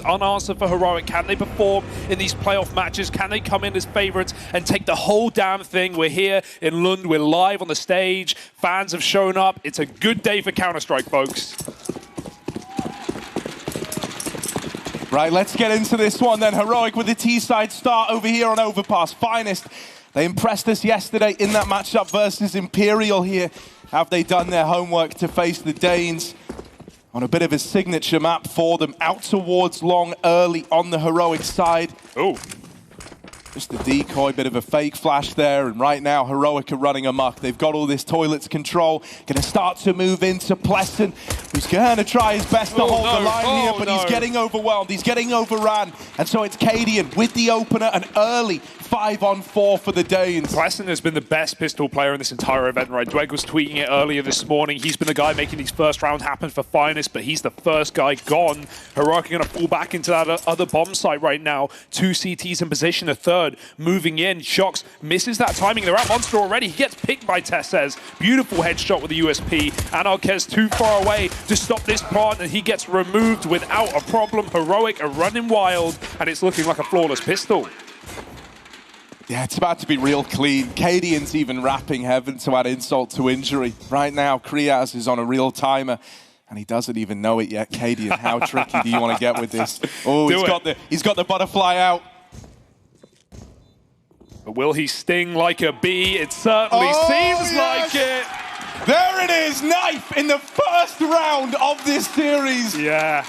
Unanswered for Heroic. Can they perform in these playoff matches? Can they come in as favorites and take the whole damn thing? We're here in Lund, we're live on the stage, fans have shown up. It's a good day for Counter-Strike, folks. Right, let's get into this one then. Heroic with the T-side start over here on Overpass. Finest, they impressed us yesterday in that matchup versus Imperial here. Have they done their homework to face the Danes? On a bit of a signature map for them, out towards long early on the Heroic side. Oh. Just a decoy, bit of a fake flash there, and right now Heroic are running amok. They've got all this toilets control, gonna start to move into Pleston, who's gonna try his best to hold the line here, but he's getting overwhelmed, he's getting overran, and so it's Cadian with the opener, an early 5-on-4 for the Danes. Pleston has been the best pistol player in this entire event, right? Dweg was tweeting it earlier this morning. He's been the guy making these first rounds happen for Finest, but he's the first guy gone. Heroic are going to fall back into that other bomb site right now. 2 CTs in position, a third moving in. Shox misses that timing. They're at Monster already. He gets picked by Tessez. Beautiful headshot with the USP. Anarkez too far away to stop this plant, and he gets removed without a problem. Heroic are running wild, and it's looking like a flawless pistol. Yeah, it's about to be real clean. Cadian's even rapping Heaven to add insult to injury. Right now, Kriaz is on a real timer, and he doesn't even know it yet. Cadian, how tricky do you want to get with this? Oh, he's got the butterfly out. But will he sting like a bee? It certainly seems like it. There it is, knife in the first round of this series. Yeah.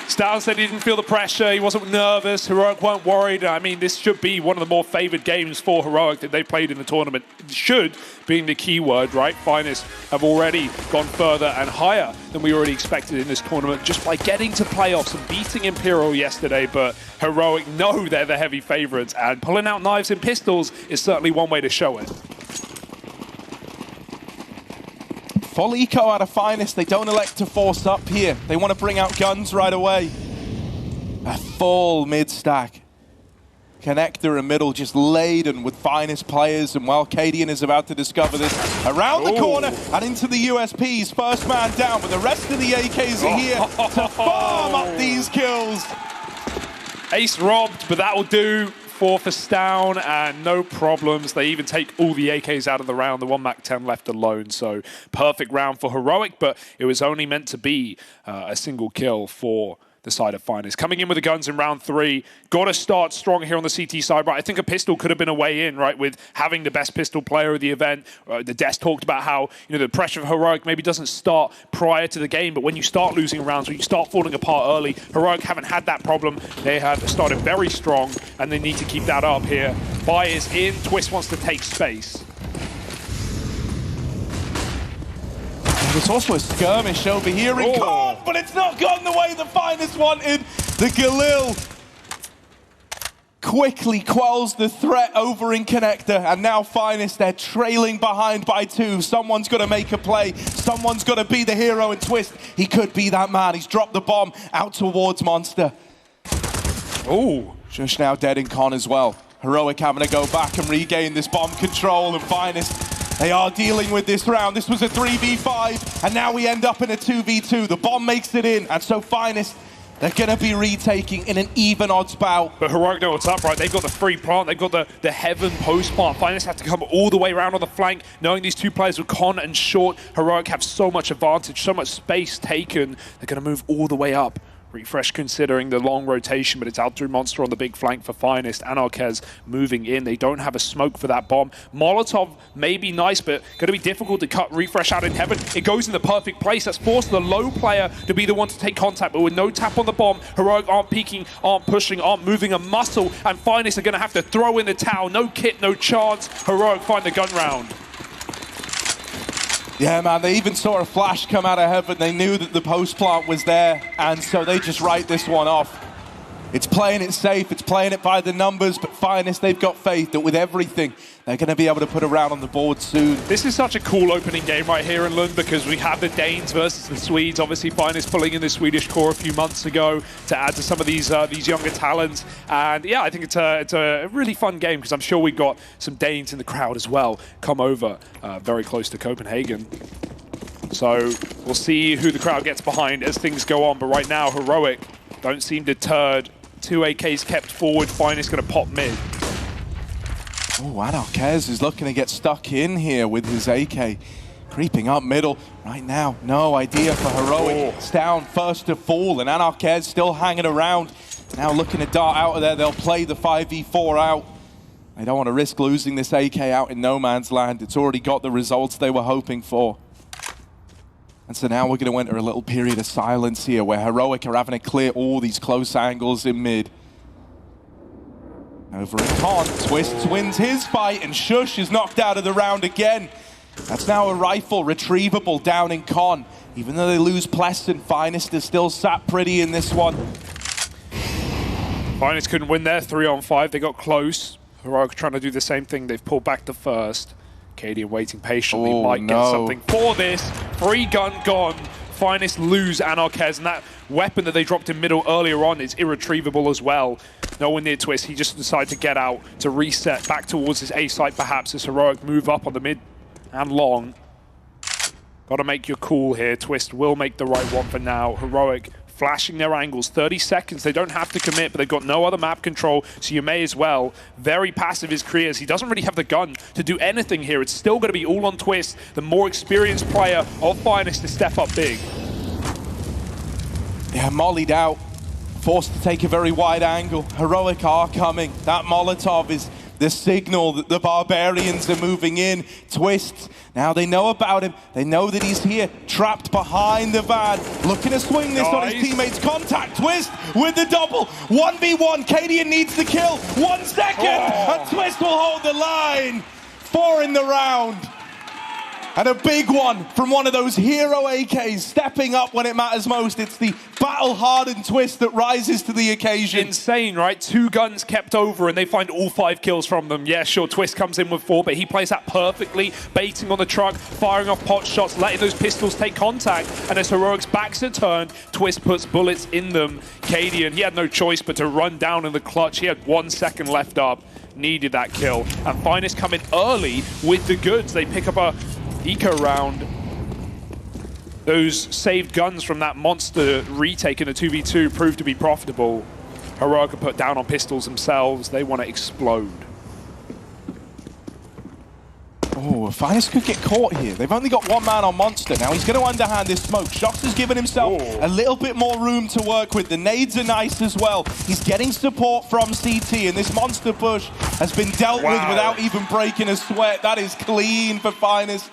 Stal said he didn't feel the pressure, he wasn't nervous, Heroic weren't worried. I mean, this should be one of the more favoured games for Heroic that they played in the tournament. Should being the key word, right? Finest have already gone further and higher than we already expected in this tournament just by getting to playoffs and beating Imperial yesterday, but Heroic know they're the heavy favourites, and pulling out knives and pistols is certainly one way to show it. Full eco out of Finest. They don't elect to force up here. They want to bring out guns right away. A full mid-stack. Connector and middle just laden with Finest players, and while Cadian is about to discover this, around the corner and into the USPs. First man down, but the rest of the AKs are here to farm up these kills. Ace robbed, but that will do. 4 for Stown, and no problems. They even take all the AKs out of the round, the 1 MAC-10 left alone. So perfect round for Heroic, but it was only meant to be a single kill for the side of Finest. Coming in with the guns in round 3. Got to start strong here on the CT side, right? I think a pistol could have been a way in, right, with having the best pistol player of the event. The Des talked about how, you know, the pressure of Heroic maybe doesn't start prior to the game, but when you start losing rounds, when you start falling apart early, Heroic haven't had that problem. They have started very strong, and they need to keep that up here. Buy is in. Twist wants to take space. There's also a skirmish over here in Khan, but it's not gone the way the Finest wanted. The Galil quickly quells the threat over in Connector, and now Finest, they're trailing behind by 2. Someone's got to make a play. Someone's got to be the hero in Twist. He could be that man. He's dropped the bomb out towards Monster. Oh, Shush now dead in Con as well. Heroic having to go back and regain this bomb control, and Finest, they are dealing with this round. This was a 3v5, and now we end up in a 2v2. The bomb makes it in, and so Finest, they're going to be retaking in an even odds bout. But Heroic know what's up, right? They've got the free plant, they've got the Heaven post plant. Finest have to come all the way around on the flank, knowing these two players with Con and Short. Heroic have so much advantage, so much space taken. They're going to move all the way up. Refresh considering the long rotation, but it's out through Monster on the big flank for Finest. Anarkez moving in. They don't have a smoke for that bomb. Molotov may be nice, but going to be difficult to cut Refresh out in Heaven. It goes in the perfect place. That's forced the low player to be the one to take contact, but with no tap on the bomb, Heroic aren't peeking, aren't pushing, aren't moving a muscle, and Finest are going to have to throw in the towel. No kit, no chance. Heroic find the gun round. Yeah, man, they even saw a flash come out of Heaven. They knew that the post plant was there, and so they just write this one off. It's playing it safe, it's playing it by the numbers, but Finest, they've got faith that with everything, they're going to be able to put a round on the board soon. This is such a cool opening game right here in Lund because we have the Danes versus the Swedes. Obviously, Finest pulling in the Swedish core a few months ago to add to some of these younger talents. And yeah, I think it's a really fun game because I'm sure we got some Danes in the crowd as well come over very close to Copenhagen. So we'll see who the crowd gets behind as things go on. But right now, Heroic don't seem deterred. 2 AKs kept forward. Finest going to pop mid. Oh, Anarkez is looking to get stuck in here with his AK. Creeping up middle right now. No idea for Heroic. It's down first to fall, and Anarkez still hanging around. Now looking to dart out of there. They'll play the 5v4 out. They don't want to risk losing this AK out in no man's land. It's already got the results they were hoping for. And so now we're going to enter a little period of silence here where Heroic are having to clear all these close angles in mid. Over in Con, Twists wins his fight, and Shush is knocked out of the round again. That's now a rifle retrievable down in Con. Even though they lose Pleston, Finest is still sat pretty in this one. Finest couldn't win there, 3-on-5. They got close. Heroic trying to do the same thing. They've pulled back the first. Cadian waiting patiently. Might get something for this. Free gun gone. Finest lose Anarkez, and that weapon that they dropped in middle earlier on is irretrievable as well. No one near Twist. He just decided to get out to reset back towards his A site perhaps as Heroic move up on the mid and long. Got to make your call here. Twist will make the right one for now. Heroic flashing their angles. 30 seconds. They don't have to commit, but they've got no other map control, so you may as well. Very passive is Krias. He doesn't really have the gun to do anything here. It's still going to be all on Twist. The more experienced player of Finest to step up big. Yeah, mollied out. Forced to take a very wide angle. Heroic are coming. That Molotov is the signal that the Barbarians are moving in. Twist, now they know about him. They know that he's here, trapped behind the van. Looking to swing this on his teammates. Contact, Twist with the double. 1v1, Cadian needs the kill. 1 second, and Twist will hold the line. 4 in the round. And a big one from one of those hero AKs, stepping up when it matters most. It's the battle-hardened Twist that rises to the occasion. Insane, right? 2 guns kept over, and they find all 5 kills from them. Yeah, sure, Twist comes in with 4, but he plays that perfectly, baiting on the truck, firing off pot shots, letting those pistols take contact. And as Heroic's backs are turned, Twist puts bullets in them. Cadian, he had no choice but to run down in the clutch. He had 1 second left up, needed that kill. And Finest come in early with the goods. They pick up a eco round. Those saved guns from that monster retake in the 2v2 proved to be profitable. Heroic are put down on pistols themselves. They want to explode. Oh, Finest could get caught here. They've only got 1 man on Monster. Now he's going to underhand this smoke. Shox has given himself a little bit more room to work with. The nades are nice as well. He's getting support from CT, and this Monster push has been dealt with without even breaking a sweat. That is clean for Finest.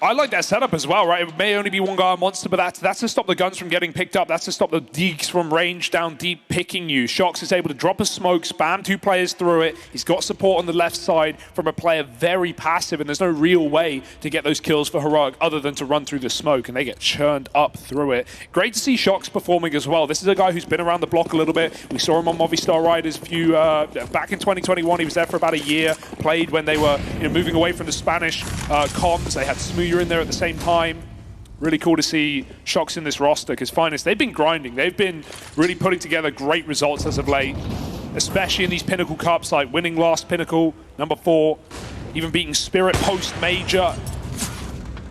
I like that setup as well, right? It may only be 1 guy on Monster, but that's to stop the guns from getting picked up. That's to stop the deeks from range down deep picking you. Shox is able to drop a smoke, spam 2 players through it. He's got support on the left side from a player very passive, and there's no real way to get those kills for Heroic other than to run through the smoke, and they get churned up through it. Great to see Shox performing as well. This is a guy who's been around the block a little bit. We saw him on Movistar Riders back in 2021. He was there for about a year, played when they were moving away from the Spanish comms. They had Smooyer in there at the same time. Really cool to see Shox in this roster because Finest, they've been grinding. They've been really putting together great results as of late, especially in these Pinnacle Cups, like winning last Pinnacle, number 4, even beating Spirit post-major.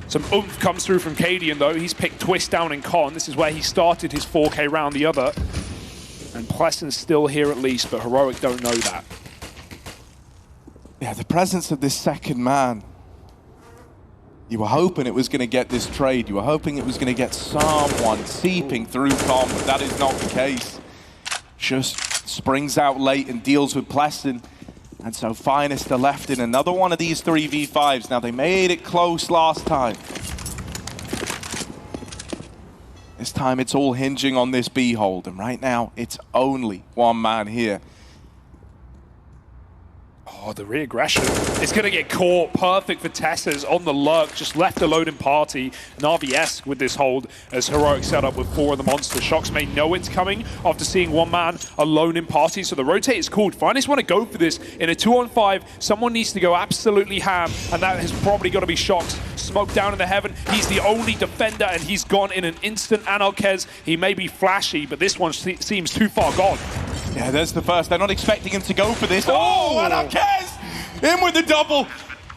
Some oomph comes through from Cadian though. He's picked Twist down in Con. This is where he started his 4K round the other. And Plesson's still here at least, but Heroic don't know that. Yeah, the presence of this second man. You were hoping it was going to get this trade. You were hoping it was going to get someone seeping through Com, but that is not the case. Just springs out late and deals with Pleston. And so Finest are left in another one of these 3v5s. Now, they made it close last time. This time, it's all hinging on this B hold. And right now, it's only 1 man here. Oh, the re-aggression. It's going to get caught. Perfect for Tessas on the lurk. Just left alone in party. Na'Vi-esque with this hold as Heroic set up with 4 of the monsters. Shox may know it's coming after seeing 1 man alone in party. So the rotate is called. Finest want to go for this in a 2-on-5. Someone needs to go absolutely ham. And that has probably got to be Shox. Smoke down in the heaven. He's the only defender and he's gone in an instant. Anarkez, he may be flashy, but this one seems too far gone. Yeah, there's the first. They're not expecting him to go for this. Oh, Anarkez! In with the double.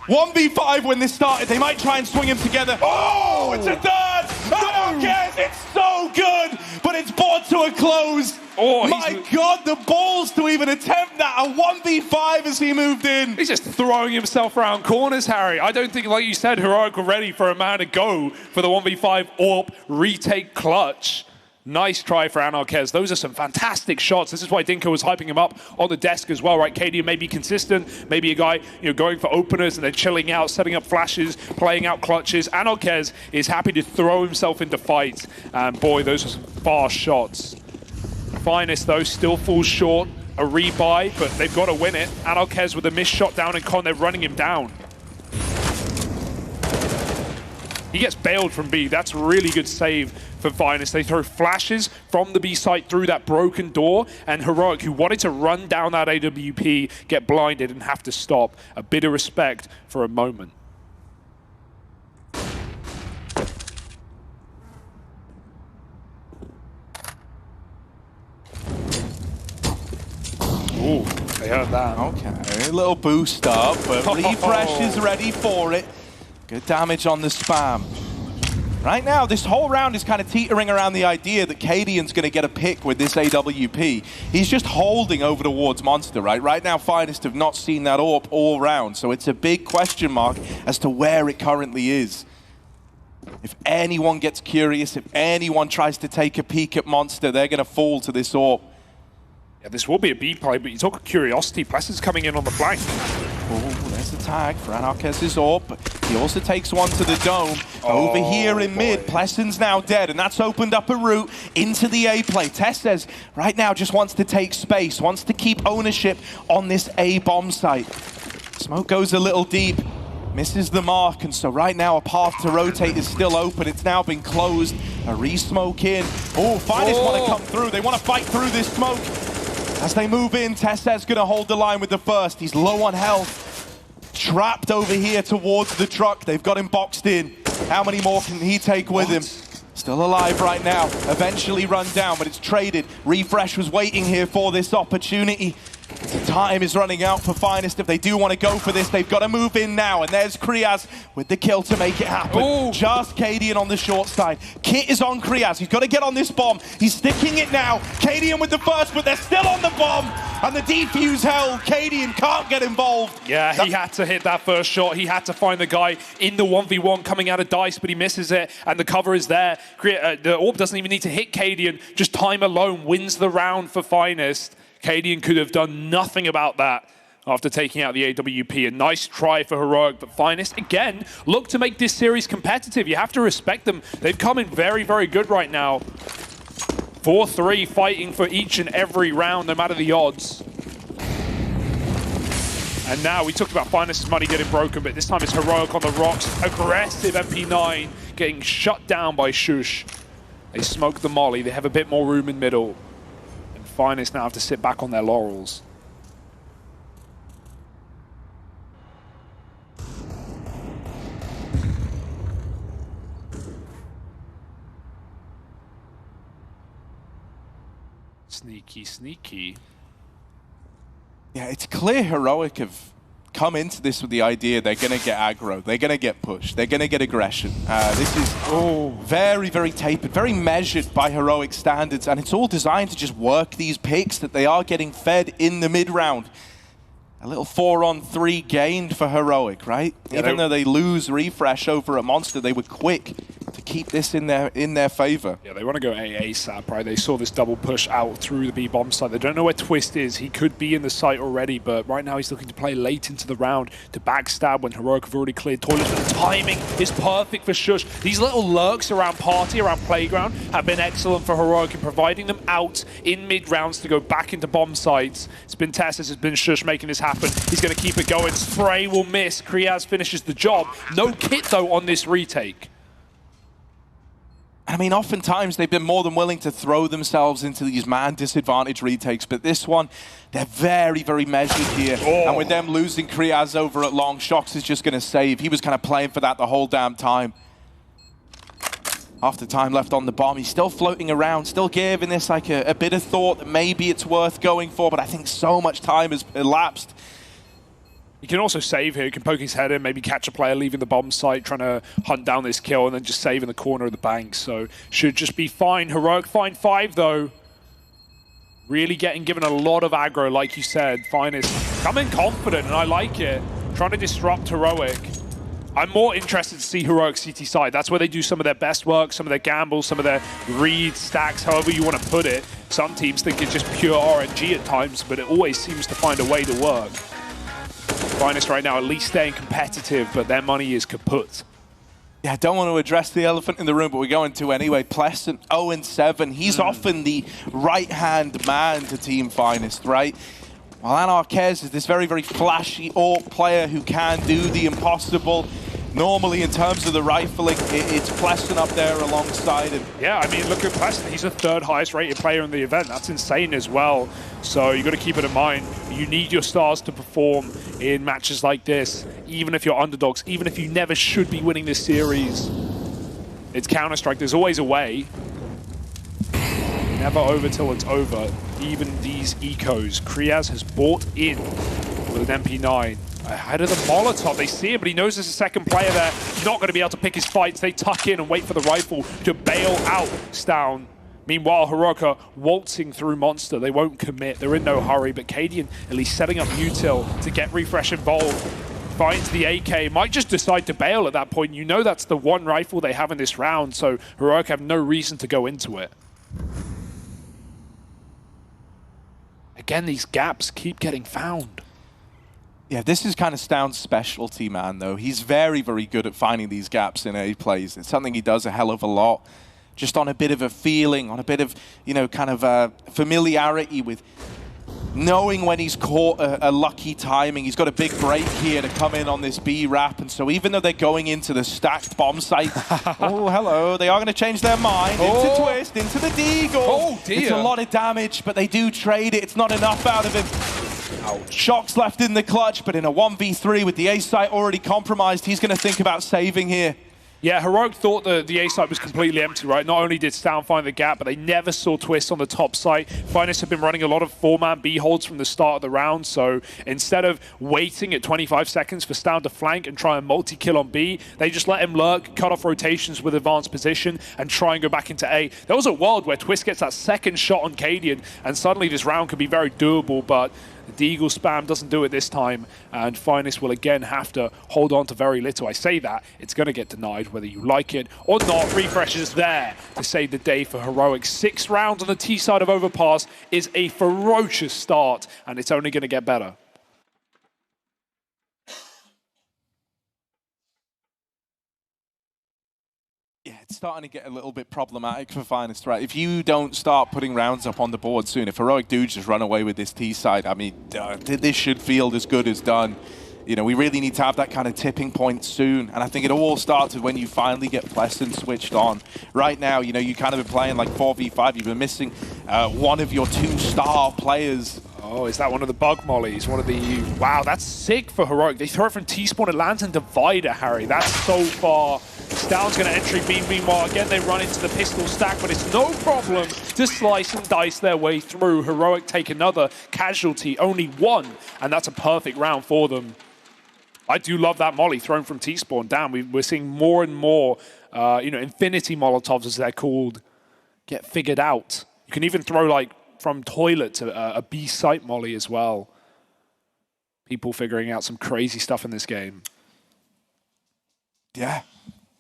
1v5 when this started. They might try and swing him together. Oh, it's a third! Anarkez, it's so good! But and it's brought to a close. Oh, my God, the balls to even attempt that. A 1v5 as he moved in. He's just throwing himself around corners, Harry. I don't think, like you said, Heroic were ready for a man to go for the 1v5 AWP retake clutch. Nice try for Anarkez. Those are some fantastic shots. This is why Dinko was hyping him up on the desk as well, right? KD may be consistent, maybe a guy going for openers and then chilling out, setting up flashes, playing out clutches. Anarkez is happy to throw himself into fights. And boy, those are some fast shots. Finest, though, still falls short. A rebuy, but they've got to win it. Anarkez with a missed shot down in con, they're running him down. He gets bailed from B. That's a really good save for Finest. They throw flashes from the B site through that broken door, and Heroic, who wanted to run down that AWP, get blinded and have to stop. A bit of respect for a moment. Ooh, they heard that. Okay, a little boost up, but Refresh is ready for it. Good damage on the spam. Right now, this whole round is kind of teetering around the idea that Cadian's going to get a pick with this AWP. He's just holding over towards Monster, right? Right now, Finest have not seen that AWP all round, so it's a big question mark as to where it currently is. If anyone gets curious, if anyone tries to take a peek at Monster, they're going to fall to this AWP. Yeah, this will be a B play, but you talk of curiosity. Plesser's coming in on the flank. Oh, there's the tag for Anarkez's AWP, but he also takes one to the dome. Over here in mid, Plesson's now dead, and that's opened up a route into the A play. Tess says, right now, just wants to take space, wants to keep ownership on this A bomb site. Smoke goes a little deep, misses the mark, and so right now a path to rotate is still open. It's now been closed. A re-smoke in. Oh, Finest want to come through. They want to fight through this smoke. As they move in, Tessa's going to hold the line with the first. He's low on health. Trapped over here towards the truck. They've got him boxed in. How many more can he take with him? Still alive right now. Eventually run down, but it's traded. Refresh was waiting here for this opportunity. The time is running out for Finest. If they do want to go for this, they've got to move in now. And there's Kriaz with the kill to make it happen. Ooh. Just Cadian on the short side. Kit is on Kriaz. He's got to get on this bomb. He's sticking it now. Cadian with the first, but they're still on the bomb. And the defuse held. Cadian can't get involved. Yeah, he had to hit that first shot. He had to find the guy in the 1v1 coming out of Dice, but he misses it. And the cover is there. The AWP doesn't even need to hit Cadian. Just time alone wins the round for Finest. Cadian could have done nothing about that after taking out the AWP. A nice try for Heroic, but Finest, again, look to make this series competitive. You have to respect them. They've come in very, very good right now. 4-3 fighting for each and every round, no matter the odds. And now we talked about Finest's money getting broken, but this time it's Heroic on the rocks. Aggressive MP9 getting shut down by Shush. They smoke the molly. They have a bit more room in middle. Finest now have to sit back on their laurels. Sneaky, sneaky. Yeah, it's clear Heroic have come into this with the idea they're going to get aggro, they're going to get pushed, they're going to get aggression. This is very, very tapered, very measured by Heroic standards, and it's all designed to just work these picks that they are getting fed in the mid-round. A little 4-on-3 gained for Heroic, right? Yeah, even though they lose Refresh over at Monster, they were quick to keep this in their favor. Yeah, they want to go ASAP, right? They saw this double push out through the B bomb site. They don't know where Twist is. He could be in the site already, but right now he's looking to play late into the round to backstab when Heroic have already cleared toilets. But the timing is perfect for Shush. These little lurks around Party, around Playground, have been excellent for Heroic in providing them out in mid-rounds to go back into bomb sites. It's been Tess, it's been Shush making this happen. He's going to keep it going. Spray will miss. Kriaz finishes the job. No kit, though, on this retake. I mean, oftentimes they've been more than willing to throw themselves into these man disadvantage retakes, but this one, they're very, very measured here. And with them losing Kriaz over at long, Shox is just going to save. He was kind of playing for that the whole damn time. Half the time left on the bomb, he's still floating around, still giving this like a bit of thought that maybe it's worth going for, but I think so much time has elapsed. He can also save here. He can poke his head in, maybe catch a player leaving the bomb site, trying to hunt down this kill, and then just save in the corner of the bank. So should just be fine. Heroic find 5, though. Really getting given a lot of aggro, like you said. Finest coming confident, and I like it. Trying to disrupt Heroic. I'm more interested to see Heroic CT side. That's where they do some of their best work, some of their gambles, some of their reads, stacks, however you want to put it. Some teams think it's just pure RNG at times, but it always seems to find a way to work. Finest right now at least staying competitive, but their money is kaput. Yeah, I don't want to address the elephant in the room, but we're going to anyway. Pleasant 0-7. He's often the right-hand man to Team Finest, right? While Anarquez is this very, very flashy AWP player who can do the impossible. Normally, in terms of the rifling, it's Pleasant up there alongside him. Yeah, I mean, look at Pleasant. He's the 3rd highest rated player in the event. That's insane as well. So you got to keep it in mind. You need your stars to perform in matches like this, even if you're underdogs, even if you never should be winning this series. It's Counter-Strike. There's always a way. Never over till it's over. Even these ecos. Kriaz has bought in with an MP9. Ahead of the Molotov, they see him, but he knows there's a second player there. Not going to be able to pick his fights. They tuck in and wait for the rifle to bail out Stown. Meanwhile, Heroic are waltzing through Monster. They won't commit. They're in no hurry, but Cadian at least setting up Util to get Refresh involved. Finds the AK, might just decide to bail at that point. You know that's the one rifle they have in this round, so Heroic have no reason to go into it. Again, these gaps keep getting found. Yeah, this is kind of Stown's specialty, man, though. He's very, very good at finding these gaps in A plays. It's something he does a hell of a lot. Just on a bit of a feeling, on a bit of, you know, kind of familiarity with knowing when he's caught a lucky timing. He's got a big break here to come in on this B wrap, and so even though they're going into the stacked bomb site, oh, hello, they are going to change their mind. Into Twist, into the Deagle. Oh, dear. It's a lot of damage, but they do trade it. It's not enough out of him. Ouch. Shock's left in the clutch, but in a 1v3 with the A site already compromised, he's going to think about saving here. Yeah, Heroic thought the A site was completely empty, right? Not only did Stown find the gap, but they never saw Twist on the top site. Finest have been running a lot of 4-man B holds from the start of the round, so instead of waiting at 25 seconds for Stown to flank and try and multi-kill on B, they just let him lurk, cut off rotations with advanced position, and try and go back into A. There was a world where Twist gets that second shot on Cadian, and suddenly this round could be very doable, but the Eagle spam doesn't do it this time, and Finest will again have to hold on to very little. I say that, it's going to get denied whether you like it or not. Refresh is there to save the day for Heroic. 6 rounds on the T side of Overpass is a ferocious start, and it's only going to get better. Yeah, it's starting to get a little bit problematic for Finest, right? If you don't start putting rounds up on the board soon, if Heroic do just run away with this T side, I mean, this should feel as good as done. You know, we really need to have that kind of tipping point soon, and I think it all started when you finally get Pleasant switched on. Right now, you know, you kind of been playing like 4v5, you've been missing one of your 2-star players. Oh, is that one of the bug mollies? One of the... Wow, that's sick for Heroic. They throw it from T-spawn, it lands in Divider, Harry. That's so far. Stown's going to entry B. Meanwhile, again, they run into the pistol stack, but it's no problem to slice and dice their way through. Heroic take another casualty, only 1, and that's a perfect round for them. I do love that molly thrown from T-spawn. Damn, we're seeing more and more, you know, infinity Molotovs, as they're called, get figured out. You can even throw, like, from toilet to a B site molly as well. People figuring out some crazy stuff in this game. Yeah.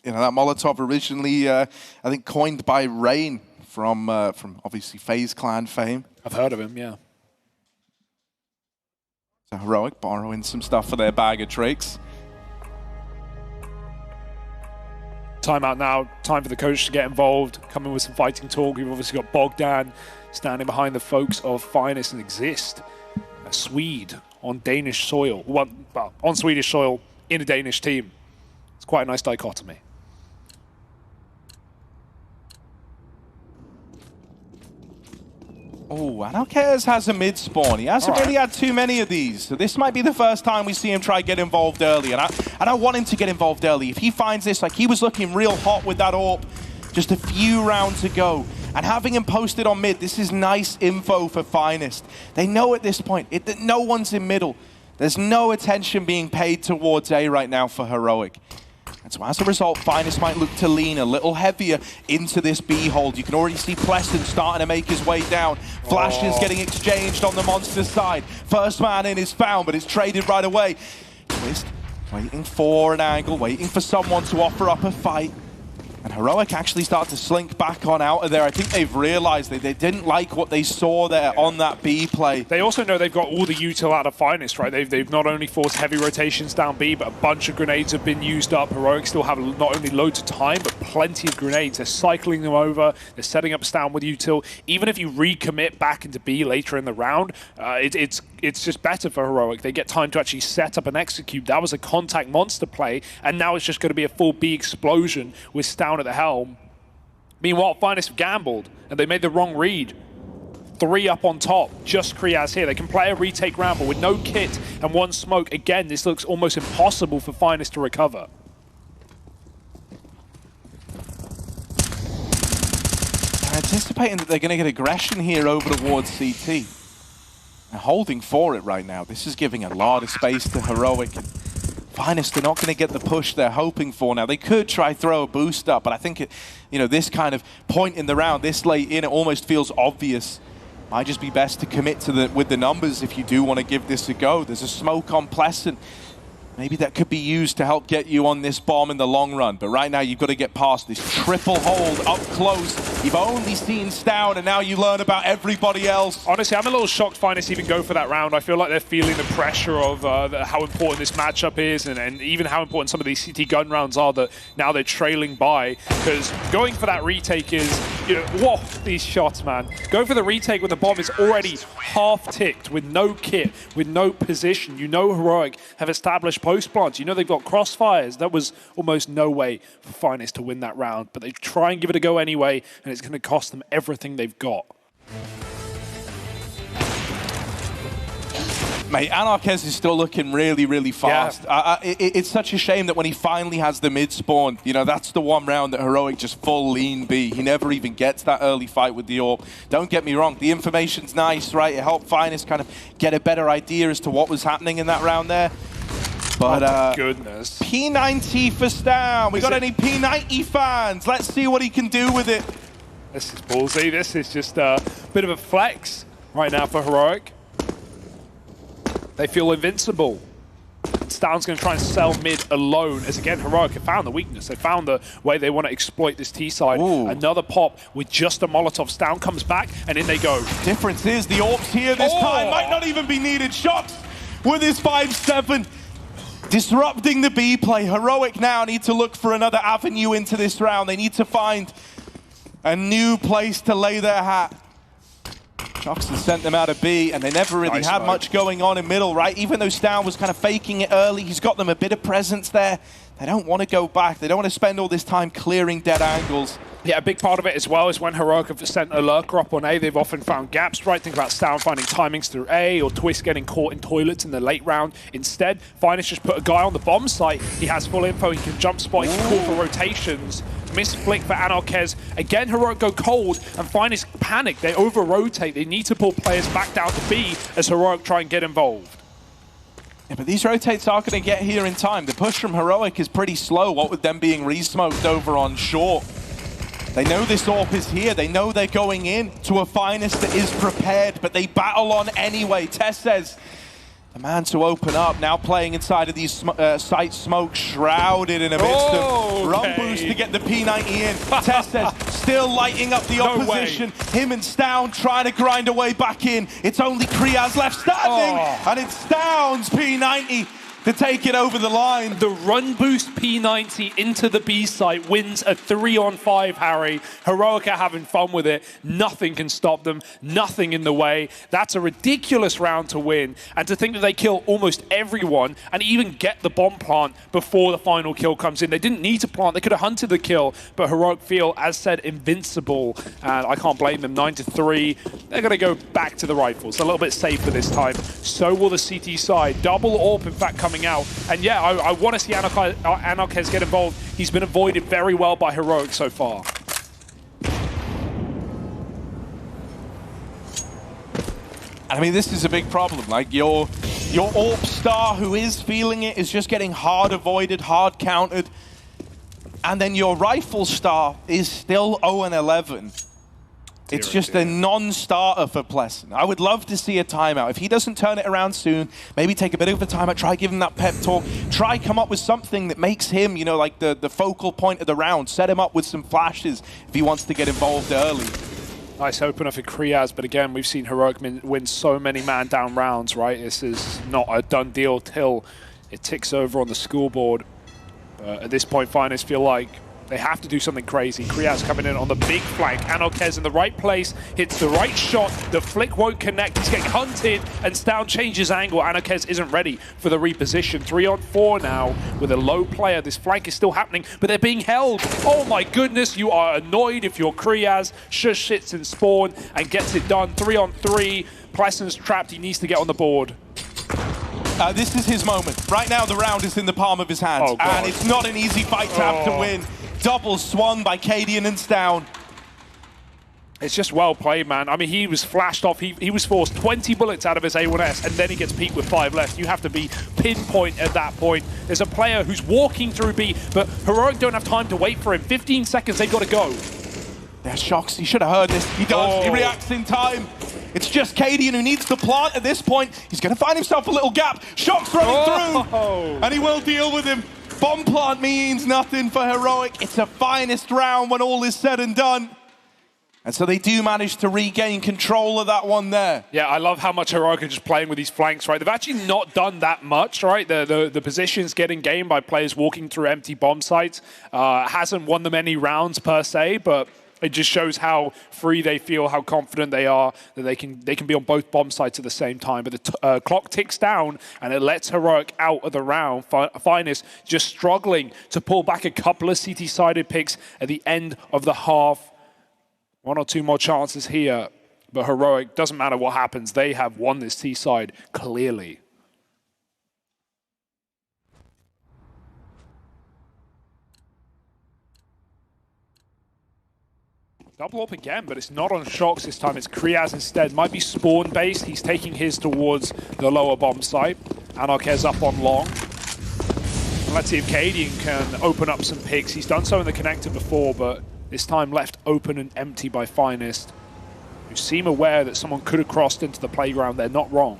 You know, that Molotov originally, I think, coined by Rain from obviously FaZe Clan fame. I've heard of him, yeah. So Heroic borrowing some stuff for their bag of tricks. Timeout now. Time for the coach to get involved. Come in with some fighting talk. We've obviously got Bogdan standing behind the folks of Finest and Exist. A Swede on Danish soil. Well, on Swedish soil in a Danish team. It's quite a nice dichotomy. Oh, Anarquez has a mid spawn. He hasn't really had too many of these. So this might be the first time we see him try to get involved early. And I want him to get involved early. If he finds this, like he was looking real hot with that AWP just a few rounds ago. And having him posted on mid, this is nice info for Finest. They know at this point that no one's in middle. There's no attention being paid towards A right now for Heroic. And so as a result, Finest might look to lean a little heavier into this B hold. You can already see Pleasant starting to make his way down. Flashes getting exchanged on the monster side. First man in is found, but it's traded right away. Twist waiting for an angle, waiting for someone to offer up a fight. And Heroic actually start to slink back on out of there. I think they've realized they didn't like what they saw there on that B play. They also know they've got all the util out of Finest, right? They've not only forced heavy rotations down B, but a bunch of grenades have been used up. Heroic still have not only loads of time, but plenty of grenades. They're cycling them over. They're setting up Stand with util. Even if you recommit back into B later in the round, it's just better for Heroic. They get time to actually set up and execute. That was a contact monster play, and now it's just going to be a full B explosion with Stand at the helm. Meanwhile, Finest gambled, and they made the wrong read. 3 up on top, just Kriaz here. They can play a retake round, but with no kit and 1 smoke, again, this looks almost impossible for Finest to recover. They're anticipating that they're going to get aggression here over towards CT. They're holding for it right now. This is giving a lot of space to Heroic. Finest are not going to get the push they're hoping for now. They could try throw a boost up, but I think this kind of point in the round, this late in, it almost feels obvious. Might just be best to commit to with the numbers if you do want to give this a go. There's a smoke on Pleasant. Maybe that could be used to help get you on this bomb in the long run. But right now, you've got to get past this triple hold up close. You've only seen Stout, and now you learn about everybody else. Honestly, I'm a little shocked Finest even go for that round. I feel like they're feeling the pressure of how important this matchup is, and even how important some of these CT gun rounds are, that now they're trailing by. Because going for that retake is, whoa, these shots, man. Going for the retake when the bomb is already half-ticked, with no kit, with no position. Heroic have established post plants. They've got crossfires. That was almost no way for Finest to win that round, but they try and give it a go anyway, and it's going to cost them everything they've got. Mate, Anarchez is still looking really, really fast. Yeah. It's such a shame that when he finally has the mid spawn, that's the one round that Heroic just full lean B. He never even gets that early fight with the AWP. Don't get me wrong, the information's nice, right? It helped Finest kind of get a better idea as to what was happening in that round there. But oh goodness. P90 for Stam. We got any P90 fans? Let's see what he can do with it. This is ballsy. This is just a bit of a flex right now for Heroic. They feel invincible. Stam's going to try and sell mid alone, as again, Heroic have found the weakness. They found the way they want to exploit this T side. Ooh. Another pop with just a Molotov. Stam comes back, and in they go. Difference is the AWP's here this time. Might not even be needed. Shots with his 5-7. Disrupting the B play. Heroic now need to look for another avenue into this round. They need to find a new place to lay their hat. Joxon sent them out of B, and they never really had much going on in middle, right? Even though Stan was kind of faking it early, he's got them a bit of presence there. They don't want to go back. They don't want to spend all this time clearing dead angles. Yeah, a big part of it as well is when Heroic have sent a lurker up on A, they've often found gaps, right? Think about Stan finding timings through A, or Twist getting caught in toilets in the late round. Instead, Finest just put a guy on the bomb site. He has full info, he can jump spot, he can call for rotations. Miss flick for Anarchez. Again, Heroic go cold, and Finest panic. They over-rotate. They need to pull players back down to B as Heroic try and get involved. Yeah, but these rotates are going to get here in time. The push from Heroic is pretty slow, what with them being re-smoked over on short. They know this AWP is here. They know they're going in to a Finest that is prepared, but they battle on anyway. Tess says, the man to open up, now playing inside of these site smoke, shrouded in a midst of run boost to get the P90 in. Tess says, still lighting up the opposition. Him and Stown trying to grind away back in. It's only Kriaz left standing, and it's Stown's P90 to take it over the line. The run boost P90 into the B site wins a 3-on-5, Harry. Heroic are having fun with it. Nothing can stop them. Nothing in the way. That's a ridiculous round to win. And to think that they kill almost everyone and even get the bomb plant before the final kill comes in. They didn't need to plant. They could have hunted the kill. But Heroic feel, as said, invincible. And I can't blame them. 9-3. They're going to go back to the rifles. A little bit safer this time. So will the CT side. Double AWP, in fact, coming out. And yeah, I want to see Anarchez get involved. He's been avoided very well by Heroic so far. I mean, this is a big problem. Like, you're Your AWP star, who is feeling it, is just getting hard avoided, hard countered. And then your rifle star is still 0-11. It's just a non-starter for Pleasant. I would love to see a timeout. If he doesn't turn it around soon, maybe take a bit of a timeout, try give him that pep talk, try come up with something that makes him, you know, like the focal point of the round, set him up with some flashes if he wants to get involved early. Nice opener for Kriaz, but again, we've seen Heroic win so many man-down rounds, right? This is not a done deal till it ticks over on the scoreboard. At this point, Finest feel like they have to do something crazy. Kriaz coming in on the big flank. Anarkez in the right place, hits the right shot. The flick won't connect. He's getting hunted, and Stown changes angle. Anarkez isn't ready for the reposition. 3-on-4 now with a low player. This flank is still happening, but they're being held. Oh my goodness, you are annoyed if you're Kriaz. Shush sits in spawn and gets it done. 3-on-3. Pleasant's trapped. He needs to get on the board. This is his moment. Right now, the round is in the palm of his hands, and it's not an easy fight to have to win. Double swung by Cadian and Stown. It's just well played, man. I mean, he was flashed off. He was forced 20 bullets out of his A1S, and then he gets peaked with 5 left. You have to be pinpoint at that point. There's a player who's walking through B, but Heroic don't have time to wait for him. 15 seconds, they've got to go. There's Shocks. He should have heard this. He does. He reacts in time. It's just Cadian who needs the plant at this point. He's going to find himself a little gap. Shocks running through, and he will deal with him. Bomb plant means nothing for Heroic. It's a Finest round when all is said and done. And so they do manage to regain control of that one there. Yeah, I love how much Heroic are just playing with these flanks, right? They've actually not done that much, right? The positions getting gained by players walking through empty bomb sites. Hasn't won them any rounds per se, but it just shows how free they feel, how confident they are, that they can be on both bomb sites at the same time. But the clock ticks down, and it lets Heroic out of the round. Finest just struggling to pull back a couple of CT-sided picks at the end of the half. 1 or 2 more chances here, but Heroic, doesn't matter what happens, they have won this T-side clearly. Double up again, but it's not on Shocks this time. It's Kriaz instead. Might be spawn-based. He's taking his towards the lower bomb site. Anarkez up on long. And let's see if Cadian can open up some picks. He's done so in the connector before, but this time left open and empty by Finest, who seem aware that someone could have crossed into the playground. They're not wrong.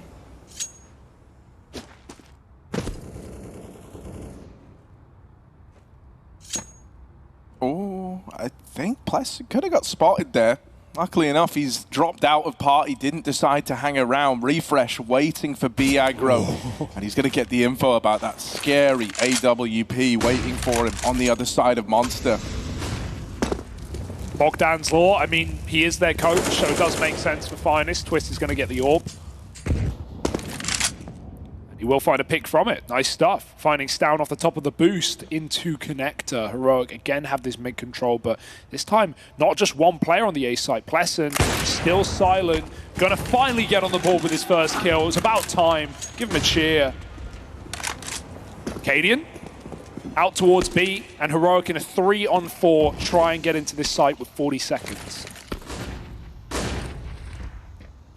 Oh, I think Pleasant could have got spotted there. Luckily enough, he's dropped out of party, didn't decide to hang around. Refresh, waiting for B aggro. And he's going to get the info about that scary AWP waiting for him on the other side of Monster. Bogdan's Law, I mean, he is their coach, so it does make sense for Finest. Twist is going to get the AWP. He will find a pick from it. Nice stuff. Finding Stown off the top of the boost into connector. Heroic again have this mid control, but this time not just one player on the A site. Pleasant still silent. Gonna finally get on the board with his first kill. It's about time. Give him a cheer. Cadian out towards B, and Heroic in a 3-on-4 try and get into this site with 40 seconds.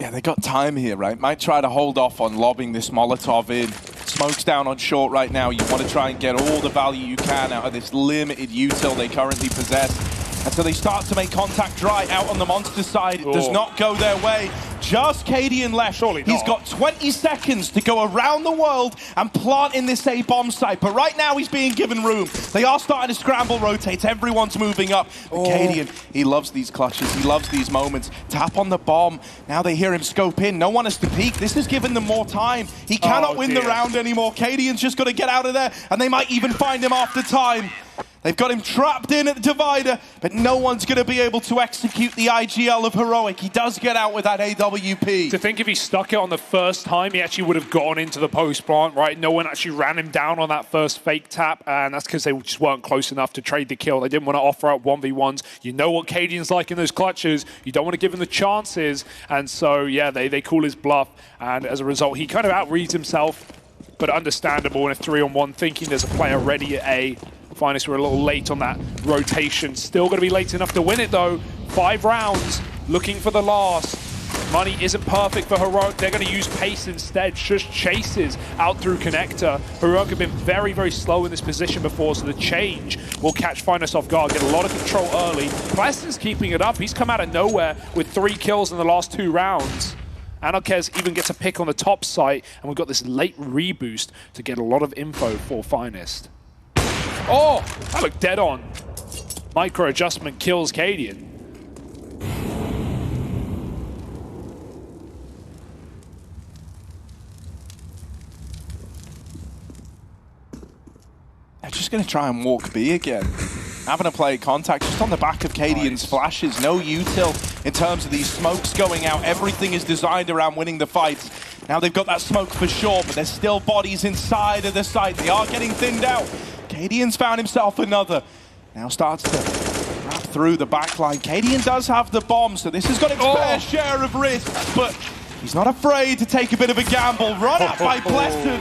Yeah, they got time here, right? Might try to hold off on lobbing this Molotov in. Smoke's down on short right now. You want to try and get all the value you can out of this limited util they currently possess. And so they start to make contact dry out on the Monster side. It does not go their way. Just Cadian left. Surely not. He's got 20 seconds to go around the world and plant in this A bomb site. But right now he's being given room. They are starting to scramble rotate. Everyone's moving up. But Cadian, he loves these clutches. He loves these moments. Tap on the bomb. Now they hear him scope in. No one has to peek. This has given them more time. He cannot win the round anymore. Cadian's just got to get out of there. And they might even find him after time. They've got him trapped in at the divider, but no one's going to be able to execute the IGL of Heroic. He does get out with that AWP. To think if he stuck it on the first time, he actually would have gone into the post plant, right? No one actually ran him down on that first fake tap, and that's because they just weren't close enough to trade the kill. They didn't want to offer out 1v1s. You know what Cadian's like in those clutches. You don't want to give him the chances, and so, yeah, they call his bluff, and as a result, he kind of outreads himself, but understandable in a 3-on-1, thinking there's a player ready at A. Finest were a little late on that rotation. Still going to be late enough to win it, though. 5 rounds, looking for the last. Money isn't perfect for Heroic. They're going to use pace instead. Shush chases out through Connector. Heroic have been very, very slow in this position before, so the change will catch Finest off guard, get a lot of control early. Pleston's keeping it up. He's come out of nowhere with 3 kills in the last 2 rounds. Anarkez even gets a pick on the top site, and we've got this late reboost to get a lot of info for Finest. Oh, that looked dead on. Micro adjustment kills Cadian. They're just going to try and walk B again. Having a play contact just on the back of Cadian's flashes. No util in terms of these smokes going out. Everything is designed around winning the fights. Now they've got that smoke for sure, but there's still bodies inside of the site. They are getting thinned out. Cadian's found himself another. Now starts to wrap through the backline. Cadian does have the bomb, so this has got its fair share of risk, but he's not afraid to take a bit of a gamble. Run up by Pleston,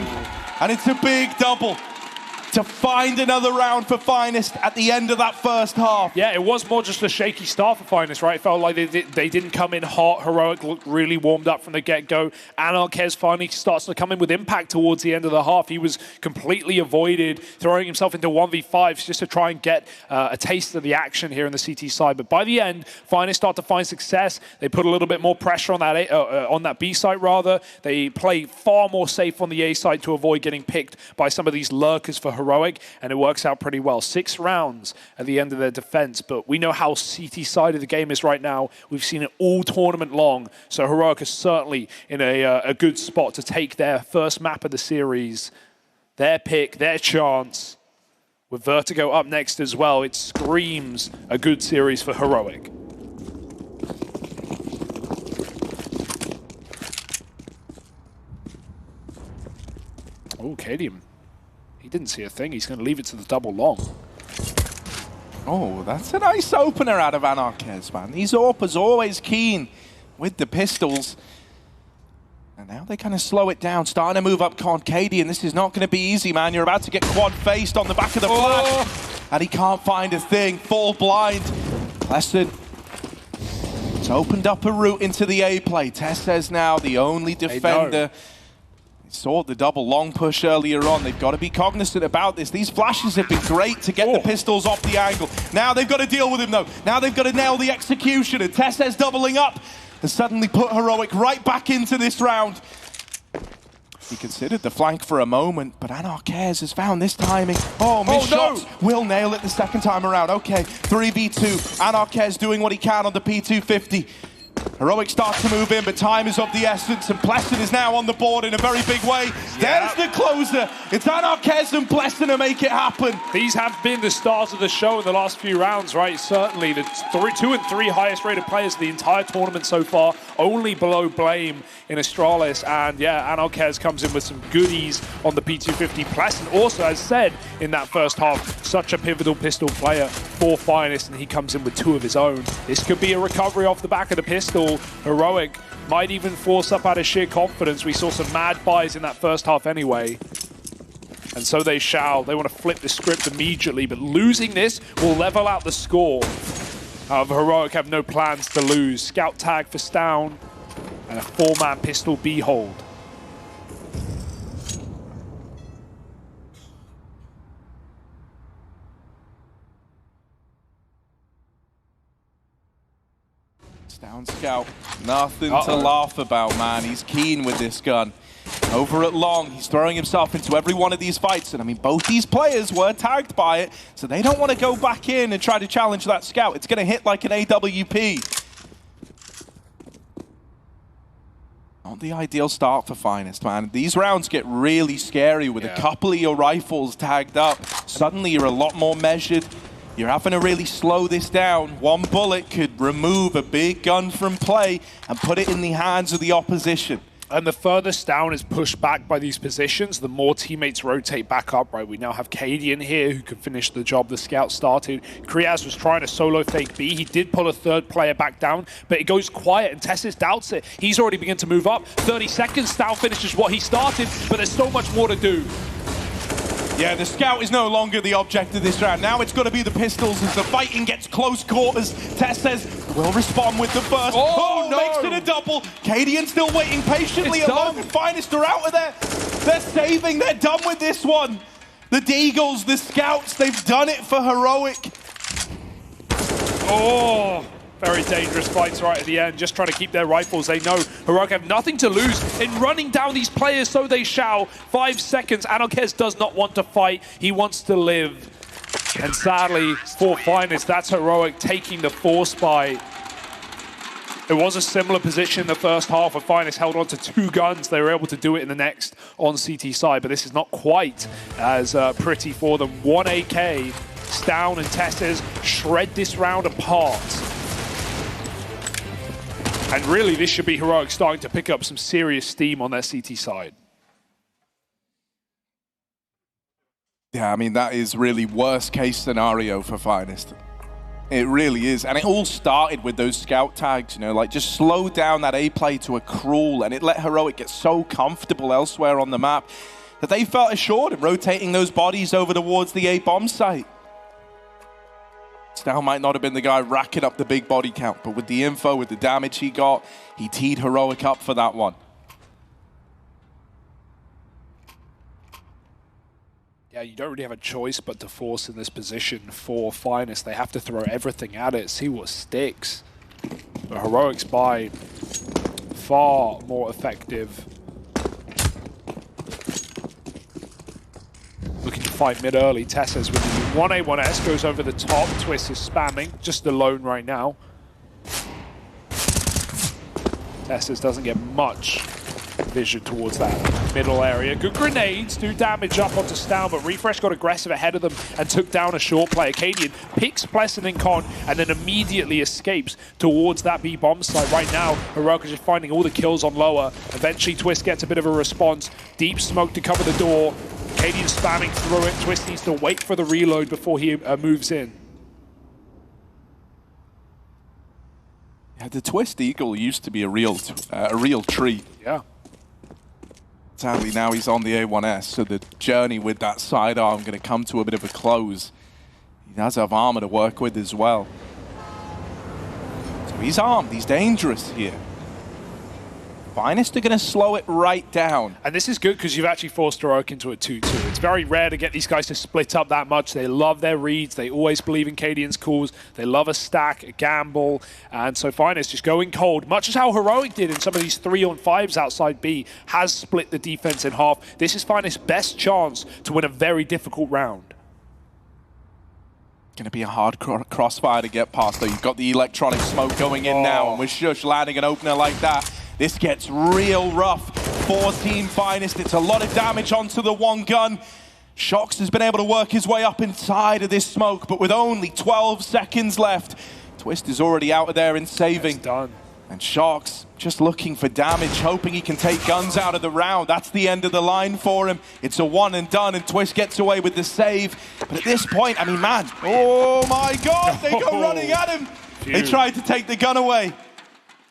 and it's a big double to find another round for Finest at the end of that first half. Yeah, it was more just a shaky start for Finest, right? It felt like they didn't come in hot. Heroic looked really warmed up from the get-go. Anarkez finally starts to come in with impact towards the end of the half. He was completely avoided, throwing himself into 1v5s just to try and get a taste of the action here in the CT side. But by the end, Finest start to find success. They put a little bit more pressure on that B side, rather. They play far more safe on the A side to avoid getting picked by some of these lurkers for Heroic, and it works out pretty well. 6 rounds at the end of their defense, but we know how CT side of the game is right now. We've seen it all tournament long, so Heroic is certainly in a good spot to take their first map of the series, their pick, their chance. With Vertigo up next as well, it screams a good series for Heroic. Oh, Cadian. He didn't see a thing. He's going to leave it to the double long. Oh, that's a nice opener out of Anarkez, man. These AWPers always keen with the pistols. And now they kind of slow it down, starting to move up Cadian. This is not going to be easy, man. You're about to get quad-faced on the back of the flash. And he can't find a thing. Fall blind. Pleston. It's opened up a route into the A play. Tess says now the only defender. Saw the double long push earlier on. They've got to be cognizant about this. These flashes have been great to get the pistols off the angle. Now they've got to deal with him, though. Now they've got to nail the execution. And Tess's doubling up has suddenly put Heroic right back into this round. He considered the flank for a moment, but Anarkez has found this timing. Oh, missed shots. Will nail it the second time around. Okay, 3v2. Anarkez doing what he can on the P250. Heroic starts to move in, but time is of the essence, and Pleston is now on the board in a very big way. There's the closer. It's Anarkez and Pleston to make it happen. These have been the stars of the show in the last few rounds, right? Certainly the 2 and 3 highest rated players of the entire tournament so far, only below Blame in Astralis. And yeah, Anarkez comes in with some goodies on the P250. Pleston also, as said in that first half, such a pivotal pistol player for Finest, and he comes in with 2 of his own. This could be a recovery off the back of the pistol. Heroic might even force up out of sheer confidence. We saw some mad buys in that first half anyway. And so they shall. They want to flip the script immediately, but losing this will level out the score. However, Heroic have no plans to lose. Scout tag for Stown and a 4-man pistol B hold. Down Scout, nothing to laugh about, man. He's keen with this gun. Over at long, he's throwing himself into every one of these fights. And I mean, both these players were tagged by it, so they don't want to go back in and try to challenge that Scout. It's going to hit like an AWP. Not the ideal start for Finest, man. These rounds get really scary with a couple of your rifles tagged up. Suddenly you're a lot more measured. You're having to really slow this down. One bullet could remove a big gun from play and put it in the hands of the opposition. And the further Stown is pushed back by these positions, the more teammates rotate back up, right? We now have Cadian here who can finish the job the Scout started. Kriaz was trying to solo fake B. He did pull a 3rd player back down, but it goes quiet and Tessis doubts it. He's already begun to move up. 30 seconds, Stown finishes what he started, but there's so much more to do. Yeah, the Scout is no longer the object of this round. Now it's got to be the pistols as the fighting gets close quarters. Tess says, will respond with the first. Oh, no. Makes it a double. Cadian still waiting patiently It's along. done. Finest are out of there. They're saving. They're done with this one. The Deagles, the Scouts, they've done it for Heroic. Oh, very dangerous fights right at the end, just trying to keep their rifles. They know Heroic have nothing to lose in running down these players, so they shall. 5 seconds, Anarkez does not want to fight, he wants to live. And sadly, for Finest, that's Heroic taking the force fight. It was a similar position in the first half where Finest held on to 2 guns. They were able to do it in the next on CT side, but this is not quite as pretty for them. 1 AK, Stown and Tesses shred this round apart. And really, this should be Heroic starting to pick up some serious steam on their CT side. Yeah, I mean, that is really worst case scenario for Finest. It really is. And it all started with those scout tags, you know, like just slow down that A play to a crawl, and it let Heroic get so comfortable elsewhere on the map that they felt assured in rotating those bodies over towards the A bomb site. Stow might not have been the guy racking up the big body count, but with the info, with the damage he got, he teed Heroic up for that one. Yeah, you don't really have a choice but to force in this position for Finest. They have to throw everything at it, see what sticks. But Heroic's by far more effective. Looking to fight mid early. Tessa's with the 1A, 1S goes over the top. Twist is spamming, just alone right now. Tessa's doesn't get much vision towards that middle area. Good grenades do damage up onto Stown, but Refresh got aggressive ahead of them and took down a short play. Cadian picks Pleasant and Con and then immediately escapes towards that B bomb site. Right now, Heroic is just finding all the kills on lower. Eventually, Twist gets a bit of a response. Deep smoke to cover the door. Cadian spamming through it. Twist needs to wait for the reload before he moves in. Yeah, the Twist Eagle used to be a real treat. Yeah. Sadly, now he's on the A1S, so the journey with that sidearm going to come to a bit of a close. He does have armor to work with as well. So he's armed, he's dangerous here. Finest are going to slow it right down. And this is good because you've actually forced Heroic into a 2-2. It's very rare to get these guys to split up that much. They love their reads. They always believe in Cadian's calls. They love a stack, a gamble. And so Finest just going cold, much as how Heroic did in some of these 3-on-5s outside B, has split the defense in half. This is Finest's best chance to win a very difficult round. Going to be a hard crossfire to get past, though. You've got the electronic smoke going in now, and with Shush landing an opener like that, this gets real rough for Team Finest. It's a lot of damage onto the one gun. Shox has been able to work his way up inside of this smoke, but with only 12 seconds left, Twist is already out of there and saving. It's done. And Shox just looking for damage, hoping he can take guns out of the round. That's the end of the line for him. It's a one and done, and Twist gets away with the save. But at this point, I mean, man, oh my God, they go running at him. They tried to take the gun away.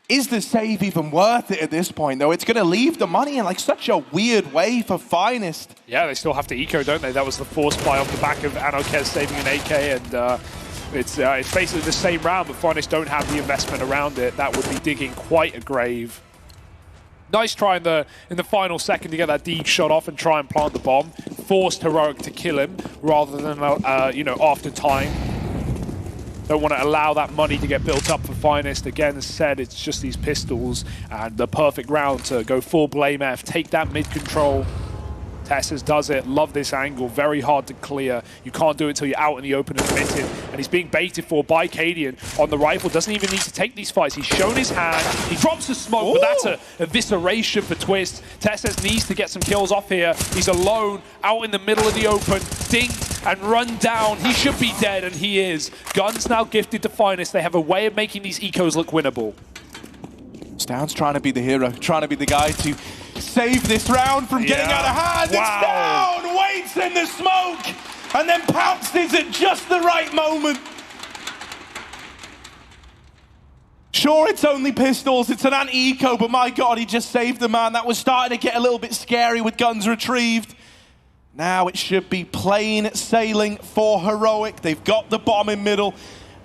Is the save even worth it at this point, though? It's going to leave the money in like such a weird way for Finest. Yeah, they still have to eco, don't they? That was the force buy off the back of Anarkez saving an AK, and it's basically the same round, but Finest don't have the investment around it. That would be digging quite a grave. Nice try in the final second to get that D shot off and try and plant the bomb. Forced Heroic to kill him rather than you know, after time. Don't want to allow that money to get built up for Finest. Again, as said, it's just these pistols and the perfect round to go full blame F, take that mid control. Tesses does it. Love this angle. Very hard to clear. You can't do it until you're out in the open and admitted. And he's being baited for by Cadian on the rifle. Doesn't even need to take these fights. He's shown his hand. He drops the smoke, but that's a evisceration for Twist. Tesses needs to get some kills off here. He's alone, out in the middle of the open. Dinked and run down. He should be dead, and he is. Guns now gifted to Finest. They have a way of making these ecos look winnable. Stown's trying to be the hero, trying to be the guy to save this round from getting out of hand. Wow. And Stown waits in the smoke and then pounces at just the right moment. Sure, it's only pistols, it's an anti-eco, but my God, he just saved the man. That was starting to get a little bit scary with guns retrieved. Now it should be plain sailing for Heroic. They've got the bomb in middle,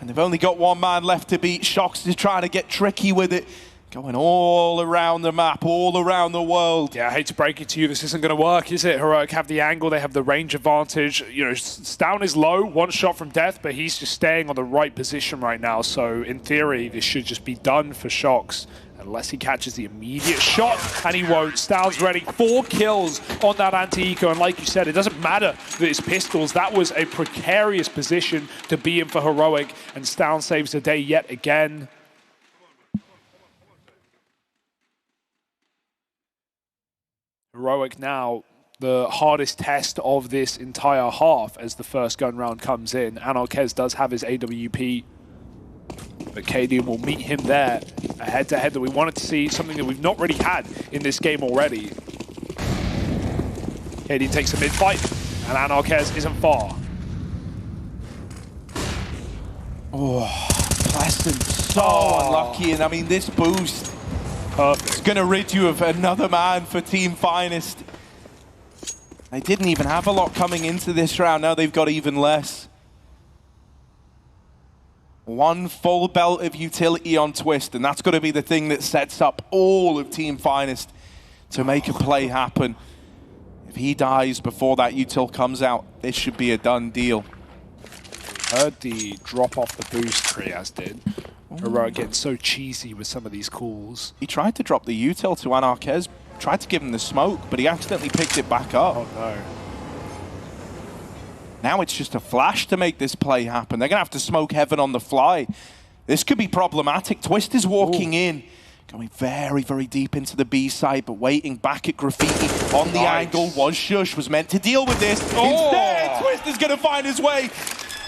And they've only got one man left to beat. Shox is trying to get tricky with it. Going all around the map, all around the world. Yeah, I hate to break it to you, this isn't going to work, is it? Heroic have the angle, they have the range advantage. You know, Stown is low, one shot from death, but he's just staying on the right position right now. So in theory, this should just be done for Shox, unless he catches the immediate shot, and he won't. Stown's ready, 4 kills on that anti-eco, and like you said, it doesn't matter that it's pistols. That was a precarious position to be in for Heroic, and Stown saves the day yet again. Heroic now, the hardest test of this entire half as the first gun round comes in. Anarkez does have his AWP, but Cadian will meet him there, a head-to-head that we wanted to see, something that we've not really had in this game already. Cadian takes a mid-fight, and Anarkez isn't far. Oh, Pleasant, so unlucky, and I mean, this boost Perfect. It's going to rid you of another man for Team Finest. They didn't even have a lot coming into this round. Now they've got even less. One full belt of utility on Twist, and that's got to be the thing that sets up all of Team Finest to make a play happen. If he dies before that util comes out, this should be a done deal. Heard the drop off the boost, Kriaz did. Heroic getting so cheesy with some of these calls. He tried to drop the util to Anarkez, tried to give him the smoke, but he accidentally picked it back up. Oh no. Now it's just a flash to make this play happen. They're going to have to smoke Heaven on the fly. This could be problematic. Twist is walking in, going very, very deep into the B side, but waiting back at Graffiti on the angle. Shush was meant to deal with this. Instead, Twist is going to find his way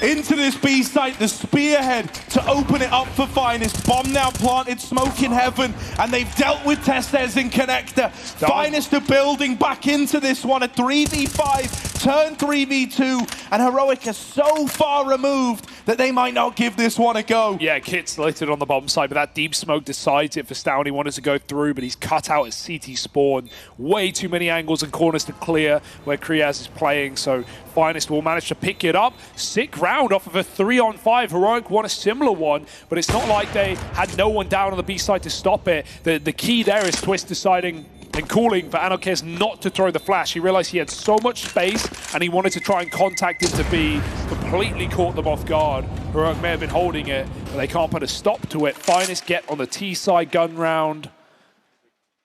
into this B site, the spearhead to open it up for Finest. Bomb now planted, smoke in Heaven, and they've dealt with Testez in Connector. Finest are building back into this one, a 3v5, turn 3v2, and Heroic are so far removed that they might not give this one a go. Yeah, Kit's littered on the bottom side, but that deep smoke decides it for Stown. He wanted to go through, but he's cut out his CT spawn. Way too many angles and corners to clear where Kriaz is playing, so Finest will manage to pick it up. Sick round off of a 3-on-5. Heroic won a similar one, but it's not like they had no one down on the B side to stop it. The key there is Twist deciding and calling for Anarkez not to throw the flash. He realized he had so much space and he wanted to try and contact into B. Completely caught them off guard. Heroic may have been holding it, but they can't put a stop to it. Finest get on the T side gun round,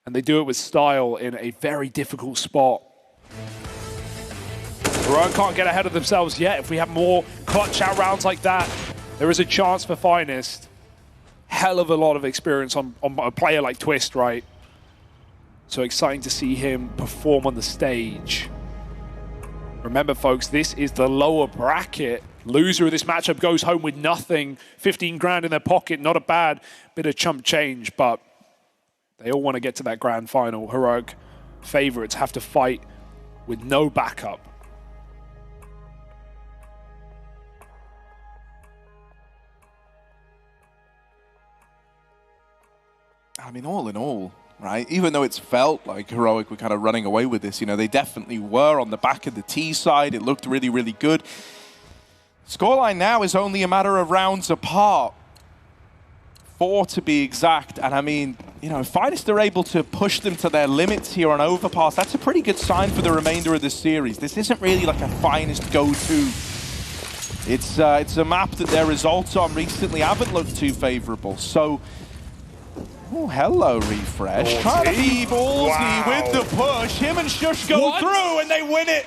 and they do it with style in a very difficult spot. Heroic can't get ahead of themselves yet. If we have more clutch out rounds like that, there is a chance for Finest. Hell of a lot of experience on a player like Twist, right? So exciting to see him perform on the stage. Remember, folks, this is the lower bracket. Loser of this matchup goes home with nothing. 15 grand in their pocket, not a bad bit of chump change, but they all want to get to that grand final. Heroic favorites have to fight with no backup. I mean, all in all, right, even though it's felt like Heroic were kind of running away with this, you know, they definitely were on the back of the T side. It looked really, really good. Scoreline now is only a matter of rounds apart. 4 to be exact. And I mean, you know, if Finest are able to push them to their limits here on Overpass, that's a pretty good sign for the remainder of the series. This isn't really like a Finest go-to. It's a map that their results on recently haven't looked too favorable. So, oh, hello, Refresh. Ballsy. Trying to be ballsy with the push. Him and Shush go through and they win it.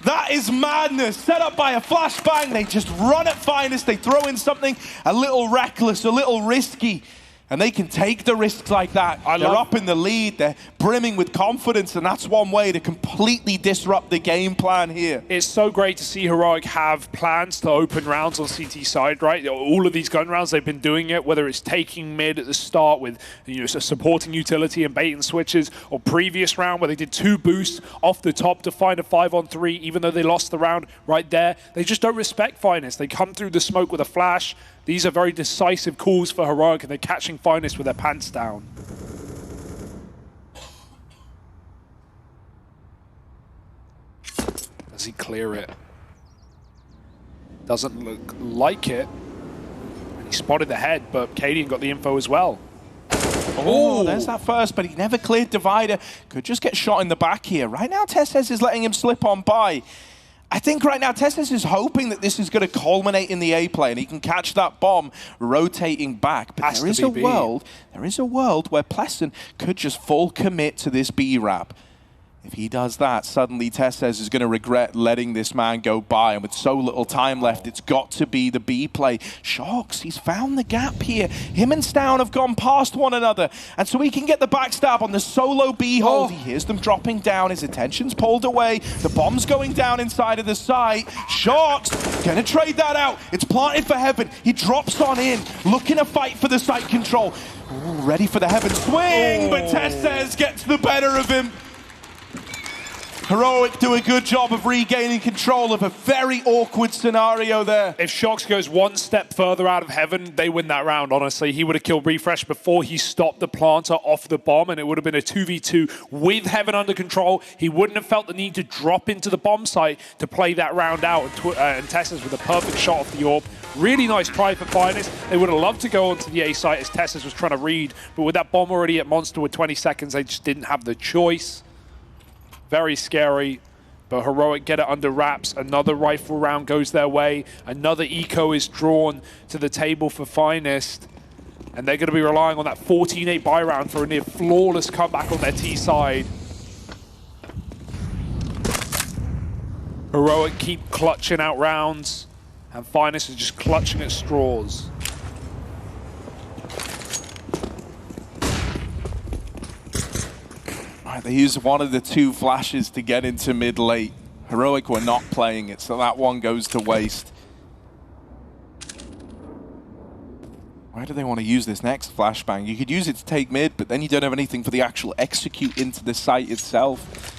That is madness. Set up by a flashbang. They just run at Finest. They throw in something a little reckless, a little risky. And they can take the risks like that. They're up in the lead. They're brimming with confidence, and that's one way to completely disrupt the game plan here. It's so great to see Heroic have plans to open rounds on CT side, right? All of these gun rounds, they've been doing it, whether it's taking mid at the start with, you know, supporting utility and bait and switches, or previous round where they did 2 boosts off the top to find a 5-on-3, even though they lost the round right there. They just don't respect Finest. They come through the smoke with a flash. These are very decisive calls for Heroic, and they're catching Finest with their pants down. Does he clear it? Doesn't look like it. He spotted the head, but Cadian got the info as well. Oh, there's that first, but he never cleared Divider. Could just get shot in the back here. Right now, Testes is letting him slip on by. I think right now, Testes is hoping that this is going to culminate in the A play, and he can catch that bomb rotating back. But there is a world where Pleasant could just full commit to this B wrap. If he does that, suddenly Testes is going to regret letting this man go by, and with so little time left, it's got to be the B play. Shocks, he's found the gap here. Him and Stown have gone past one another, and so he can get the backstab on the solo B hold. He hears them dropping down, his attention's pulled away, the bomb's going down inside of the site. Shocks gonna trade that out. It's planted for Heaven. He drops on in, looking to fight for the site control. Ooh, ready for the Heaven swing, but Testes gets the better of him. Heroic do a good job of regaining control of a very awkward scenario there. If Shocks goes one step further out of Heaven, they win that round, honestly. He would have killed Refresh before he stopped the planter off the bomb, and it would have been a 2v2 with Heaven under control. He wouldn't have felt the need to drop into the bomb site to play that round out, and Testes with a perfect shot off the AWP. Really nice try for Finest. They would have loved to go onto the A site as Testes was trying to read, but with that bomb already at Monster with 20 seconds, they just didn't have the choice. Very scary, but Heroic get it under wraps. Another rifle round goes their way. Another eco is drawn to the table for Finest. And they're going to be relying on that 14-8 buy round for a near flawless comeback on their T side. Heroic keep clutching out rounds, and Finest is just clutching at straws. They used one of the two flashes to get into mid-late. Heroic were not playing it, so that one goes to waste. Why do they want to use this next flashbang? You could use it to take mid, but then you don't have anything for the actual execute into the site itself.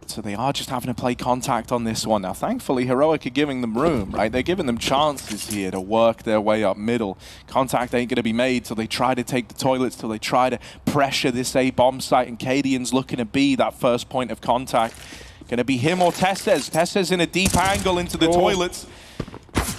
So they are just having to play contact on this one. Now, thankfully, Heroic are giving them room, right? They're giving them chances here to work their way up middle. Contact ain't going to be made, so they try to take the toilets, till they try to pressure this A bomb site, and Cadian's looking to be that first point of contact. Going to be him or Testes. Testes in a deep angle into the toilets.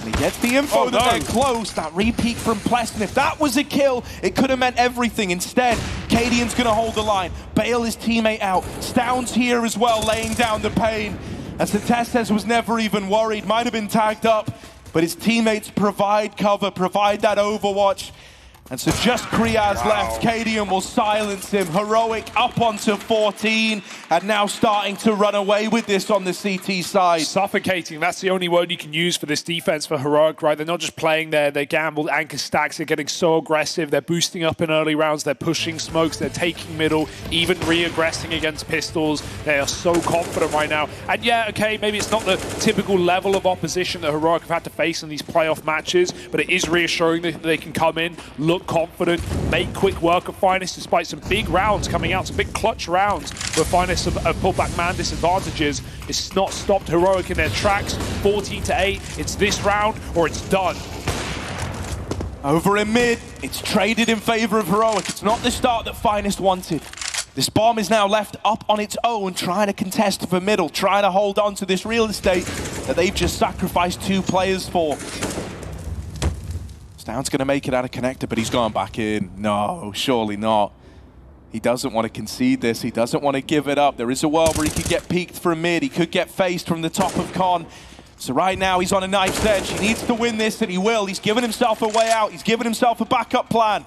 And he gets the info that they're close. That repeat from Pleasant. If that was a kill, it could have meant everything. Instead, Cadian's going to hold the line. Bail his teammate out. Stown's here as well, laying down the pain. As the Testes was never even worried. Might have been tagged up, but his teammates provide cover, provide that overwatch. And so just Kriaz left. Cadian will silence him. Heroic up onto 14 and now starting to run away with this on the CT side. Suffocating, that's the only word you can use for this defense for Heroic, right? They're not just playing their gambled anchor stacks, they're getting so aggressive, they're boosting up in early rounds, they're pushing smokes, they're taking middle, even re-aggressing against pistols. They are so confident right now. And yeah, okay, maybe it's not the typical level of opposition that Heroic have had to face in these playoff matches, but it is reassuring that they can come in, look confident, make quick work of Finest despite some big rounds coming out, some big clutch rounds where Finest have pulled back man disadvantages. It's not stopped Heroic in their tracks. 14-8, it's this round or it's done. Over in mid, it's traded in favor of Heroic. It's not the start that Finest wanted. This bomb is now left up on its own, trying to contest for middle, trying to hold on to this real estate that they've just sacrificed 2 players for. Stown's going to make it out of connector, but he's gone back in. No, surely not. He doesn't want to concede this. He doesn't want to give it up. There is a world where he could get peeked from mid. He could get faced from the top of con. So right now, he's on a knife's edge. He needs to win this, and he will. He's given himself a way out. He's given himself a backup plan.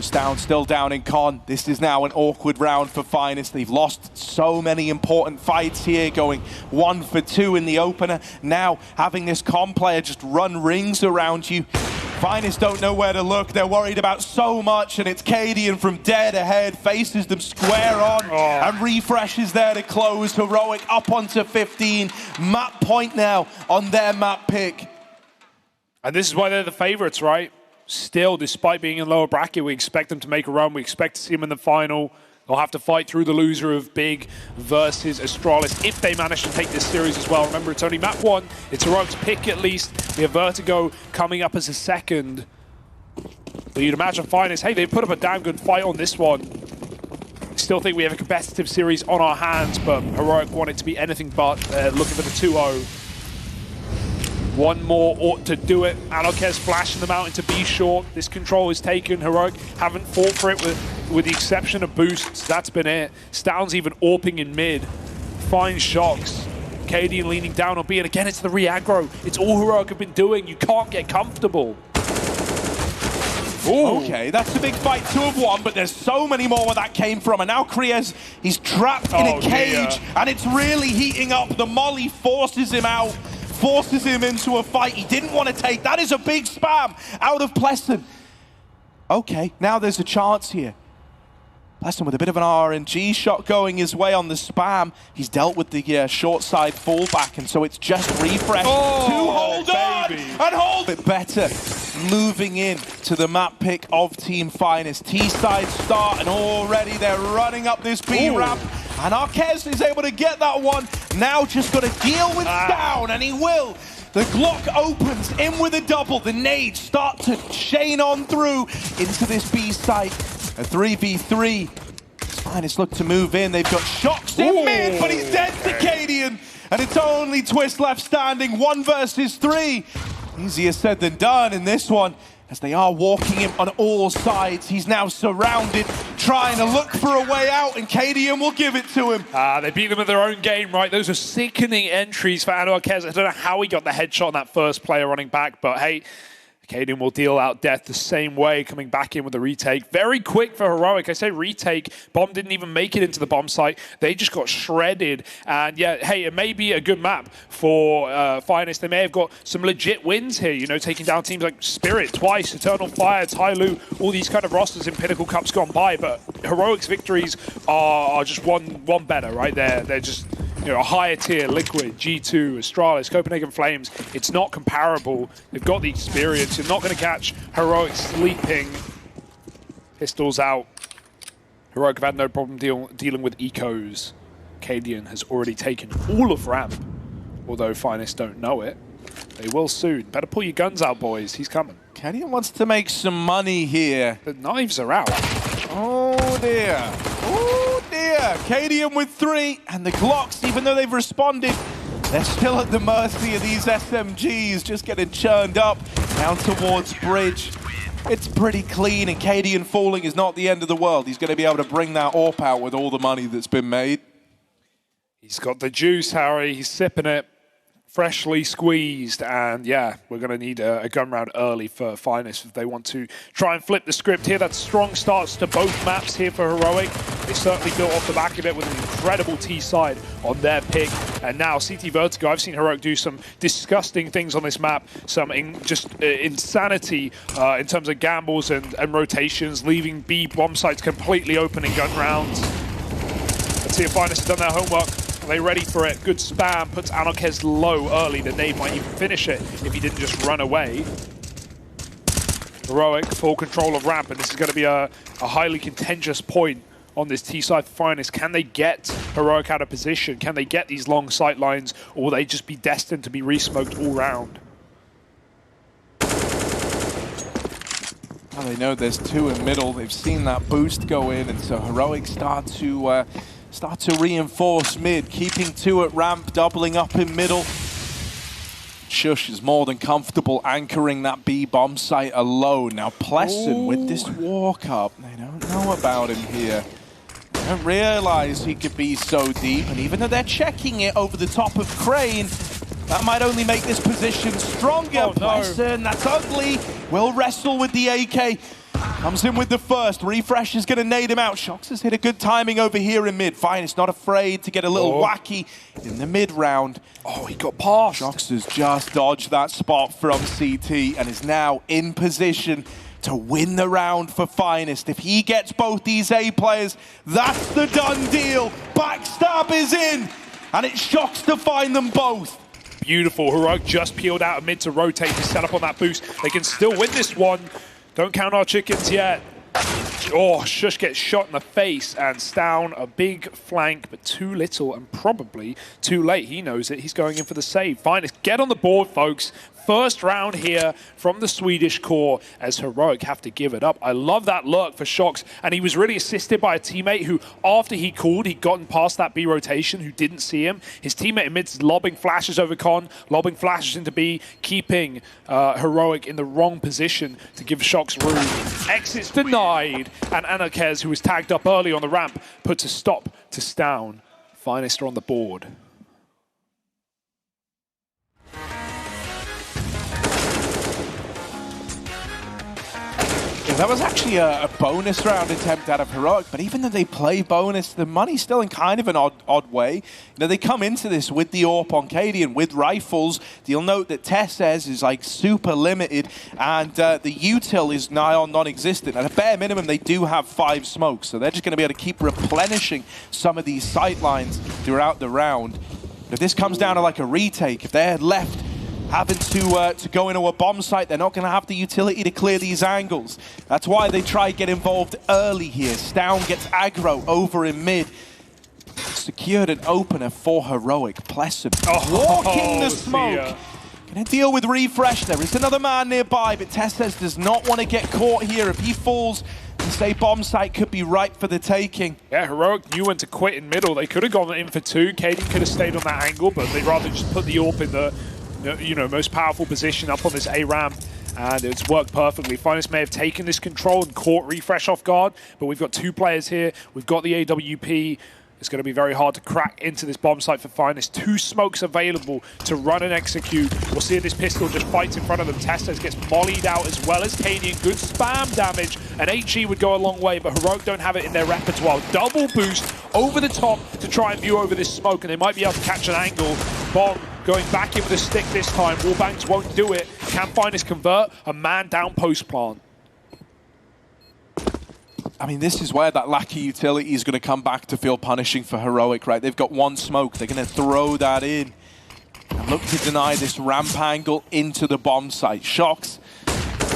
Stown still down in con. This is now an awkward round for Finest. They've lost so many important fights here, going 1 for 2 in the opener. Now having this con player just run rings around you. Finest don't know where to look. They're worried about so much, and it's Cadian from dead ahead, faces them square on, and refreshes there to close. Heroic up onto 15. Map point now on their map pick. And this is why they're the favorites, right? Still, despite being in lower bracket, we expect them to make a run. We expect to see them in the final. They'll have to fight through the loser of Big versus Astralis if they manage to take this series as well. Remember, it's only map 1. It's Heroic's pick at least. We have Vertigo coming up as a second. But you'd imagine Finest, hey, they've put up a damn good fight on this one. Still think we have a competitive series on our hands, but Heroic want it to be anything but looking for the 2-0. One more ought to do it. Anarchez flashing them out into B short. This control is taken. Heroic haven't fought for it with the exception of boosts. That's been it. Stound's even AWPing in mid. Finds Shox. Cadian leaning down on B, and again, it's the re-aggro. It's all Heroic have been doing. You can't get comfortable. Ooh. Okay, that's a big fight, 2-of-1, but there's so many more where that came from. And now Kriez, he's trapped in a cage, and it's really heating up. The molly forces him out, forces him into a fight he didn't want to take. That is a big spam out of Pleasant. Okay, now there's a chance here. Pleasant with a bit of an RNG shot going his way on the spam. He's dealt with the short side fallback, and so it's just refresh to hold on and hold it better. Moving in to the map pick of Team Finest. T-side start, and already they're running up this B ramp. And Arquez is able to get that one. Now just got to deal with down, and he will. The Glock opens in with a double. The nades start to chain on through into this B site. A 3v3. Finest look to move in. They've got Shox in mid, but he's dead to Cadian. And it's only Twist left standing. 1 versus 3. Easier said than done in this one, as they are walking him on all sides. He's now surrounded, trying to look for a way out, and Cadian will give it to him. They beat them at their own game, right? Those are sickening entries for Anarchez. I don't know how he got the headshot on that first player running back, but hey, Cadian will deal out death the same way, coming back in with the retake. Very quick for Heroic. I say retake. Bomb didn't even make it into the bomb site. They just got shredded. And yeah, hey, it may be a good map for Finest. They may have got some legit wins here, you know, taking down teams like Spirit twice, Eternal Fire, Tyloo, all these kind of rosters in Pinnacle Cups gone by. But Heroic's victories are just one better, right? They're just, you know, a higher tier. Liquid, G2, Astralis, Copenhagen Flames. It's not comparable. They've got the experience. You're not going to catch Heroic sleeping. Pistols out. Heroic have had no problem dealing with ecos. Cadian has already taken all of ramp. Although Finest don't know it. They will soon. Better pull your guns out, boys. He's coming. Cadian wants to make some money here. The knives are out. Oh dear. Oh dear. Cadian with 3, and the Glocks, even though they've responded, they're still at the mercy of these SMGs, just getting churned up down towards bridge. It's pretty clean, and Cadian falling is not the end of the world. He's going to be able to bring that AWP out with all the money that's been made. He's got the juice, Harry. He's sipping it. Freshly squeezed, and yeah, we're going to need a gun round early for Finest if they want to try and flip the script here. That's strong starts to both maps here for Heroic. They certainly built off the back of it with an incredible T-side on their pick. And now CT Vertigo, I've seen Heroic do some disgusting things on this map, some insanity in terms of gambles and rotations, leaving B bomb sites completely open in gun rounds. Let's see if Finest have done their homework. Are they ready for it? Good spam, puts Anarchez low early. The nade might even finish it if he didn't just run away. Heroic, full control of ramp, and this is going to be a highly contentious point on this T-side for Finest. Can they get Heroic out of position? Can they get these long sight lines, or will they just be destined to be re-smoked all round? Well, they know there's 2 in middle. They've seen that boost go in, and so Heroic start to reinforce mid, keeping 2 at ramp, doubling up in middle. Shush is more than comfortable anchoring that B bomb site alone. Now Pleasant with this walk up, they don't know about him here. They don't realize he could be so deep, and even though they're checking it over the top of Crane, that might only make this position stronger. Oh, Pleasant, that's ugly. Will wrestle with the AK. Comes in with the first. Refresh is going to nade him out. Shox has hit a good timing over here in mid. Finest not afraid to get a little wacky in the mid round. Oh, he got past. Shox has just dodged that spot from CT and is now in position to win the round for Finest. If he gets both these A players, that's the done deal. Backstab is in, and it's Shox to find them both. Beautiful. Heroic just peeled out of mid to rotate to set up on that boost. They can still win this one. Don't count our chickens yet. Oh, Shush gets shot in the face, and Stown a big flank, but too little and probably too late. He knows it. He's going in for the save. Finest, get on the board, folks. First round here from the Swedish core as Heroic have to give it up. I love that lurk for Shox, and he was really assisted by a teammate who, after he called, he'd gotten past that B rotation, who didn't see him. His teammate amidst lobbing flashes over Con, lobbing flashes into B, keeping Heroic in the wrong position to give Shox room. Exits denied, and Anarkez, who was tagged up early on the ramp, puts a stop to Stown. Finest are on the board. Yeah, that was actually a bonus round attempt out of Heroic, but even though they play bonus, the money's still in kind of an odd way. You know, they come into this with the AWP on Cadian, with rifles. You'll note that Tessez is like super limited, and the util is nigh on non-existent. At a bare minimum, they do have 5 smokes, so they're just going to be able to keep replenishing some of these sight lines throughout the round. But if this comes down to like a retake, if they're left having to go into a bomb site, they're not going to have the utility to clear these angles. That's why they try to get involved early here. Stown gets aggro over in mid. Secured an opener for Heroic. Plessum walking the smoke. Gonna deal with refresh. There is another man nearby, but Tessez does not want to get caught here. If he falls, say bomb site could be ripe for the taking. Yeah, Heroic knew when to quit in middle. They could have gone in for 2. Katie could have stayed on that angle, but they'd rather just put the AWP in the most powerful position up on this A ramp, and it's worked perfectly. Finest may have taken this control and caught refresh off guard, but we've got 2 players here. We've got the AWP. It's going to be very hard to crack into this bomb site for Finest. 2 smokes available to run and execute. We'll see if this pistol just fights in front of them. Tessez gets mollied out as well as Cadian. Good spam damage, and HE would go a long way, but Heroic don't have it in their repertoire. Double boost over the top to try and view over this smoke, and they might be able to catch an angle. Bomb going back in with a stick this time. Wallbangs won't do it. Can Finest convert? A man down post plant. I mean, this is where that lack of utility is going to come back to feel punishing for Heroic, right? They've got 1 smoke. They're going to throw that in and look to deny this ramp angle into the bomb site. Shox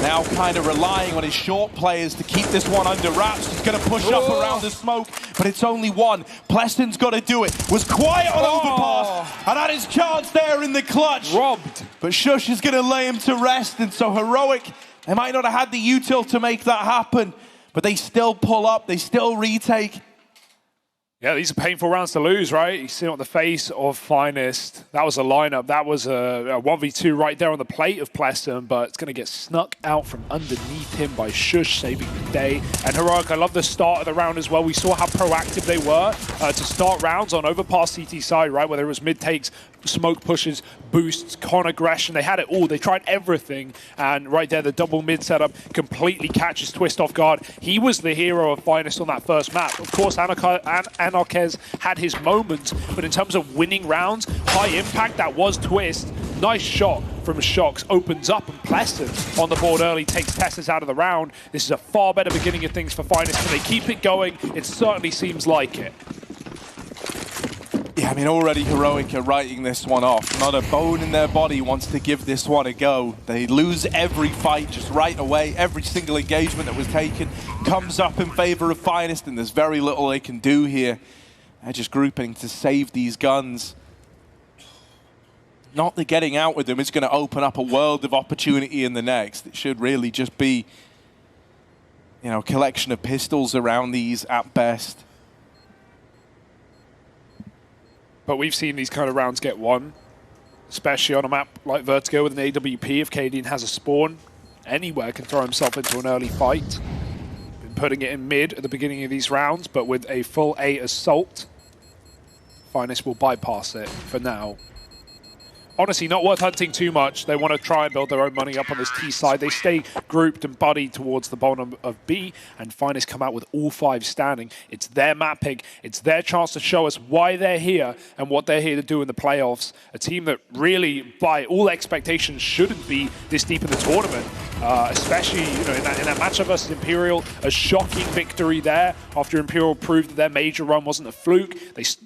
now kind of relying on his short players to keep this one under wraps. He's going to push up around the smoke, but it's only 1. Pleston's got to do it. Was quiet on Overpass, and had his chance there in the clutch. Robbed. But Shush is going to lay him to rest, and so Heroic, they might not have had the util to make that happen, but they still pull up, they still retake. Yeah, these are painful rounds to lose, right? You see it on the face of Finest. That was a lineup. That was a 1v2 right there on the plate of Pleston, but it's going to get snuck out from underneath him by Shush, saving the day. And Heroic, I love the start of the round as well. We saw how proactive they were to start rounds on Overpass CT side, right? Whether it was mid-takes, smoke pushes, boosts, con aggression. They had it all. They tried everything. And right there, the double mid setup completely catches Twist off guard. He was the hero of Finest on that first map. Of course, Anarkez had his moments, but in terms of winning rounds, high impact, that was Twist. Nice shot from Shox, opens up, and Pleston on the board early takes Tessez out of the round. This is a far better beginning of things for Finest. Can they keep it going? It certainly seems like it. Yeah, I mean, already Heroic are writing this one off. Not a bone in their body wants to give this one a go. They lose every fight just right away. Every single engagement that was taken comes up in favor of Finest, and there's very little they can do here. They're just grouping to save these guns. Not that getting out with them is going to open up a world of opportunity in the next. It should really just be, you know, a collection of pistols around these at best. But we've seen these kind of rounds get won, especially on a map like Vertigo with an AWP. If Cadian has a spawn, anywhere can throw himself into an early fight. Been putting it in mid at the beginning of these rounds, but with a full A assault, Finest will bypass it for now. Honestly, not worth hunting too much. They want to try and build their own money up on this T side. They stay grouped and buddied towards the bottom of B, and Finest come out with all 5 standing. It's their map pick. It's their chance to show us why they're here and what they're here to do in the playoffs. A team that really, by all expectations, shouldn't be this deep in the tournament. Especially, you know, in that matchup versus Imperial, a shocking victory there after Imperial proved that their major run wasn't a fluke.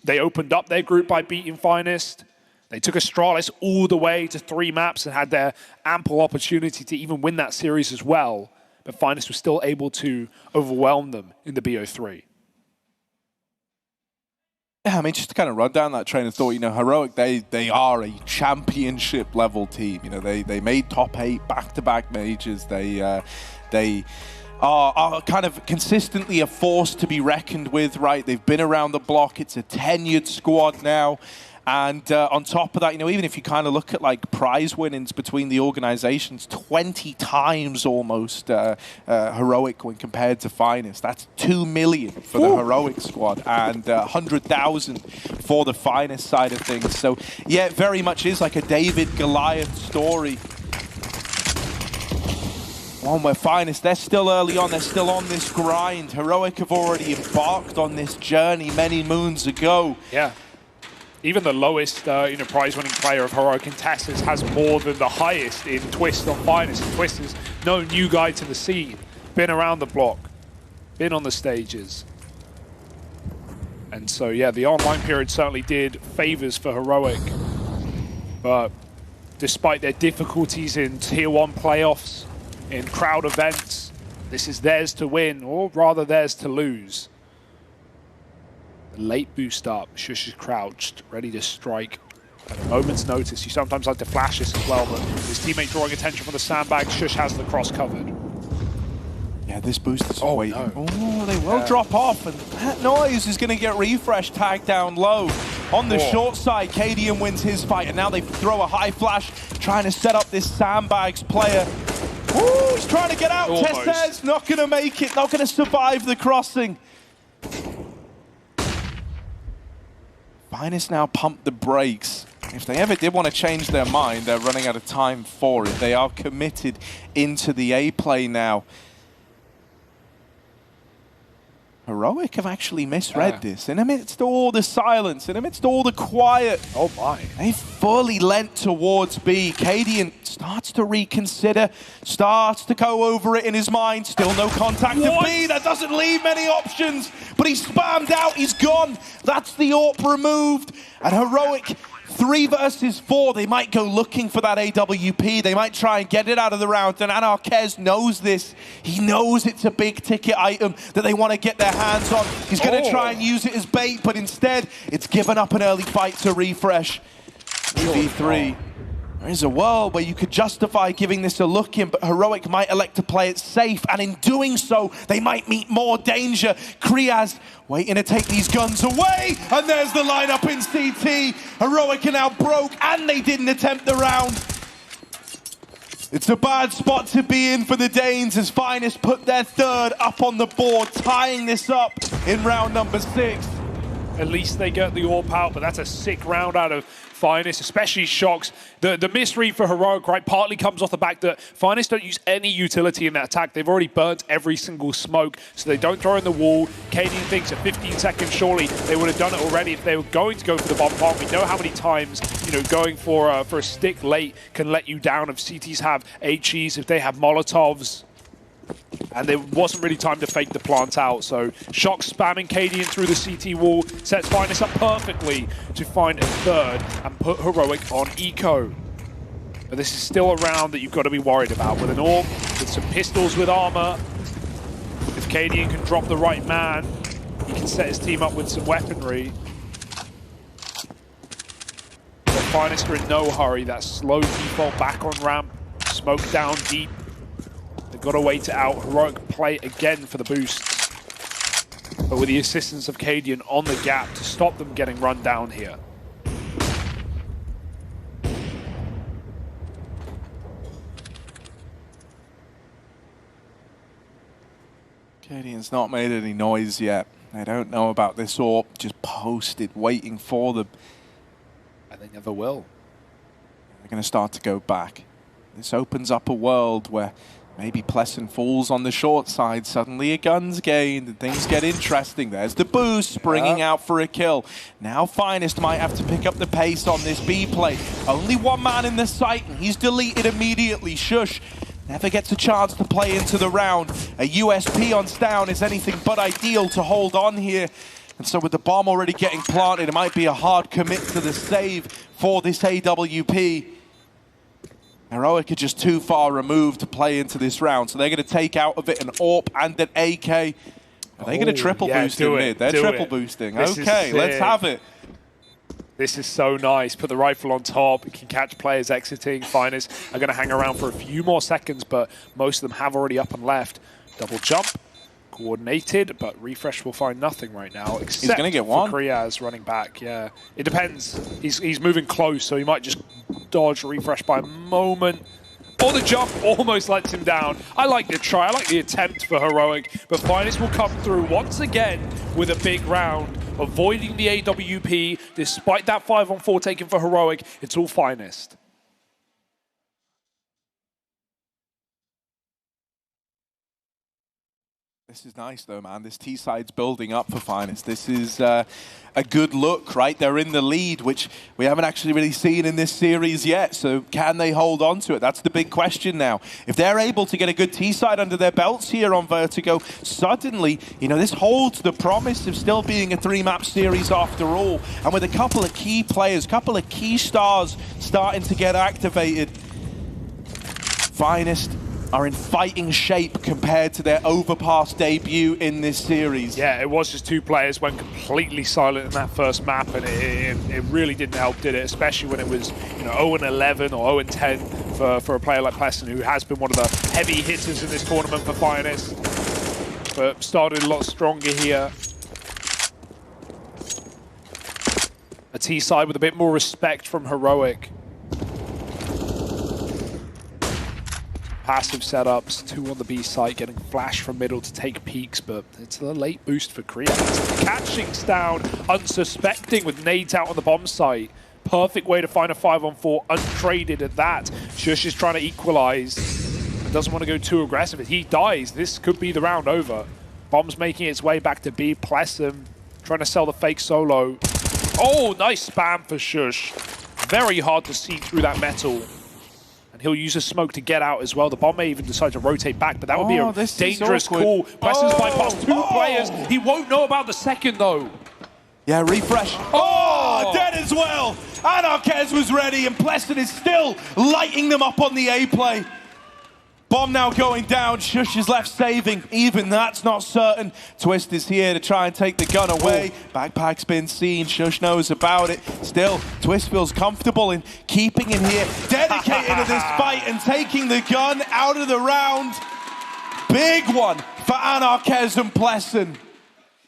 They opened up their group by beating Finest. They took Astralis all the way to 3 maps and had their ample opportunity to even win that series as well. but Finest was still able to overwhelm them in the BO3. Yeah, I mean, just to kind of run down that train of thought, you know, Heroic, they are a championship level team. You know, they made top 8 back-to-back majors. They are kind of consistently a force to be reckoned with, right? They've been around the block. It's a tenured squad now. And on top of that, you know, even if you kind of look at like prize winnings between the organizations, 20 times almost Heroic when compared to Finest. That's 2 million for the Heroic squad and 100,000 for the Finest side of things. So yeah, it very much is like a David Goliath story. One where Finest, they're still early on, they're still on this grind. Heroic have already embarked on this journey many moons ago. Yeah. Even the lowest prize-winning player of Heroic in Texas has more than the highest in Twist on Finest. Twist is no new guy to the scene. Been around the block. Been on the stages. And so, yeah, the online period certainly did favors for Heroic. But despite their difficulties in Tier 1 playoffs, in crowd events, this is theirs to win, or rather theirs to lose. Late boost up, Shush is crouched, ready to strike at a moment's notice. You sometimes like to flash this as well, but his teammate drawing attention from the sandbag, Shush has the cross covered. Yeah, this boost is waiting. No. Oh, they will drop off, and that noise is going to get refreshed, tagged down low. On the short side, Cadian wins his fight, and now they throw a high flash, trying to set up this sandbags player. Ooh, he's trying to get out. Tessez not going to make it, not going to survive the crossing. Finest now pump the brakes. If they ever did want to change their mind, they're running out of time for it. They are committed into the A play now. Heroic have actually misread this. In amidst all the silence, in amidst all the quiet, oh my, they fully lent towards B. Cadian starts to reconsider, starts to go over it in his mind. Still no contact to B. That doesn't leave many options, but he's spammed out, he's gone. That's the AWP removed. And Heroic, 3 versus 4, they might go looking for that AWP. They might try and get it out of the round. And Anarquez knows this. He knows it's a big ticket item that they want to get their hands on. He's going to try and use it as bait, but instead, it's given up an early fight to refresh. v3. There is a world where you could justify giving this a look in, but Heroic might elect to play it safe, and in doing so, they might meet more danger. Kriaz waiting to take these guns away, and there's the lineup in CT. Heroic are now broke, and they didn't attempt the round. It's a bad spot to be in for the Danes as Finest put their 3rd up on the board, tying this up in round number 6. At least they get the AWP out, but that's a sick round out of Finest, especially Shocks. The misread for Heroic, right, partly comes off the back that Finest don't use any utility in that attack. They've already burnt every single smoke, so they don't throw in the wall. Cadian thinks at 15 seconds, surely they would have done it already if they were going to go for the bomb plant. We know how many times, you know, going for a stick late can let you down if CTs have HEs, if they have Molotovs. And there wasn't really time to fake the plant out, so Shock spamming Cadian through the CT wall, sets Finest up perfectly to find a 3rd and put Heroic on eco. But this is still a round that you've got to be worried about. With an AWP, with some pistols with armor, if Cadian can drop the right man, he can set his team up with some weaponry. The Finest are in no hurry, that slow default back on ramp, smoke down deep. They've got to wait it out. Heroic play again for the boosts. But with the assistance of Cadian on the gap to stop them getting run down here. Cadian's not made any noise yet. They don't know about this AWP, just posted, waiting for them. And they never will. They're going to start to go back. This opens up a world where maybe Pleasant falls on the short side. Suddenly a gun's gained and things get interesting. There's the boost springing out for a kill. Now Finest might have to pick up the pace on this B play. Only 1 man in the site and he's deleted immediately. Shush never gets a chance to play into the round. A USP on Stown is anything but ideal to hold on here. And so with the bomb already getting planted, it might be a hard commit to the save for this AWP. Heroic are just too far removed to play into this round, so they're going to take out of it an AWP and an AK. Are they going to triple boost in mid? They're triple boosting. Okay, let's have it. This is so nice. Put the rifle on top. It can catch players exiting. Finest are going to hang around for a few more seconds, but most of them have already up and left. Double jump. Coordinated, but Refresh will find nothing right now, except he's gonna get one. for Kriaz running back. Yeah, it depends. He's moving close, so he might just dodge Refresh by a moment. Or the jump almost lets him down. I like the try, I like the attempt for Heroic, but Finest will come through once again with a big round, avoiding the AWP. Despite that 5-on-4 taken for Heroic, it's all Finest. This is nice though, man. This T-side's building up for Finest. This is a good look, right? They're in the lead, which we haven't actually really seen in this series yet. So can they hold on to it? That's the big question now. If they're able to get a good T-side under their belts here on Vertigo, suddenly, you know, this holds the promise of still being a 3-map series after all. And with a couple of key players, a couple of key stars starting to get activated, Finest are in fighting shape compared to their Overpass debut in this series. Yeah, it was just 2 players went completely silent in that first map, and it really didn't help, did it? Especially when it was, you know, 0-11 or 0-10 for a player like Pleasant, who has been one of the heavy hitters in this tournament for Finest, but started a lot stronger here. A T-side with a bit more respect from Heroic. Passive setups, 2 on the B site, getting flash from middle to take peaks, but it's a late boost for Kriaz. Catching down, unsuspecting with nades out on the bomb site. Perfect way to find a 5-on-4, untraded at that. Shush is trying to equalize. Doesn't want to go too aggressive. If he dies, this could be the round over. Bomb's making its way back to B. Plessum trying to sell the fake solo. Oh, nice spam for Shush. Very hard to see through that metal. And he'll use a smoke to get out as well. The bomb may even decide to rotate back, but that would be a dangerous call. Plessum's bypassed 2 players. He won't know about the second, though. Yeah, Refresh. Oh, dead as well. Anarchez was ready, and Pleasant is still lighting them up on the A play. Bomb now going down. Shush is left saving. Even that's not certain. Twist is here to try and take the gun away. Backpack's been seen. Shush knows about it. Still, Twist feels comfortable in keeping him here, dedicated to this fight and taking the gun out of the round. Big one for Anarchez and Pleasant.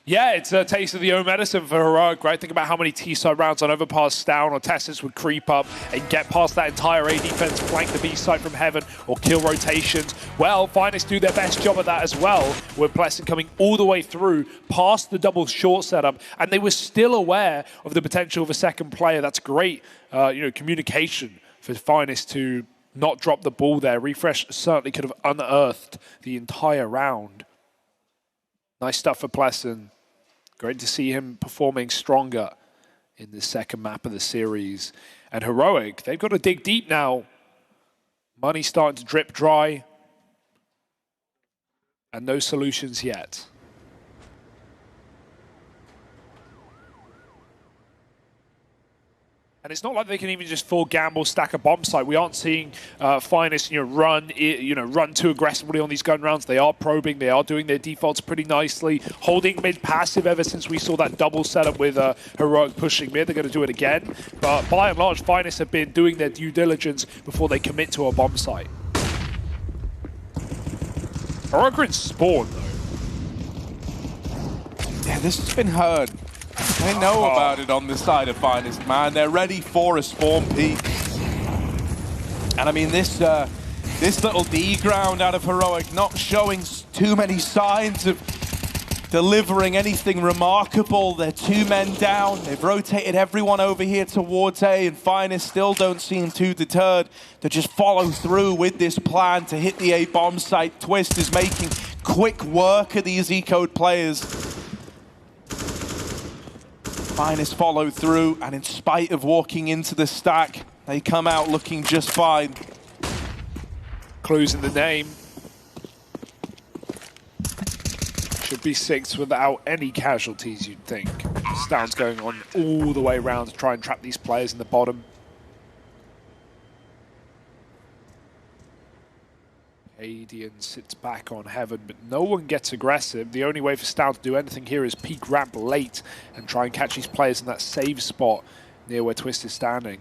Yeah, it's a taste of the own medicine for Heroic, right? Think about how many T-side rounds on Overpass down or Tessus would creep up and get past that entire A defense, flank the B side from heaven, or kill rotations. Well, Finest do their best job at that as well, with Pleasant coming all the way through, past the double short setup, and they were still aware of the potential of a second player. That's great, you know, communication for Finest to not drop the ball there. Refresh certainly could have unearthed the entire round. Nice stuff for Pleasant. Great to see him performing stronger in the second map of the series. And Heroic, they've got to dig deep now. Money's starting to drip dry. And no solutions yet. And it's not like they can even just full gamble stack a bomb site. We aren't seeing Finest, run too aggressively on these gun rounds. They are probing. They are doing their defaults pretty nicely, holding mid passive ever since we saw that double setup with Heroic pushing mid. They're going to do it again. But by and large, Finest have been doing their due diligence before they commit to a bomb site. Heroic are in spawn though. Yeah, this has been heard. They know about it on this side of Finest, man. They're ready for a spawn peak. And I mean, this little D ground out of Heroic not showing too many signs of delivering anything remarkable. They're 2 men down. They've rotated everyone over here towards A, and Finest still don't seem too deterred to just follow through with this plan to hit the A bomb site. Twist is making quick work of these E-Code players. Finest follow through, and in spite of walking into the stack, they come out looking just fine. Clues in the name. Should be 6 without any casualties, you'd think. Stound's going on all the way around to try and trap these players in the bottom. Adian sits back on Heaven, but no one gets aggressive. The only way for Stout to do anything here is peek ramp late and try and catch these players in that save spot near where Twist is standing.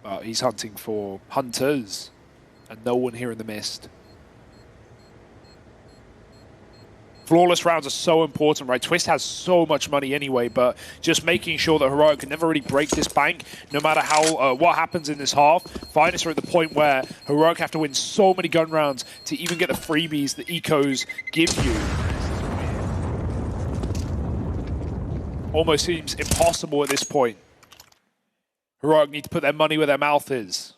But he's hunting for hunters, and no one here in the mist. Flawless rounds are so important, right? Twist has so much money anyway, but just making sure that Heroic can never really break this bank, no matter how what happens in this half. Finest are at the point where Heroic have to win so many gun rounds to even get the freebies that ecos give you. Almost seems impossible at this point. Heroic need to put their money where their mouth is.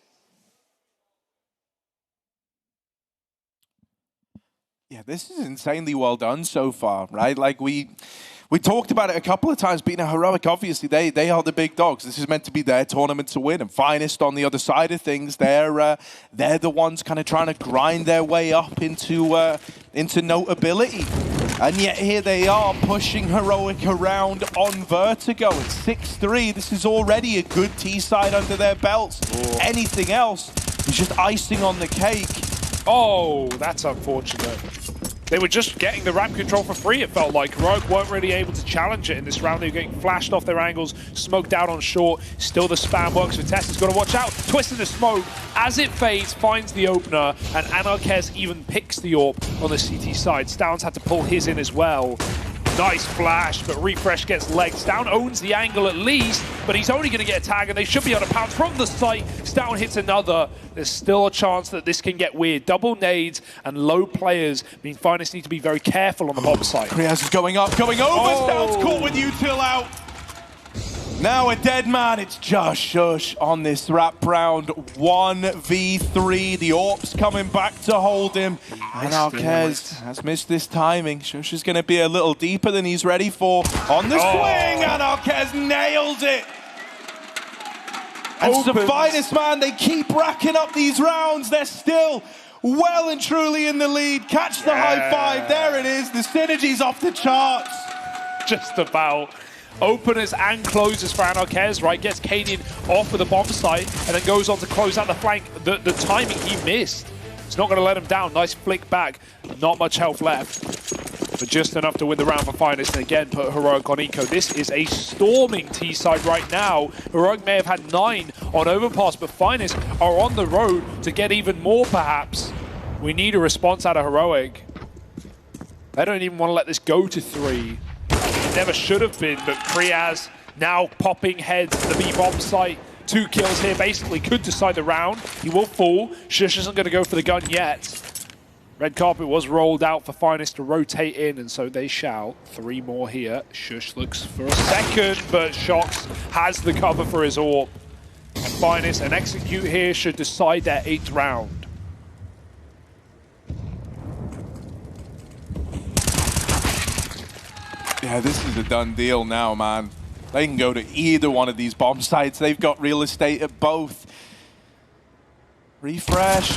Yeah, this is insanely well done so far, right? Like we talked about it a couple of times, being a Heroic, obviously they are the big dogs. This is meant to be their tournament to win, and Finest on the other side of things, they're the ones kind of trying to grind their way up into notability. And yet here they are pushing Heroic around on Vertigo at 6-3. This is already a good T-side under their belts. Ooh. Anything else is just icing on the cake. Oh, that's unfortunate. They were just getting the ramp control for free, it felt like. Heroic weren't really able to challenge it in this round. They were getting flashed off their angles, smoked out on short. Still the spam works for Test. He's got to watch out. Twist in the smoke. As it fades, finds the opener, and Anarkez even picks the AWP on the CT side. Stowns had to pull his in as well. Nice flash, but Refresh gets legged. Stown owns the angle at least, but he's only going to get a tag, and they should be able to pounce from the site. Stown hits another. There's still a chance that this can get weird. Double nades and low players mean Finest need to be very careful on the bomb site. Kriaz is going up, going over. Oh. Stown's caught with util out. Now a dead man. It's just Shush on this wrap round. 1v3. The AWP's coming back to hold him. Anarkez has missed this timing. Shush is going to be a little deeper than he's ready for. On the swing, Anarkez nailed it. And the Finest, man, they keep racking up these rounds. They're still well and truly in the lead. Catch the high five. There it is. The synergy's off the charts. Just about. Openers and closes for Anarkez, right? Gets Cadian off with the bomb site and then goes on to close out the flank. The timing he missed. It's not going to let him down. Nice flick back. Not much health left, but just enough to win the round for Finest and again put Heroic on eco. This is a storming T-side right now. Heroic may have had 9 on Overpass, but Finest are on the road to get even more perhaps. We need a response out of Heroic. They don't even want to let this go to 3. Never should have been, but Kriaz now popping heads to the B bomb site. 2 kills here basically could decide the round. He will fall. Shush isn't going to go for the gun yet. Red carpet was rolled out for Finest to rotate in, and so they shall. 3 more here. Shush looks for a second, but Shox has the cover for his AWP. And Finest and Execute here should decide their 8th round. Yeah, this is a done deal now, man. They can go to either one of these bomb sites. They've got real estate at both. Refresh.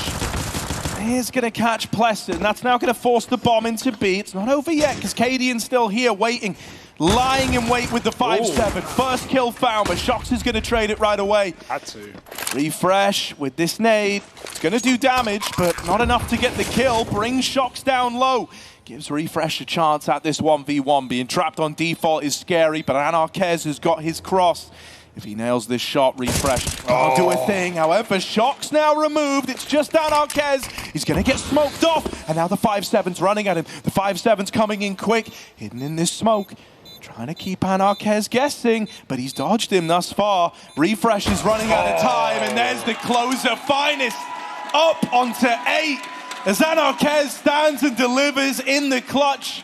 He's going to catch Plesson. That's now going to force the bomb into B. It's not over yet because Cadian's still here waiting. Lying in wait with the 5-7. First kill found, but Shox is going to trade it right away. Had to. Refresh with this nade. It's going to do damage, but not enough to get the kill. Brings Shox down low. Gives Refresh a chance at this 1v1. Being trapped on default is scary, but Anarkez has got his cross. If he nails this shot, Refresh can't do a thing. However, Shox now removed. It's just Anarkez. He's going to get smoked off. And now the 5-7's running at him. The 5-7's coming in quick, hidden in this smoke. Trying to keep Anarkez guessing, but he's dodged him thus far. Refresh is running out of time, and there's the closer. Finest up onto 8. As Anarkez stands and delivers in the clutch.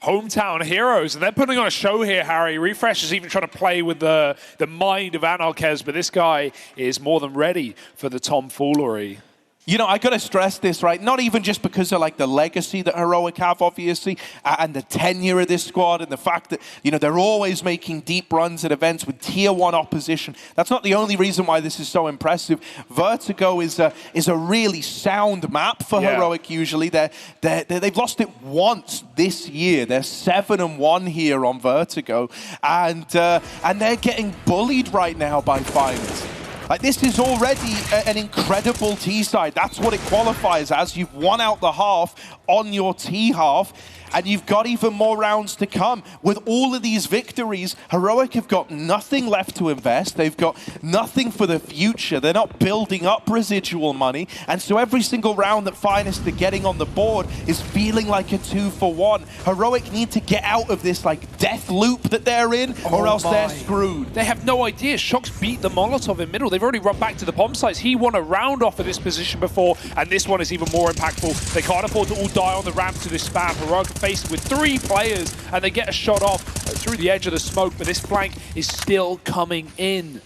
Hometown heroes, and they're putting on a show here, Harry. Refresh is even trying to play with the mind of Anarkez, but this guy is more than ready for the tomfoolery. You know, I got to stress this, right? Not even just because of like the legacy that Heroic have, obviously, and the tenure of this squad, and the fact that, you know, they're always making deep runs at events with tier 1 opposition. That's not the only reason why this is so impressive. Vertigo is a really sound map for Heroic. Usually, they've lost it once this year. They're 7-1 here on Vertigo, and they're getting bullied right now by Finest. Like, this is already an incredible T side. That's what it qualifies as. You've won out the half on your T half, and you've got even more rounds to come. With all of these victories, Heroic have got nothing left to invest. They've got nothing for the future. They're not building up residual money. And so every single round that Finest are getting on the board is feeling like a 2-for-1. Heroic need to get out of this like death loop that they're in, or else they're screwed. They have no idea. Shox beat the Molotov in middle. They've already run back to the bomb sites. He won a round off of this position before, and this one is even more impactful. They can't afford to all die on the ramp to this spam. Heroic faced with 3 players, and they get a shot off through the edge of the smoke, but this flank is still coming in.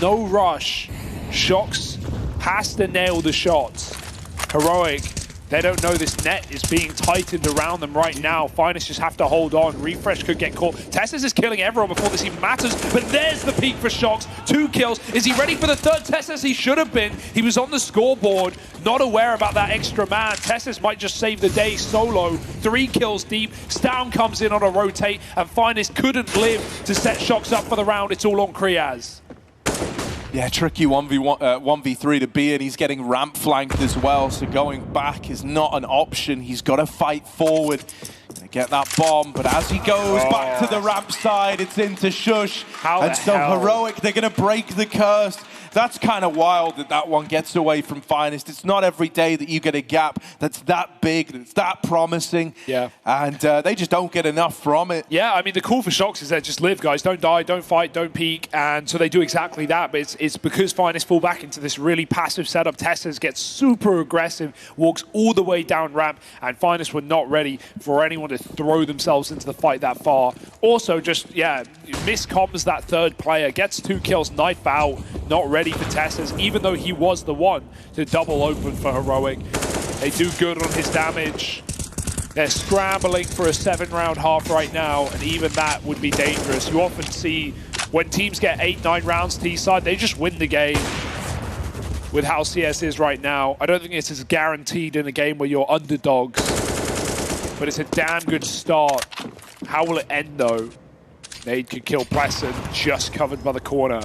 No rush. Shox has to nail the shots. Heroic, they don't know this net is being tightened around them right now. Finest just have to hold on. Refresh could get caught. Tessus is killing everyone before this even matters, but there's the peak for Shox. 2 kills. Is he ready for the third? Tessus, he should have been. He was on the scoreboard, not aware about that extra man. Tessus might just save the day solo. 3 kills deep. Stown comes in on a rotate, and Finest couldn't live to set Shox up for the round. It's all on Kriaz. Yeah, tricky 1v3 to be in. He's getting ramp flanked as well, so going back is not an option. He's got to fight forward. Gonna get that bomb, but as he goes back to the ramp side, it's into Shush. And so Heroic, they're gonna break the curse. That's kind of wild that that one gets away from Finest. It's not every day that you get a gap that's that big, that's that promising. Yeah. And they just don't get enough from it. Yeah, I mean, the call for Shox is that just live, guys. Don't die, don't fight, don't peek. And so they do exactly that. But it's because Finest fall back into this really passive setup. Tessus gets super aggressive, walks all the way down ramp, and Finest were not ready for anyone to throw themselves into the fight that far. Also, just, yeah, miscoms that third player, gets 2 kills, knife out, not ready for Tessus, even though he was the one to double open for Heroic. They do good on his damage. They're scrambling for a 7-round half right now, and even that would be dangerous. You often see when teams get 8-9 rounds T-side, they just win the game. With how CS is right now, I don't think it's as guaranteed in a game where you're underdogs, but it's a damn good start. How will it end though? Nade could kill Pleasant, just covered by the corner.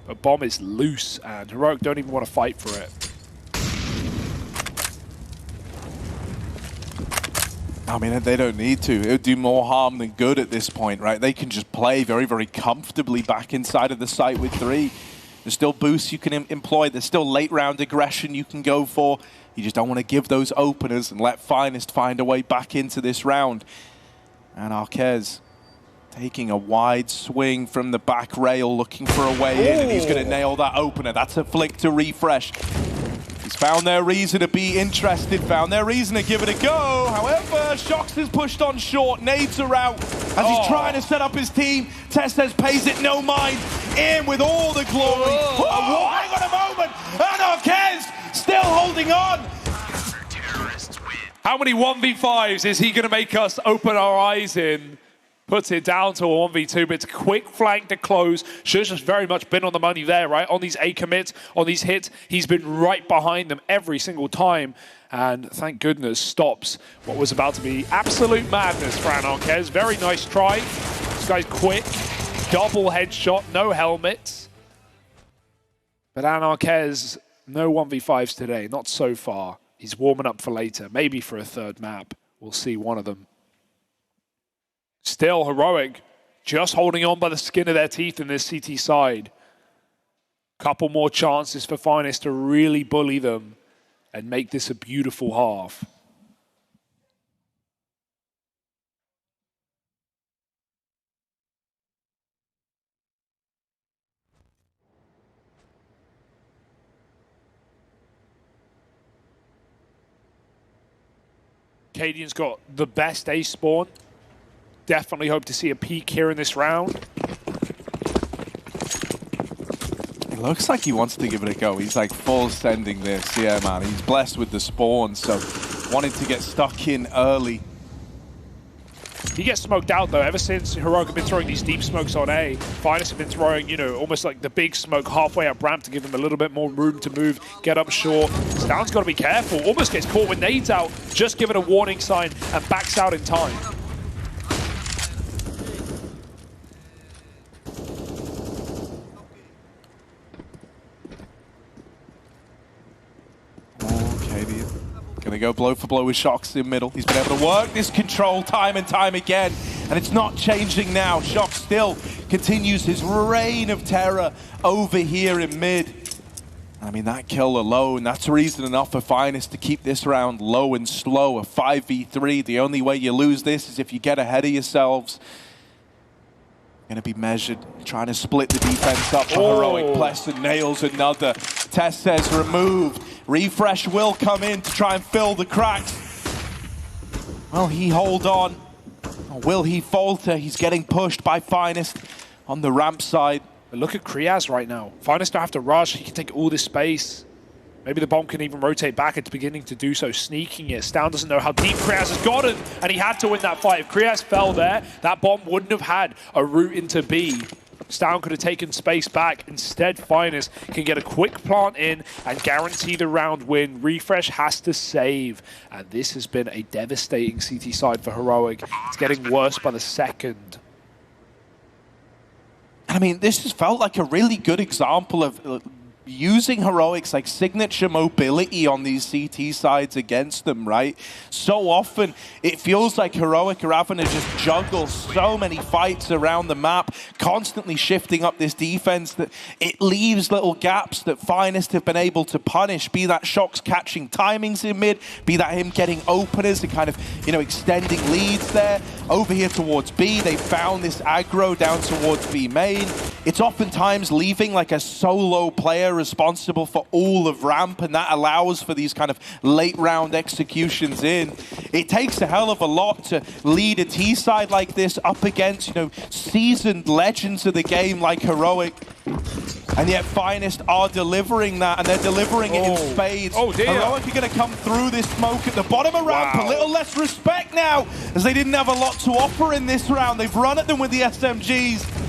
But bomb is loose, and Heroic don't even want to fight for it. I mean, they don't need to. It would do more harm than good at this point, right? They can just play very, very comfortably back inside of the site with 3. There's still boosts you can employ. There's still late round aggression you can go for. You just don't want to give those openers and let Finest find a way back into this round. And Arquez taking a wide swing from the back rail, looking for a way in, and he's going to nail that opener. That's a flick to Refresh. He's found their reason to be interested, found their reason to give it a go. However, Shox is pushed on short, nades are out as he's trying to set up his team. Testes pays it no mind, in with all the glory. Hang on a moment, and Arquez still holding on. How many 1v5s is he going to make us open our eyes in? Puts it down to a 1v2, but it's a quick flank to close. Shush has very much been on the money there, right? On these A commits, on these hits, he's been right behind them every single time. And thank goodness stops what was about to be absolute madness for Anarquez. Very nice try. This guy's quick. Double headshot, no helmets. But Anarquez, no 1v5s today, not so far. He's warming up for later, maybe for a third map. We'll see one of them. Still, Heroic just holding on by the skin of their teeth in this CT side. Couple more chances for Finest to really bully them and make this a beautiful half. Cadian's got the best ace spawn. Definitely hope to see a peak here in this round. It looks like he wants to give it a go. He's like full sending this. Yeah, man. He's blessed with the spawn, so wanting to get stuck in early. He gets smoked out though. Ever since Heroic have been throwing these deep smokes on A, Finest have been throwing, you know, almost like the big smoke halfway up ramp to give him a little bit more room to move, get up short. Stown's got to be careful. Almost gets caught with nades out. Just give it a warning sign and backs out in time. Gonna go blow for blow with Shox in middle. He's been able to work this control time and time again, and it's not changing now. Shox still continues his reign of terror over here in mid. I mean, that kill alone, that's reason enough for Finest to keep this round low and slow. A 5v3, the only way you lose this is if you get ahead of yourselves. Gonna be measured, trying to split the defense up for Heroic. Pleasant nails another. Tess says removed. Refresh will come in to try and fill the cracks. Will he hold on? Or will he falter? He's getting pushed by Finest on the ramp side. But look at Kriaz right now. Finest don't have to rush. He can take all this space. Maybe the bomb can even rotate back. It's beginning to do so, sneaking it. Stown doesn't know how deep Kriaz has gotten, and he had to win that fight. If Kriaz fell there, that bomb wouldn't have had a route into B. Stown could have taken space back. Instead, Finest can get a quick plant in and guarantee the round win. Refresh has to save, and this has been a devastating CT side for Heroic. It's getting worse by the second. I mean, this has felt like a really good example of using Heroic's like signature mobility on these CT sides against them, right? So often it feels like Heroic are having to just juggle so many fights around the map, constantly shifting up this defense that it leaves little gaps that Finest have been able to punish, be that Shox catching timings in mid, be that him getting openers and kind of, you know, extending leads there. Over here towards B, they found this aggro down towards B main. It's oftentimes leaving like a solo player responsible for all of ramp, and that allows for these kind of late round executions in. It takes a hell of a lot to lead a T side like this up against, you know, seasoned legends of the game like Heroic. And yet Finest are delivering that, and they're delivering it in spades. Oh dear. Heroic are going to come through this smoke at the bottom of ramp. A little less respect now, as they didn't have a lot to offer in this round. They've run at them with the SMGs.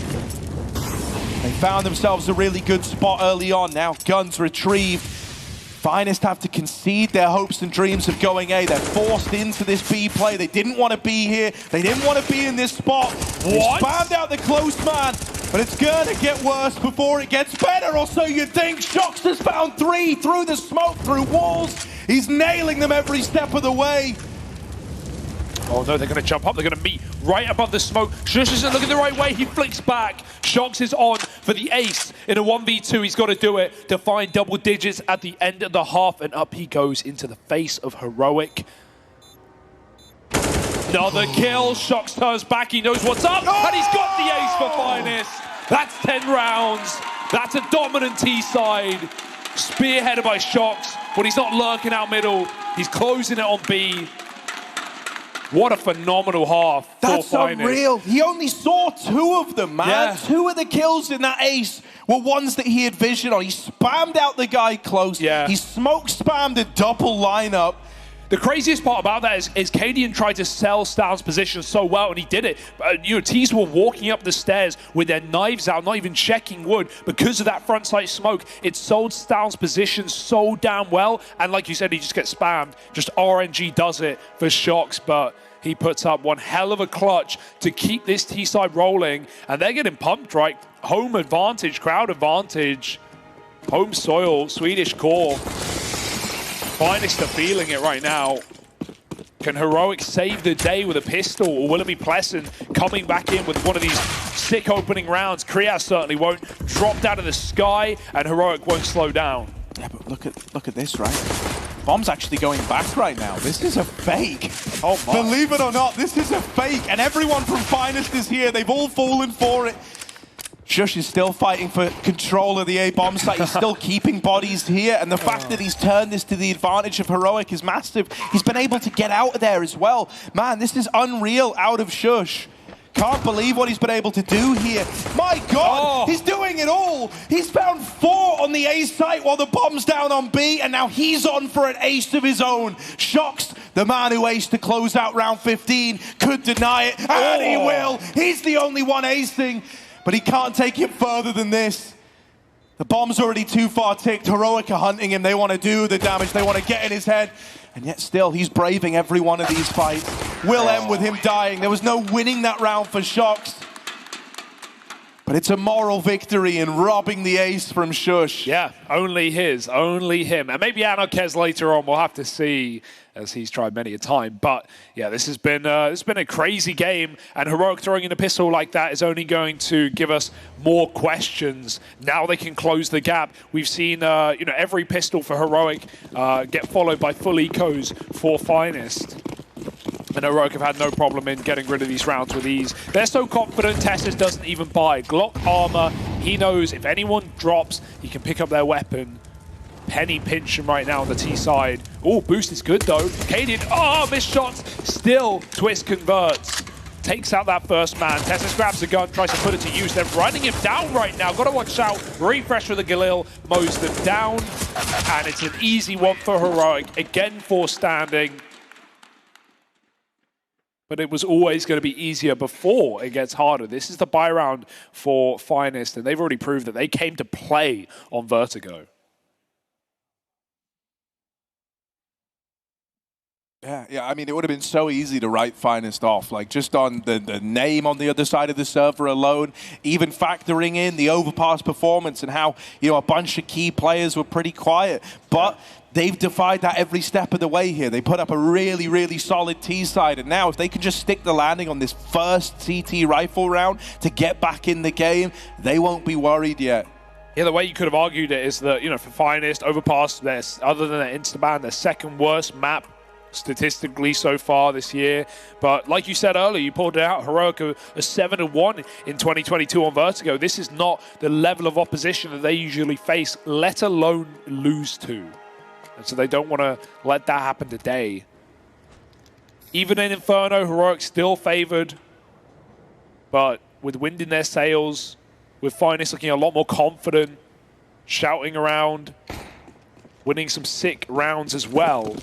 They found themselves a really good spot early on. Now guns retrieved. Finest have to concede their hopes and dreams of going A. They're forced into this B play. They didn't want to be here. They didn't want to be in this spot. They spammed out the close man, but it's gonna get worse before it gets better, or so you think. Shox has found 3 through the smoke, through walls. He's nailing them every step of the way. Oh no, they're going to jump up. They're going to meet right above the smoke. Shush isn't looking the right way. He flicks back. Shox is on for the ace in a 1v2. He's got to do it to find double digits at the end of the half, and up he goes into the face of Heroic. Another kill. Shox turns back. He knows what's up, and he's got the ace for Finest. That's 10 rounds. That's a dominant T side. Spearheaded by Shox, but he's not lurking out middle. He's closing it on B. What a phenomenal half for Finest. That's unreal. He only saw 2 of them, man. Yeah. 2 of the kills in that ace were ones that he had vision on. He spammed out the guy close. Yeah. He smoke spammed a double lineup. The craziest part about that is Cadian tried to sell Stown's position so well, and he did it. You know, T's were walking up the stairs with their knives out, not even checking wood. Because of that front sight smoke, it sold Stown's position so damn well. And like you said, he just gets spammed. Just RNG does it for Shox, but he puts up one hell of a clutch to keep this T side rolling. And they're getting pumped, right? Home advantage, crowd advantage, home soil, Swedish core. Finest are feeling it right now. Can Heroic save the day with a pistol, or will it be Pleasant coming back in with one of these sick opening rounds? Kriaz certainly won't. Dropped out of the sky, and Heroic won't slow down. Yeah, but look at this, right? Bomb's actually going back right now. This is a fake. Oh my. Believe it or not, this is a fake, and everyone from Finest is here. They've all fallen for it. Shush is still fighting for control of the A bomb site. He's still keeping bodies here, and the fact that he's turned this to the advantage of Heroic is massive. He's been able to get out of there as well. Man, this is unreal out of Shush. Can't believe what he's been able to do here. My God, he's doing it all. He's found 4 on the A site while the bomb's down on B, and now he's on for an ace of his own. Shox, the man who aced to close out round 15, could deny it, and he will. He's the only one acing. But he can't take it further than this. The bomb's already too far ticked. Heroic are hunting him. They want to do the damage. They want to get in his head. And yet still, he's braving every one of these fights. Will end with him dying. There was no winning that round for Shox. But it's a moral victory in robbing the ace from Shush. Yeah, only his, only him. And maybe Anarkez later on, we'll have to see, as he's tried many a time. But yeah, this has been a crazy game, and Heroic throwing in a pistol like that is only going to give us more questions. Now they can close the gap. We've seen every pistol for Heroic get followed by full ecos for Finest. And Heroic have had no problem in getting rid of these rounds with ease. They're so confident, Tessus doesn't even buy Glock armor. He knows if anyone drops, he can pick up their weapon. Penny pinch him right now on the T side. Oh, boost is good though. Kaden, missed shots. Still, Twist converts. Takes out that first man. Tessus grabs the gun, tries to put it to use. They're running him down right now. Gotta watch out. Refresh with the Galil, mows them down. And it's an easy one for Heroic. Again, 4 standing. But it was always going to be easier before it gets harder. This is the buy round for Finest, and they've already proved that they came to play on Vertigo. Yeah, I mean, it would have been so easy to write Finest off, like just on the name on the other side of the server alone, even factoring in the Overpass performance and how, a bunch of key players were pretty quiet. But they've defied that every step of the way here. They put up a really, really solid T side, and now if they can just stick the landing on this first CT rifle round to get back in the game, they won't be worried yet. Yeah, the way you could have argued it is that, for Finest, Overpass, other than their Instaban, their second worst map statistically so far this year. But like you said earlier, you pulled it out, Heroic are 7-1 in 2022 on Vertigo. This is not the level of opposition that they usually face, let alone lose to. And so they don't want to let that happen today. Even in Inferno, Heroic still favored. But with wind in their sails, with Finest looking a lot more confident, shouting around, winning some sick rounds as well.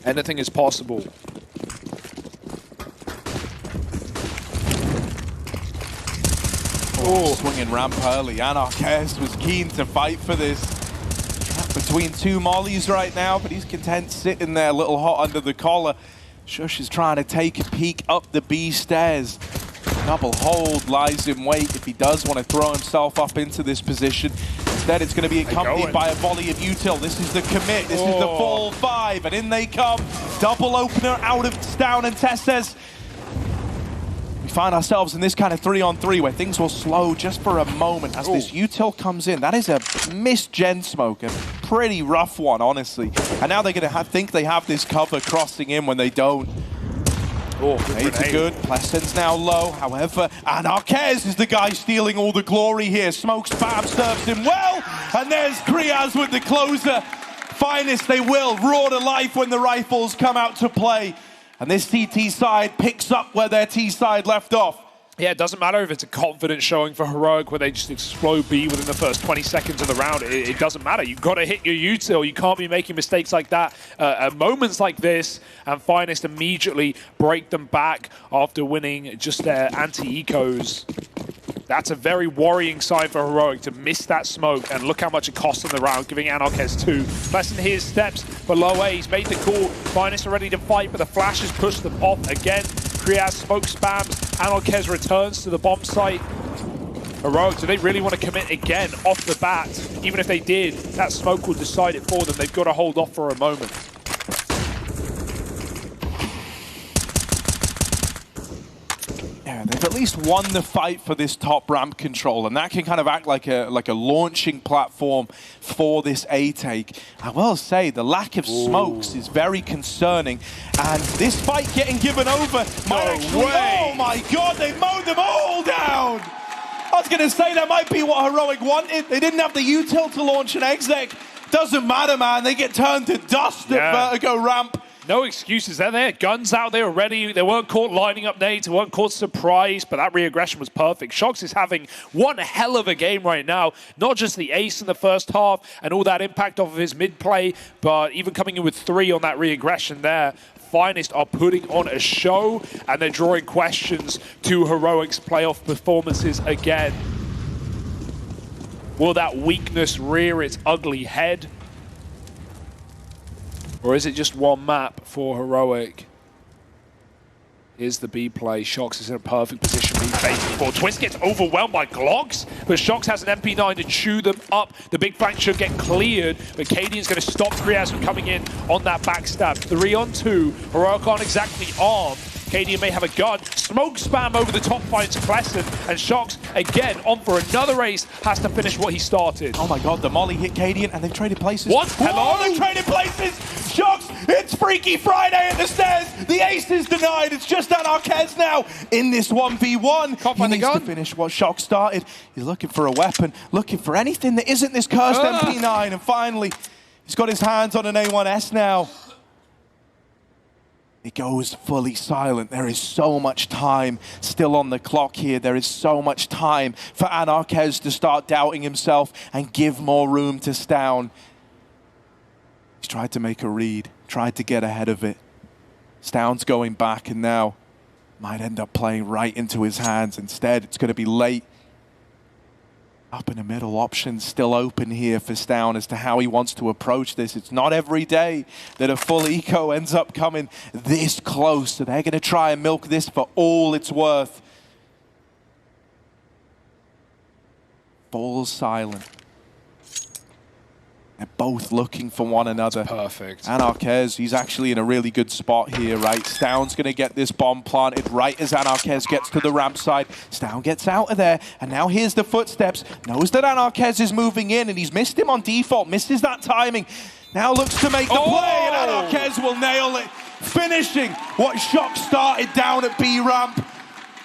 Anything is possible. Swinging ramp early. Anarkez was keen to fight for this. Between 2 mollies right now, but he's content sitting there a little hot under the collar. Shush is trying to take a peek up the B stairs. Double hold lies in wait if he does want to throw himself up into this position. Instead, it's going to be accompanied by a volley of util. This is the commit. This is the full 5, and in they come. Double opener out of Down, and Tess says, we find ourselves in this kind of 3-on-3 where things will slow just for a moment as this util comes in. That is a missed gen smoke, a pretty rough one, honestly. And now they're going to think they have this cover crossing in when they don't. It's a good. Pleasant's now low. However, Anarkez is the guy stealing all the glory here. Smoke spam serves him well. And there's Kriaz with the closer. Finest, they will roar to life when the rifles come out to play. And this CT side picks up where their T side left off. Yeah, it doesn't matter if it's a confident showing for Heroic where they just explode B within the first 20 seconds of the round. It doesn't matter. You've got to hit your util. You can't be making mistakes like that at moments like this. And Finest immediately break them back after winning just their anti-ecos. That's a very worrying sign for Heroic to miss that smoke, and look how much it costs in the round, giving Anarkez 2. Pleasant here's steps below A. He's made the call. Finest are ready to fight, but the flashes push them off again. Kriaz smoke spams. Anarkez returns to the bomb site. Heroic, do they really want to commit again off the bat? Even if they did, that smoke will decide it for them. They've got to hold off for a moment. Yeah, they've at least won the fight for this top ramp control, and that can kind of act like a launching platform for this A take. I will say the lack of smokes is very concerning, and this fight getting given over might actually, oh my god, they mowed them all down! I was gonna say that might be what Heroic wanted. They didn't have the util to launch an exec. Doesn't matter, man, they get turned to dust at Vertigo ramp. No excuses. They're there. Guns out there already. They weren't caught lining up nades. They weren't caught surprised, but that re-aggression was perfect. Shox is having one hell of a game right now. Not just the ace in the first half and all that impact off of his mid-play, but even coming in with 3 on that re-aggression there. Finest are putting on a show, and they're drawing questions to Heroic's playoff performances again. Will that weakness rear its ugly head? Or is it just one map for Heroic? Here's the B play. Shox is in a perfect position being faced before. Twist gets overwhelmed by Glogs, but Shox has an MP9 to chew them up. The big flank should get cleared, but Cadian's going to stop Kriaz from coming in on that backstab. 3-on-2. Heroic aren't exactly armed. Cadian may have a gun. Smoke spam over the top finds Pleasant, and Shox, again, on for another ace, has to finish what he started. Oh my god, the molly hit Cadian, and they've traded places. What? Hello? They've traded places! Shox, it's Freaky Friday at the stairs! The ace is denied, it's just Anarchez now in this 1v1. He needs to finish what Shox started. He's looking for a weapon, looking for anything that isn't this cursed MP9, and finally, he's got his hands on an A1S now. It goes fully silent. There is so much time still on the clock here. There is so much time for Anarchez to start doubting himself and give more room to Stown. He's tried to make a read, tried to get ahead of it. Stown's going back and now might end up playing right into his hands. Instead, it's going to be late. Up in the middle, options still open here for Stown as to how he wants to approach this. It's not every day that a full eco ends up coming this close, so they're going to try and milk this for all it's worth. Falls silent. They're both looking for one another. That's perfect. Anarchez, he's actually in a really good spot here, right? Stown's going to get this bomb planted right as Anarchez gets to the ramp side. Stown gets out of there, and now here's the footsteps. Knows that Anarchez is moving in, and he's missed him on default, misses that timing. Now looks to make the play, and Anarchez will nail it, finishing what Shox started down at B ramp.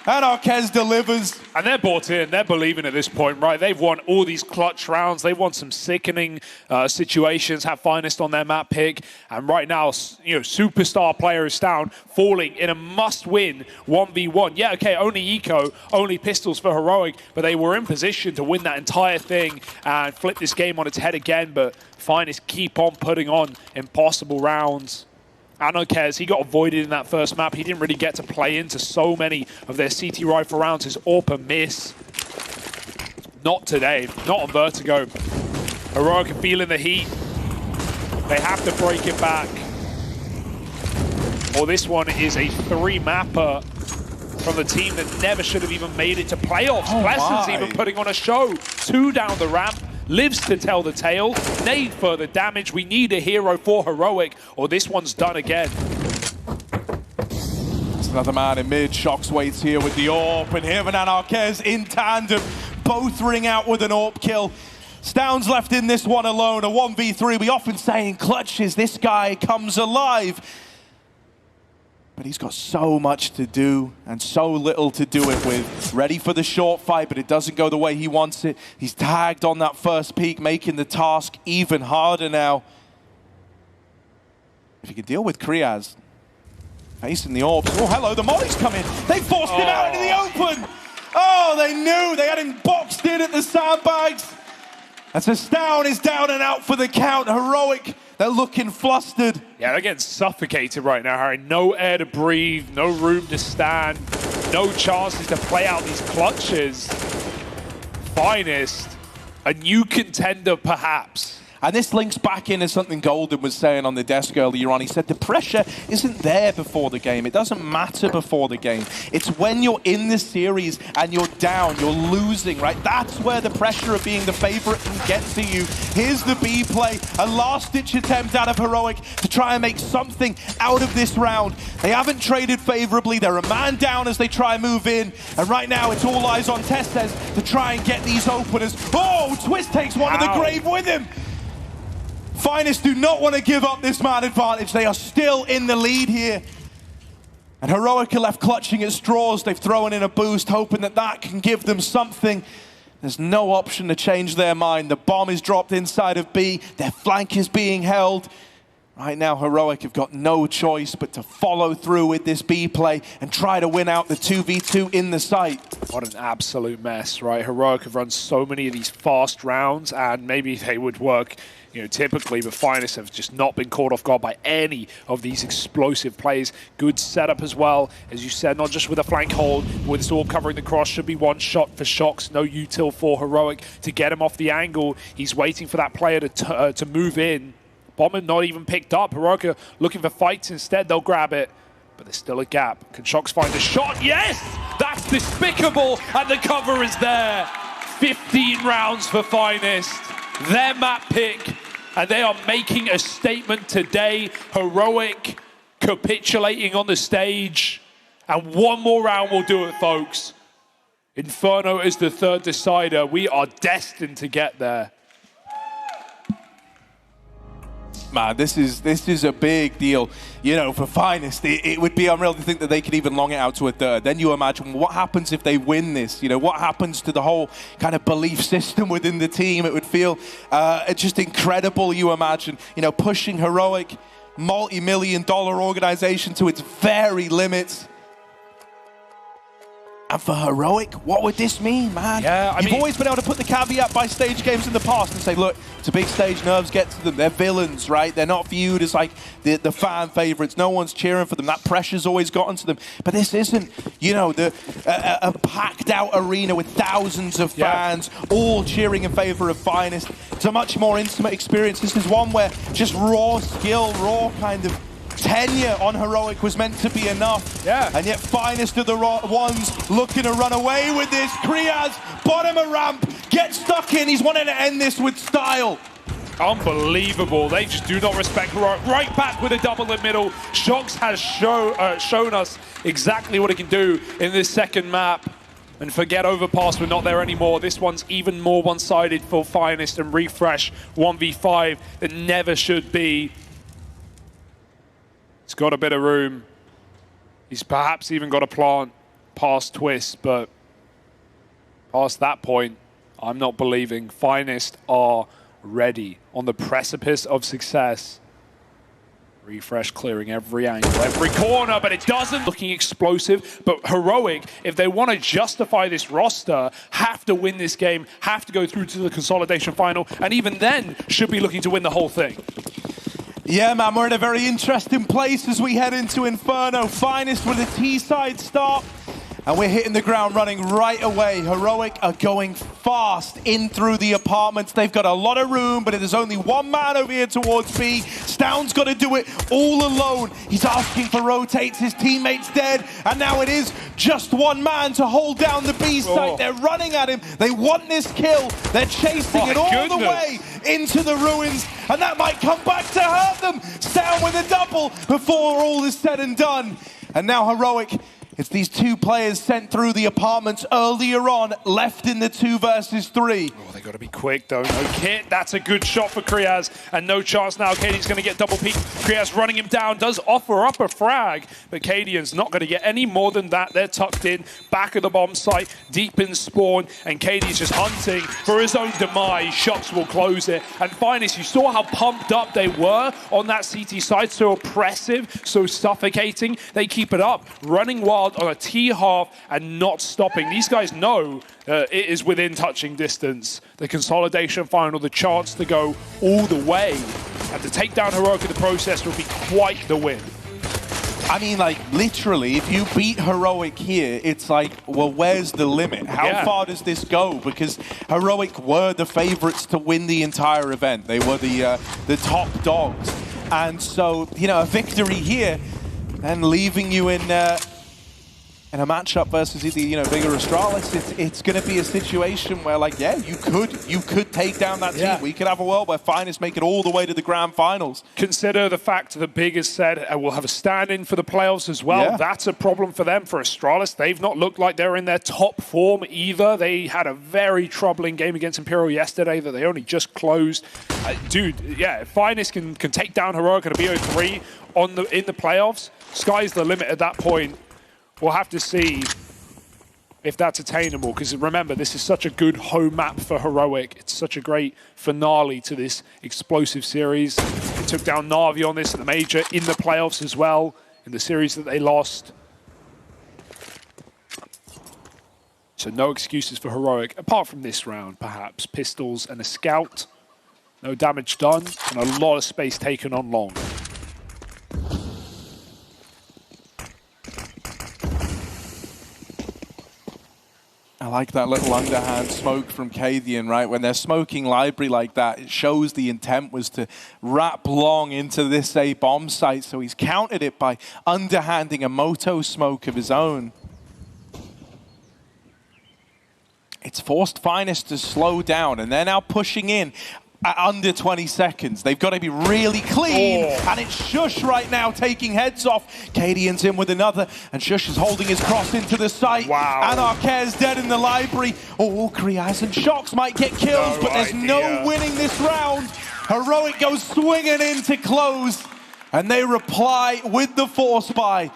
Anarchez delivers. And they're bought in, they're believing at this point, right? They've won all these clutch rounds. They've won some sickening situations, have Finest on their map pick. And right now, you know, superstar player is down, falling in a must-win 1v1. Yeah, okay, only eco, only pistols for Heroic, but they were in position to win that entire thing and flip this game on its head again. But Finest keep on putting on impossible rounds. Anarchez, he got avoided in that first map. He didn't really get to play into so many of their CT rifle rounds. His AWP miss. Not today, not on Vertigo. Heroic are feeling the heat. They have to break it back. Or this one is a 3-mapper from the team that never should have even made it to playoffs. Pleasant's even putting on a show. 2 down the ramp. Lives to tell the tale. Need further damage. We need a hero for Heroic, or this one's done again. There's another man in mid. Shox waits here with the AWP, and him and Anarchez in tandem. Both ring out with an AWP kill. Stown's left in this one alone, a 1v3. We often say in clutches, this guy comes alive. But he's got so much to do and so little to do it with. Ready for the short fight, but it doesn't go the way he wants it. He's tagged on that first peak, making the task even harder now. If he can deal with Kriaz, facing the AWPs. Oh, hello, the molly's coming. They forced him out into the open. Oh, they knew. They had him boxed in at the sandbags. And so Stown is down and out for the count. Heroic, they're looking flustered. Yeah, they're getting suffocated right now, Harry. No air to breathe, no room to stand, no chances to play out these clutches. Finest, a new contender perhaps. And this links back into something Golden was saying on the desk earlier on. He said the pressure isn't there before the game. It doesn't matter before the game. It's when you're in the series and you're down, you're losing, right? That's where the pressure of being the favorite can get to you. Here's the B play, a last-ditch attempt out of Heroic to try and make something out of this round. They haven't traded favorably. They're a man down as they try and move in. And right now, it's all eyes on Testes to try and get these openers. Oh, Twist takes one to the grave with him. Finest do not want to give up this man advantage. They are still in the lead here. And Heroic are left clutching at straws. They've thrown in a boost, hoping that that can give them something. There's no option to change their mind. The bomb is dropped inside of B. Their flank is being held. Right now, Heroic have got no choice but to follow through with this B play and try to win out the 2v2 in the site. What an absolute mess, right? Heroic have run so many of these fast rounds, and maybe they would work, you know, typically, but Finest have just not been caught off guard by any of these explosive plays. Good setup as well, as you said, not just with a flank hold, but with this all covering the cross. Should be one shot for Shox, no util for Heroic to get him off the angle. He's waiting for that player to move in. Bomber not even picked up. Heroic are looking for fights instead. They'll grab it. but there's still a gap. Can Shox find a shot? Yes! That's despicable, and the cover is there. 15 rounds for Finest. Their map pick, and they are making a statement today. Heroic capitulating on the stage. And one more round will do it, folks. Inferno is the third decider. We are destined to get there. Man, this is a big deal, you know, for Finest. It would be unreal to think that they could even long it out to a third. Then you imagine what happens if they win this. You know, what happens to the whole kind of belief system within the team? It would feel just incredible. You imagine, you know, pushing Heroic, multi-million-dollar organization to its very limits. And for Heroic, what would this mean, man? Yeah, You've always been able to put the caveat by stage games in the past and say, look, it's a big stage, nerves get to them. They're villains, right? They're not viewed as like the fan favorites. No one's cheering for them. That pressure's always gotten to them. But this isn't, you know, a packed out arena with thousands of fans all cheering in favor of Finest. It's a much more intimate experience. This is one where just raw skill, raw kind of tenure on Heroic was meant to be enough. Yeah. And yet Finest are the ones looking to run away with this. Kriaz, bottom of ramp, gets stuck in. He's wanting to end this with style. Unbelievable. They just do not respect Heroic. Right back with a double in middle. Shox has shown us exactly what he can do in this second map. And forget Overpass, we're not there anymore. This one's even more one-sided for Finest, and Refresh 1v5 that never should be. He's got a bit of room. He's perhaps even got a plant past Twist, but past that point, I'm not believing. Finest are ready on the precipice of success. Refresh clearing every angle, every corner, but it doesn't. Looking explosive, but Heroic, if they want to justify this roster, have to win this game, have to go through to the consolidation final, and even then should be looking to win the whole thing. Yeah, man, we're in a very interesting place as we head into Inferno. Finest with a T-side start, and we're hitting the ground running right away. Heroic are going fast in through the apartments. They've got a lot of room, but there's only one man over here towards B. Stound's got to do it all alone. He's asking for rotates. His teammate's dead, and now it is just one man to hold down the B site. They're running at him. They want this kill. They're chasing it all the way into the ruins, and that might come back to hurt them. Stound with a double before all is said and done. And now Heroic, it's these two players sent through the apartments earlier on, left in the 2 versus 3. Oh, they got to be quick though. No kit. That's a good shot for Kriaz, and no chance now. Cadian's going to get double peek. Kriaz running him down, does offer up a frag, but Cadian's not going to get any more than that. They're tucked in, back of the bomb site, deep in spawn, and Cadian's just hunting for his own demise. Shox will close it. And Finest, you saw how pumped up they were on that CT side, so oppressive, so suffocating. They keep it up, running wild on a T-half and not stopping. These guys know it is within touching distance. The consolidation final, the chance to go all the way, and to take down Heroic in the process will be quite the win. I mean, like, literally, if you beat Heroic here, it's like, well, where's the limit? How far does this go? Because Heroic were the favorites to win the entire event. They were the top dogs. And so, you know, a victory here and leaving you in a matchup versus either, you know, Big or Astralis, it's going to be a situation where, like, yeah, you could take down that team. We could have a world where Finest make it all the way to the grand finals. Consider the fact that Big has said we'll have a stand-in for the playoffs as well. That's a problem for them. For Astralis, they've not looked like they're in their top form either. They had a very troubling game against Imperial yesterday that they only just closed. Dude, yeah, if Finest can take down Heroic at a BO3 in the playoffs, sky's the limit at that point. We'll have to see if that's attainable, because remember, this is such a good home map for Heroic. It's such a great finale to this explosive series. They took down Na'Vi on this at the Major, in the playoffs as well, in the series that they lost. So no excuses for Heroic, apart from this round, perhaps. Pistols and a scout. No damage done, and a lot of space taken on long. I like that little underhand smoke from Cadian, right? When they're smoking library like that, it shows the intent was to wrap long into this A bomb site. So he's countered it by underhanding a moto smoke of his own. It's forced Finest to slow down, and they're now pushing in at under 20 seconds. They've got to be really clean, and it's Shush right now taking heads off. Cadian's in with another, and Shush is holding his cross into the site. Wow. And Arcae's dead in the library. Oh, Kriaz and Shox might get kills, but there's no winning this round. Heroic goes swinging in to close, and they reply with the force buy.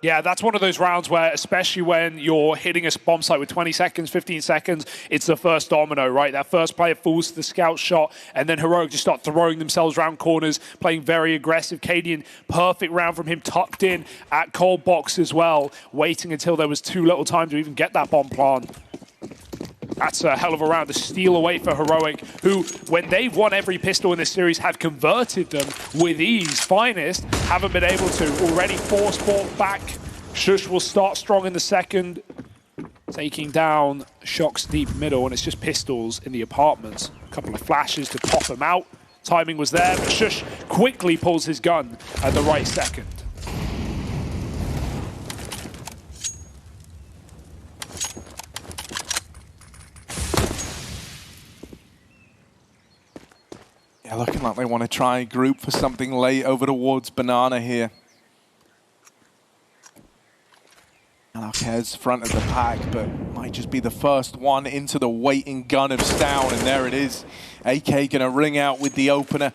Yeah, that's one of those rounds where, especially when you're hitting a bomb site with 20 seconds, 15 seconds, it's the first domino, right? That first player falls to the scout shot, and then Heroic just start throwing themselves around corners, playing very aggressive. Cadian, perfect round from him, tucked in at cold box as well, waiting until there was too little time to even get that bomb plant. That's a hell of a round to steal away for Heroic, who, when they've won every pistol in this series, have converted them with ease. Finest haven't been able to. Already force bought back. Shush will start strong in the second, taking down Shox deep middle, and it's just pistols in the apartments. A couple of flashes to pop them out. Timing was there, but Shush quickly pulls his gun at the right second. Yeah, looking like they want to try and group for something late over towards Banana here. And Arcae's front of the pack, but might just be the first one into the waiting gun of Stown, and there it is. AK gonna ring out with the opener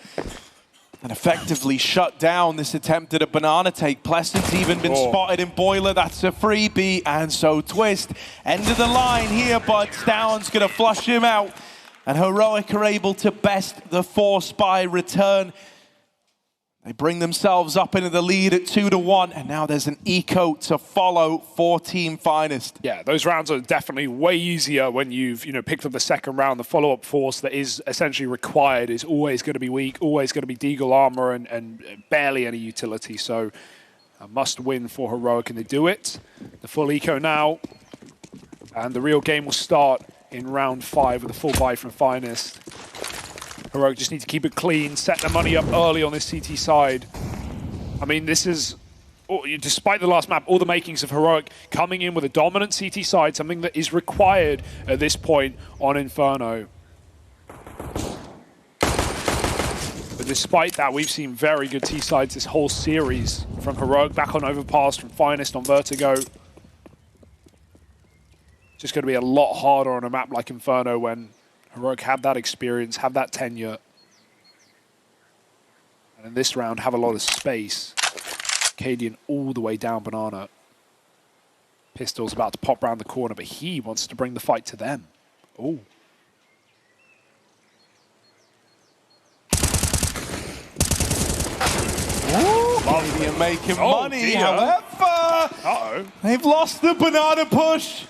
and effectively shut down this attempt at a banana take. Pleasant's even been spotted in Boiler. That's a freebie, and so Twist. End of the line here, but Stown's gonna flush him out. And Heroic are able to best the force by return. They bring themselves up into the lead at 2-1, and now there's an eco to follow for Team Finest. Yeah, those rounds are definitely way easier when you've picked up the second round. The follow-up force that is essentially required is always going to be weak, always going to be Deagle armor and barely any utility. So a must win for Heroic, and they do it. The full eco now, and the real game will start in round 5 with a full buy from Finest. Heroic just need to keep it clean, set the money up early on this CT side. I mean, this is, despite the last map, all the makings of Heroic coming in with a dominant CT side, something that is required at this point on Inferno. But despite that, we've seen very good T-sides this whole series, from Heroic back on Overpass, from Finest on Vertigo. Just going to be a lot harder on a map like Inferno when Heroic have that experience, have that tenure. And in this round, have a lot of space. Cadian all the way down Banana. Pistol's about to pop round the corner, but he wants to bring the fight to them. Oh. Cadian making money, dear. however, they've lost the banana push.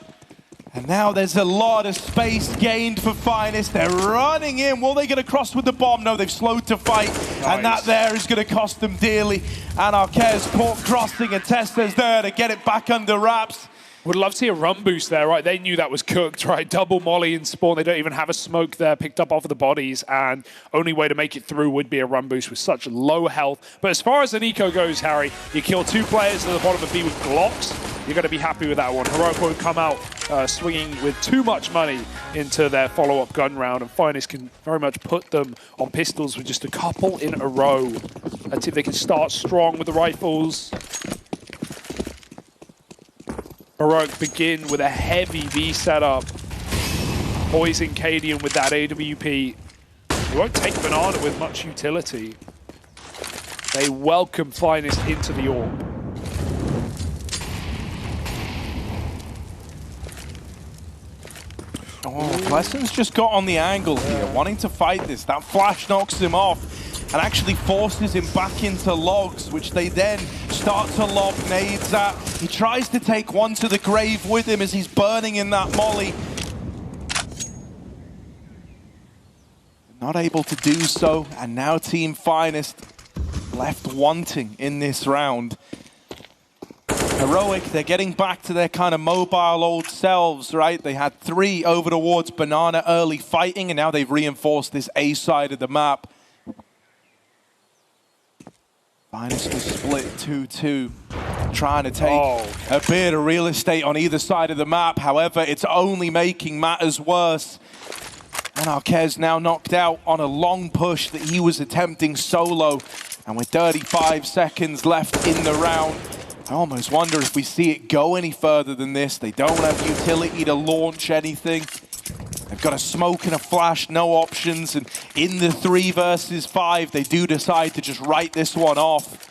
And now there's a lot of space gained for Finest. They're running in. Will they get across with the bomb? No, they've slowed to fight. Nice. And that there is going to cost them dearly. And Arcae's caught crossing, and Testa's there to get it back under wraps. Would love to see a run boost there, right? They knew that was cooked, right? Double molly and spawn. They don't even have a smoke there picked up off of the bodies, and only way to make it through would be a run boost with such low health. But as far as an eco goes, Harry, you kill 2 players at the bottom of B with Glocks, you're going to be happy with that one. Heroic won't come out swinging with too much money into their follow-up gun round, and Finest can very much put them on pistols with just a couple in a row. Let's see if they can start strong with the rifles. Heroic begin with a heavy B setup. Poison Cadian with that AWP. He won't take Banana with much utility. They welcome Finest into the AWP. Oh, Pleasant's just got on the angle here, wanting to fight this. That flash knocks him off and actually forces him back into logs, which they then start to lob nades at. He tries to take one to the grave with him as he's burning in that molly. Not able to do so, and now Team Finest left wanting in this round. Heroic, they're getting back to their kind of mobile old selves, right? They had 3 over towards Banana early fighting, and now they've reinforced this A side of the map. Finest to split 2-2, trying to take a bit of real estate on either side of the map. However, it's only making matters worse. And Arquez now knocked out on a long push that he was attempting solo. And with 35 seconds left in the round, I almost wonder if we see it go any further than this. They don't have utility to launch anything. They've got a smoke and a flash, no options. And in the 3 versus 5, they do decide to just write this one off.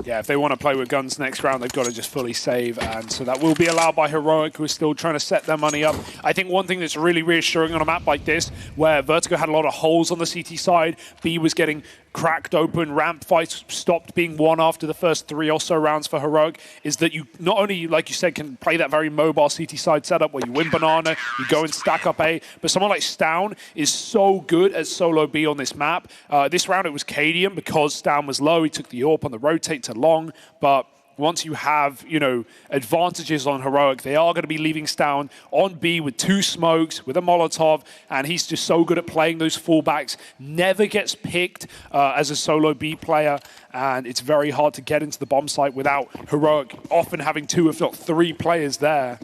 Yeah, if they want to play with guns next round, they've got to just fully save, and so that will be allowed by Heroic, who is still trying to set their money up. I think one thing that's really reassuring on a map like this, where Vertigo had a lot of holes on the CT side, B was getting cracked open, ramp fights stopped being won after the first 3 or so rounds for Heroic, is that you not only, like you said, can play that very mobile CT side setup where you win Banana, you go and stack up A, but someone like Stown is so good at solo B on this map. This round it was Cadian because Stown was low, he took the AWP on the rotate to long, but once you have, you know, advantages on Heroic, they are going to be leaving Stown on B with 2 smokes, with a Molotov, and he's just so good at playing those fullbacks, never gets picked as a solo B player, and it's very hard to get into the bomb site without Heroic often having 2, if not 3 players there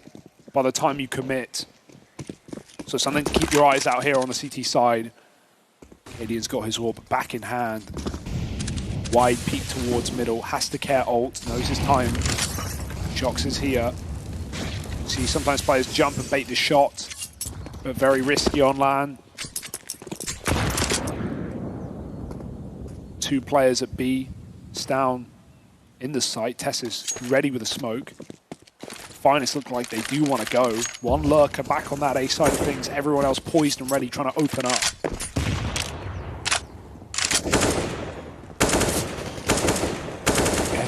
by the time you commit. So something to keep your eyes out here on the CT side. Cadian's got his AWP back in hand. Wide peek towards middle, has to care ult, knows his time. Shox is here. See, sometimes players jump and bait the shot, but very risky on land. 2 players at B, Stown in the site. Tess is ready with a smoke. Finest look like they do want to go. 1 lurker back on that A side of things, everyone else poised and ready, trying to open up.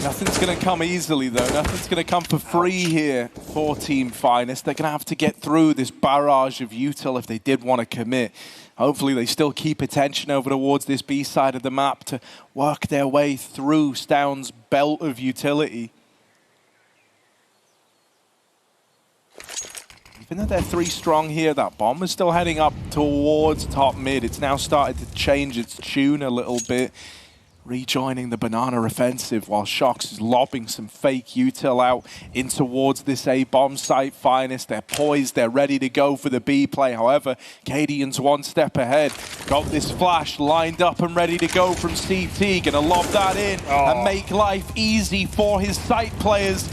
Nothing's going to come easily, though. Nothing's going to come for free here for Team Finest. They're going to have to get through this barrage of util if they did want to commit. Hopefully, they still keep attention over towards this B side of the map to work their way through Stown's belt of utility. Even though they're 3 strong here, that bomb is still heading up towards top mid. It's now started to change its tune a little bit, rejoining the Banana offensive while Shox is lobbing some fake util out in towards this A bomb site. Finest, they're poised, they're ready to go for the B play. However, Cadian's 1 step ahead. Got this flash lined up and ready to go from CT. Gonna lob that in and make life easy for his site players.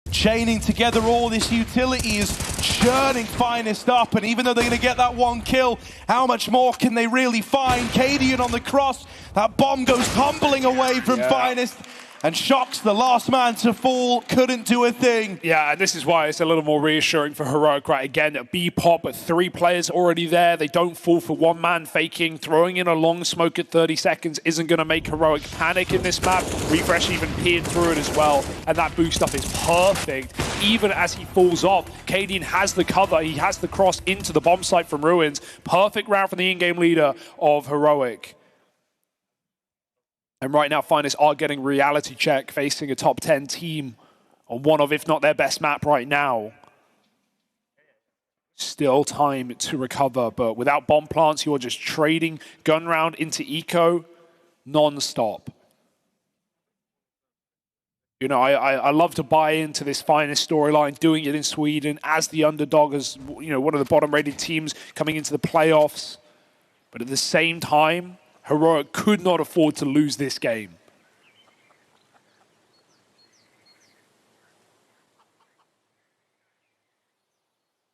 Chaining together all this utility is churning Finest up, and even though they're going to get that 1 kill, how much more can they really find? Cadian on the cross, that bomb goes tumbling away from Finest, and Shox, the last man to fall, couldn't do a thing. Yeah, and this is why it's a little more reassuring for Heroic, right? Again, a B pop, but 3 players already there. They don't fall for 1 man faking. Throwing in a long smoke at 30 seconds isn't going to make Heroic panic in this map. Refresh even peered through it as well, and that boost up is perfect. Even as he falls off, Cadian has the cover. He has the cross into the bomb site from Ruins. Perfect round from the in-game leader of Heroic. And right now, Finest are getting reality check, facing a top 10 team on one of, if not their best map right now. Still time to recover, but without bomb plants, you are just trading gun round into eco non-stop. You know, I love to buy into this Finest storyline, doing it in Sweden as the underdog, as you know, one of the bottom-rated teams coming into the playoffs. But at the same time, Heroic could not afford to lose this game.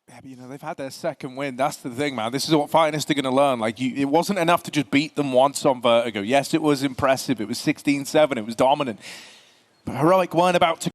Yeah, but, you know, they've had their 2nd win. That's the thing, man. This is what Finest are going to learn. Like, it wasn't enough to just beat them once on Vertigo. Yes, it was impressive. It was 16-7. It was dominant. But Heroic weren't about to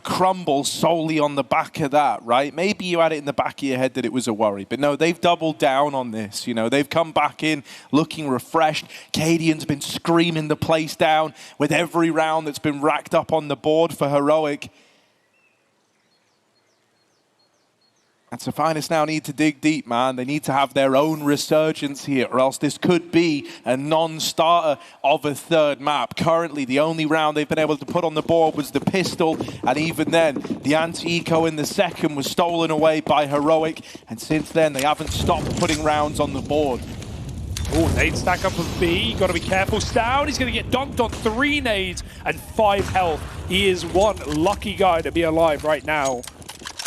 crumble solely on the back of that, right? Maybe you had it in the back of your head that it was a worry, but no, they've doubled down on this. You know, they've come back in looking refreshed. Cadian's been screaming the place down with every round that's been racked up on the board for Heroic. And so Finest now need to dig deep, man. They need to have their own resurgence here, or else this could be a non-starter of a third map. Currently, the only round they've been able to put on the board was the pistol, and even then, the anti-eco in the second was stolen away by Heroic, and since then, they haven't stopped putting rounds on the board. Oh, nade stack up of B. Got to be careful. Stown, he's going to get dunked on 3 nades and 5 health. He is one lucky guy to be alive right now.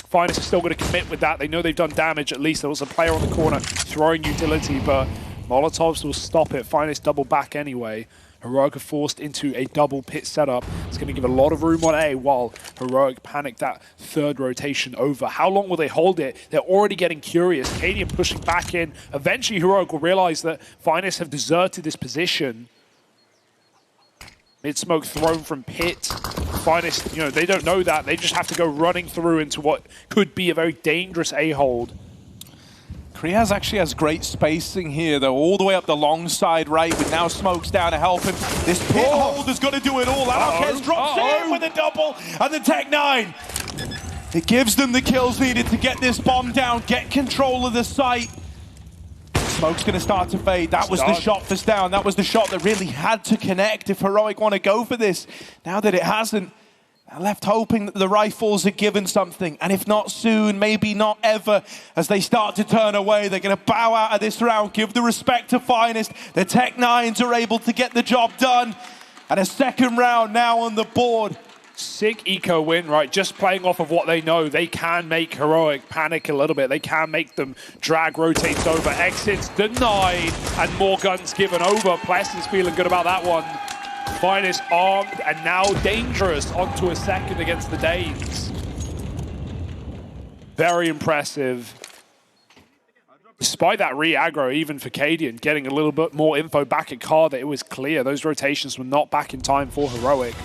Finest is still going to commit with that. They know they've done damage at least. There was a player on the corner throwing utility, but Molotovs will stop it. Finest double back anyway. Heroic are forced into a double pit setup. It's going to give a lot of room on A while Heroic panic that third rotation over. How long will they hold it? They're already getting curious. Cadian pushing back in. Eventually Heroic will realize that Finest have deserted this position. Mid-smoke thrown from pit. Finest, you know, they don't know that. They just have to go running through into what could be a very dangerous A-hold. Kriaz actually has great spacing here, though, all the way up the long side right, with now smokes down to help him. This pit hold is going to do it all. Anarkez drops in with a double, and the Tech-9. It gives them the kills needed to get this bomb down, get control of the site. Smoke's going to start to fade. That was the shot for Stown. That was the shot that really had to connect if Heroic want to go for this. Now that it hasn't, they're left hoping that the rifles are given something. And if not soon, maybe not ever, as they start to turn away. They're going to bow out of this round, give the respect to Finest. The Tech-9s are able to get the job done. And a second round now on the board. Sick eco win, right? Just playing off of what they know. They can make Heroic panic a little bit. They can make them drag rotates over. Exits denied and more guns given over. Pleston's feeling good about that one. Finest armed and now dangerous onto a second against the Danes. Very impressive. Despite that re-aggro, even for Cadian, getting a little bit more info back at Car that it was clear. Those rotations were not back in time for Heroic.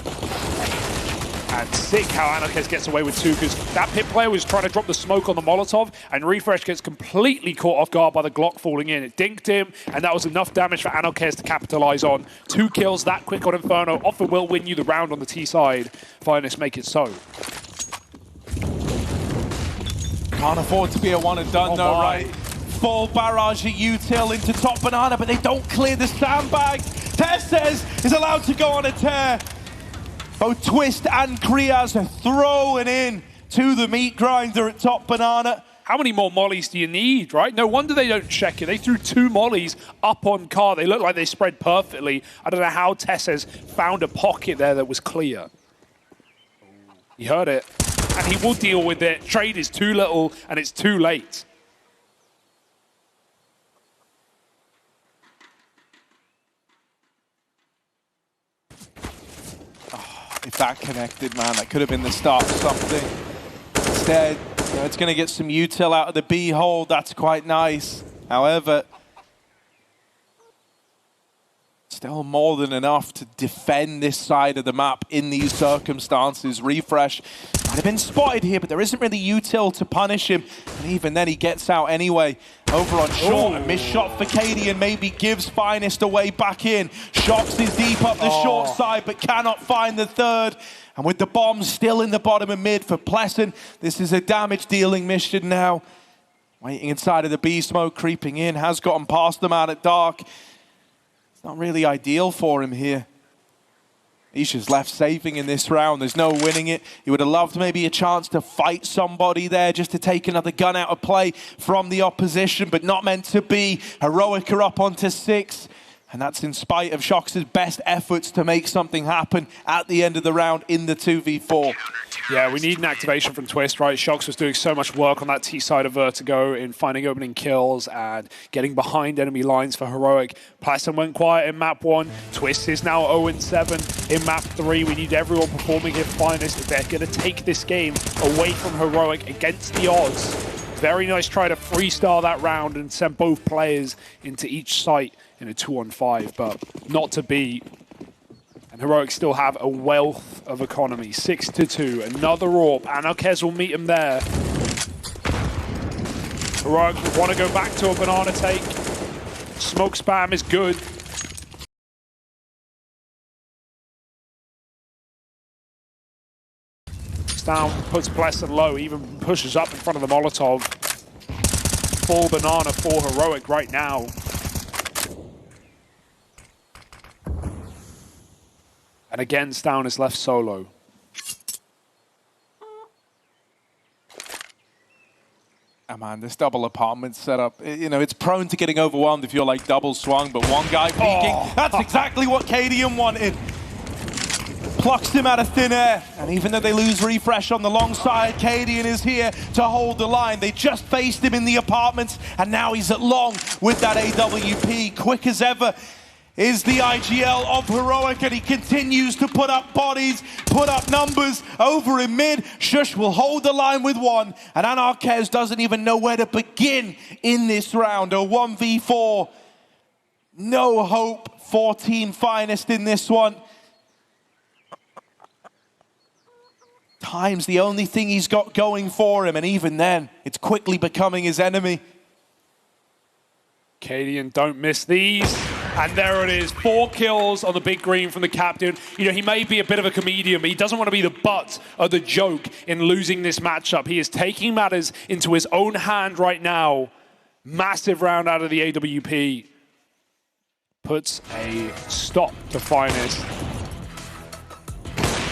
And sick how Anarkez gets away with 2, because that pit player was trying to drop the smoke on the Molotov, and Refresh gets completely caught off guard by the Glock falling in. It dinked him, and that was enough damage for Anarkez to capitalize on. 2 kills that quick on Inferno often will win you the round on the T side. Finest make it so. Can't afford to be a one and done though, right? Full barrage of util into top banana, but they don't clear the sandbags. Tesses is allowed to go on a tear. Both Twist and Kriaz are throwing in to the meat grinder at top banana. How many more mollies do you need, right? No wonder they don't check it. They threw 2 mollies up on Car. They look like they spread perfectly. I don't know how Tesses found a pocket there that was clear. He heard it, and he will deal with it. Trade is too little, and it's too late. If that connected, man, that could have been the start of something. Instead, you know, it's going to get some util out of the B hold. That's quite nice. However, still more than enough to defend this side of the map in these circumstances. Refresh might have been spotted here, but there isn't really util to punish him. And even then, he gets out anyway. Over on short, a missed shot for Cadian maybe gives Finest away back in. Shox is deep up the short side, but cannot find the third. And with the bomb still in the bottom of mid for Pleasant, this is a damage-dealing mission now. Waiting inside of the B smoke, creeping in, has gotten past them out at dark. It's not really ideal for him here. Isha's left saving in this round. There's no winning it. He would have loved maybe a chance to fight somebody there, just to take another gun out of play from the opposition, but not meant to be. Heroic are up onto 6. And that's in spite of Shox's best efforts to make something happen at the end of the round in the 2v4. Yeah, we need an activation from Twist, right? Shox was doing so much work on that T side of Vertigo in finding opening kills and getting behind enemy lines for Heroic. Plaston went quiet in map 1. Twist is now 0-7 in map 3. We need everyone performing at finest if they're going to take this game away from Heroic against the odds. Very nice try to freestyle that round and send both players into each site in a 2-on-5, but not to be. And Heroic still have a wealth of economy. 6-2, another AWP. Anarkez will meet him there. Heroic want to go back to a banana take. Smoke spam is good. Down, puts Pleasant low, even pushes up in front of the Molotov. full banana for Heroic right now. And again, Stown is left solo. Oh man, this double apartment setup, you know, it's prone to getting overwhelmed if you're like double swung, but one guy peeking, that's exactly what Cadian wanted. Plucks him out of thin air, and even though they lose refresh on the long side, Cadian is here to hold the line. They just faced him in the apartments, and now he's at long with that AWP. Quick as ever is the IGL of Heroic, and he continues to put up bodies, put up numbers over in mid. Shush will hold the line with one, and Anarquez doesn't even know where to begin in this round. A 1v4. No hope for Team Finest in this one. Time's the only thing he's got going for him, and even then, it's quickly becoming his enemy. Cadian, don't miss these. And there it is, 4 kills on the big green from the captain. You know, he may be a bit of a comedian, but he doesn't want to be the butt of the joke in losing this matchup. He is taking matters into his own hand right now. Massive round out of the AWP. Puts a stop to Finest.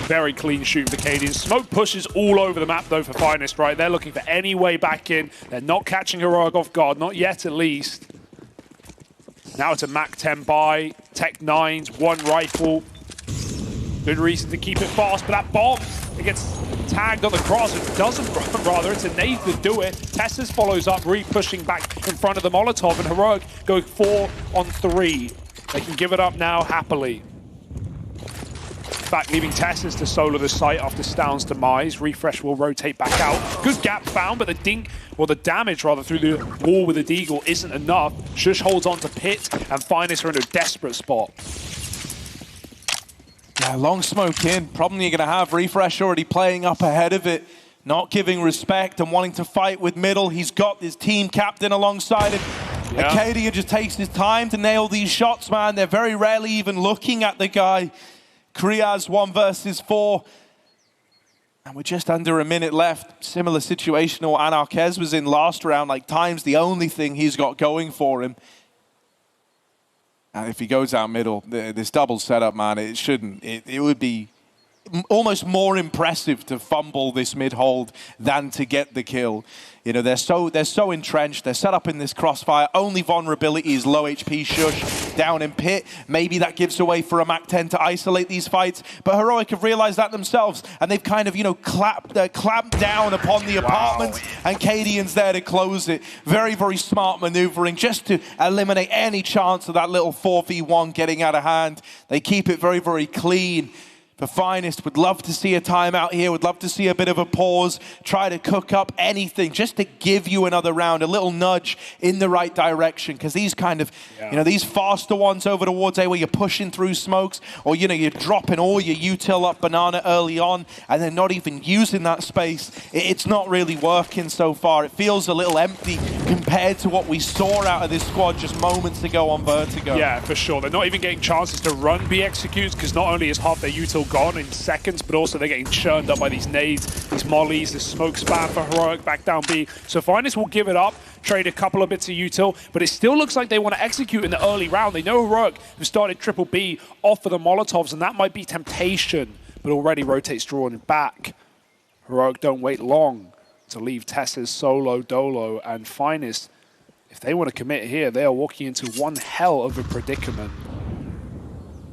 Very clean shooting for Cadian. Smoke pushes all over the map, though, for Finest, right? They're looking for any way back in. They're not catching Heroic off guard, not yet at least. Now it's a Mac 10 buy, Tech 9s, 1 rifle. Good reason to keep it fast, but that bomb, it gets tagged on the cross. It doesn't, rather, it's a nade to do it. Tessus follows up, pushing back in front of the Molotov, and Heroic going 4 on 3. They can give it up now happily. In fact, leaving Tessus to solo the site after Stown's demise. Refresh will rotate back out. Good gap found, but the dink, or the damage rather, through the wall with the Deagle isn't enough. Shush holds on to Pit, and Finest are in a desperate spot. Yeah, long smoke in. Problem you're going to have, Refresh already playing up ahead of it, not giving respect and wanting to fight with middle. He's got his team captain alongside him. Yeah. Acadia just takes his time to nail these shots, man. They're very rarely even looking at the guy. Kriaz 1 versus 4. And we're just under a minute left. Similar situation to what Anarquez was in last round. Like, time's the only thing he's got going for him. And if he goes out middle, this double setup, man, it shouldn't. It would be almost more impressive to fumble this mid-hold than to get the kill. You know, they're so entrenched. They're set up in this crossfire. Only vulnerability is low HP Shush down in Pit. Maybe that gives away for a Mac 10 to isolate these fights. But Heroic have realized that themselves, and they've kind of, you know, clamped down upon the apartments, and Cadian's there to close it. Very, very smart maneuvering just to eliminate any chance of that little 4v1 getting out of hand. They keep it very, very clean. The Finest would love to see a timeout here, would love to see a bit of a pause, try to cook up anything just to give you another round, a little nudge in the right direction. Because these kind of, you know, these faster ones over towards A where you're pushing through smokes, or, you know, you're dropping all your util up banana early on and then not even using that space. It's not really working so far. It feels a little empty compared to what we saw out of this squad just moments ago on Vertigo. Yeah, for sure. They're not even getting chances to run B executes, because not only is half their util gone in seconds, but also they're getting churned up by these nades, these mollies, this smoke spam for Heroic back down B. So Finest will give it up, trade a couple of bits of util, but it still looks like they want to execute in the early round. They know Heroic have started triple B off of the Molotovs, and that might be temptation, but already rotates drawn back. Heroic don't wait long to leave Tessa's solo, Dolo, and Finest. If they want to commit here, they are walking into one hell of a predicament.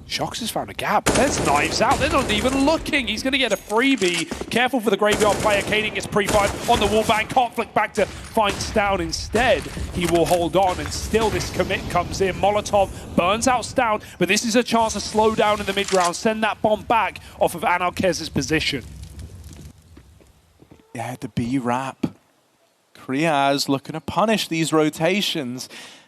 Shox has found a gap. There's knives out. They're not even looking. He's going to get a freebie. Careful for the graveyard player. Cadian gets pre-fired on the wallbang. Can't flick back to find Stown instead. He will hold on, and still this commit comes in. Molotov burns out Stown, but this is a chance to slow down in the mid-round, send that bomb back off of Anarquez's position. Yeah, the B-Wrap. Kriaz looking to punish these rotations.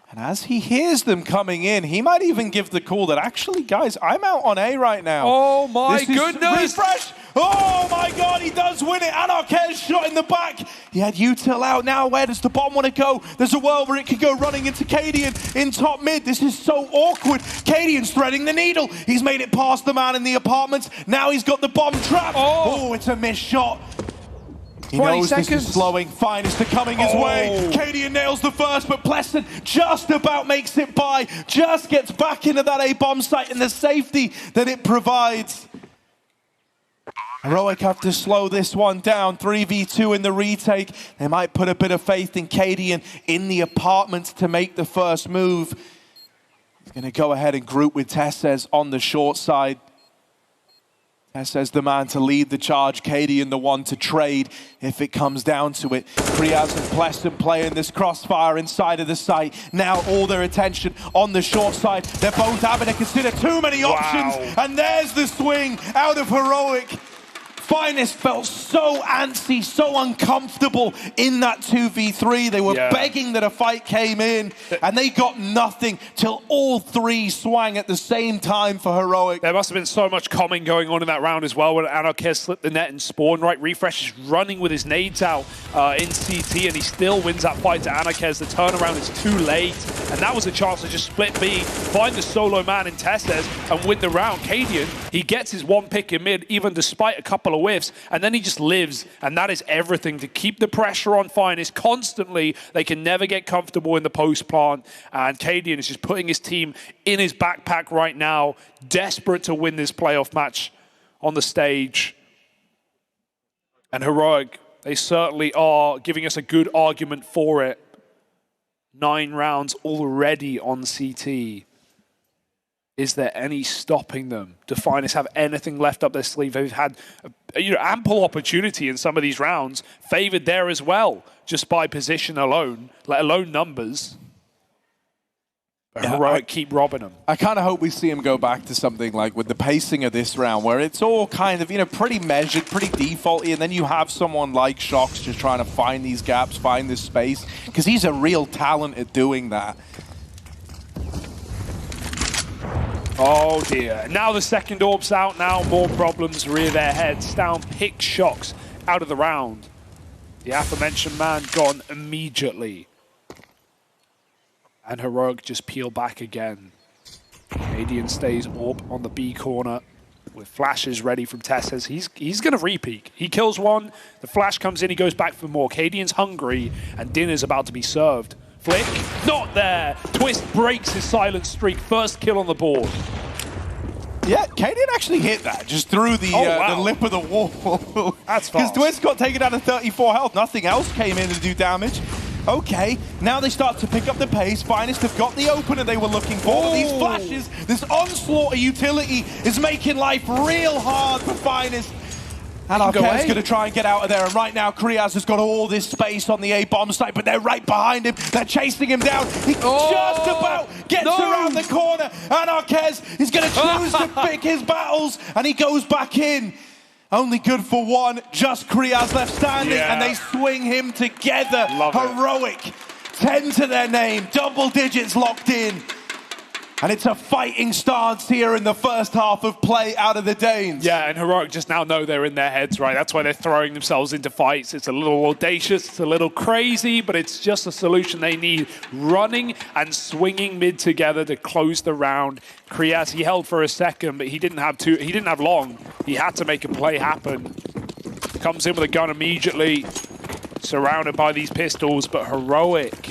And as he hears them coming in, he might even give the call that, actually, guys, I'm out on A right now. Oh, my goodness. Refresh. Oh, my God, he does win it. Anarquez shot in the back. He had util out. Now, where does the bomb want to go? There's a world where it could go running into Cadian in top mid. This is so awkward. Cadian's threading the needle. He's made it past the man in the apartments. Now he's got the bomb trapped. Oh, it's a missed shot. He knows seconds. this is slowing. Finest are coming his way. Cadian nails the first, but Plesson just about makes it by. Just gets back into that A-bomb site and the safety that it provides. Heroic have to slow this one down. 3v2 in the retake. They might put a bit of faith in Cadian in the apartments to make the first move. He's going to go ahead and group with Tessez on the short side. Tessez the man to lead the charge. Cadian the one to trade if it comes down to it. Kriaz and Pleston playing this crossfire inside of the site. Now all their attention on the short side. They're both having to consider too many options. And there's the swing out of Heroic. Finest felt so antsy, so uncomfortable in that 2v3. They were begging that a fight came in, and they got nothing till all three swang at the same time for Heroic. There must have been so much calming going on in that round as well when Anarchez slipped the net and spawned. Right, Refresh is running with his nades out in CT, and he still wins that fight to Anarchez. The turnaround is too late, and that was a chance to just split B, find the solo man in Tessez, and win the round. Cadian, he gets his one pick in mid, even despite a couple of whiffs, and then he just lives, and that is everything to keep the pressure on Finest constantly. They can never get comfortable in the post plant, and Cadian is just putting his team in his backpack right now, desperate to win this playoff match on the stage. And Heroic, they certainly are giving us a good argument for it. 9 rounds already on CT. Is there any stopping them? Do Finest have anything left up their sleeve? They've had ample opportunity in some of these rounds, favored there as well, just by position alone, let alone numbers. But Heroic keep robbing them. I kind of hope we see him go back to something like with the pacing of this round, where it's all kind of, pretty measured, pretty defaulty, and then you have someone like Shox just trying to find these gaps, find this space, because he's a real talent at doing that. Oh dear. Now the second orb's out, now more problems rear their heads. Down pick Shox out of the round. The aforementioned man gone immediately. And Heroic just peel back again. Cadian stays orb on the B corner with flashes ready from Tessez. He's going to re-peek. He kills one, the flash comes in, he goes back for more. Cadian's hungry, and dinner's about to be served. Flick, not there. Twist breaks his silent streak. First kill on the board. Yeah, Cadian actually hit that just through the, the lip of the wall. That's fast. Because Twist got taken down to 34 health. Nothing else came in to do damage. Okay, now they start to pick up the pace. Finest have got the opener they were looking for. But these flashes, this onslaught of utility is making life real hard for Finest. And Arcade's going to try and get out of there. And right now, Kriaz has got all this space on the A-bomb site, but they're right behind him. They're chasing him down. He just about gets around the corner. And Arcade is going to choose to pick his battles. And he goes back in. Only good for one. Just Kriaz left standing. And they swing him together. Heroic. 10 to their name. Double digits locked in. And it's a fighting stance here in the first half of play out of the Danes. Yeah, and Heroic just now know they're in their heads, right? That's why they're throwing themselves into fights. It's a little audacious, it's a little crazy, but it's just a solution they need. Running and swinging mid together to close the round. Kriaz, he held for a second, but he didn't have long. He had to make a play happen. Comes in with a gun immediately, surrounded by these pistols, but Heroic.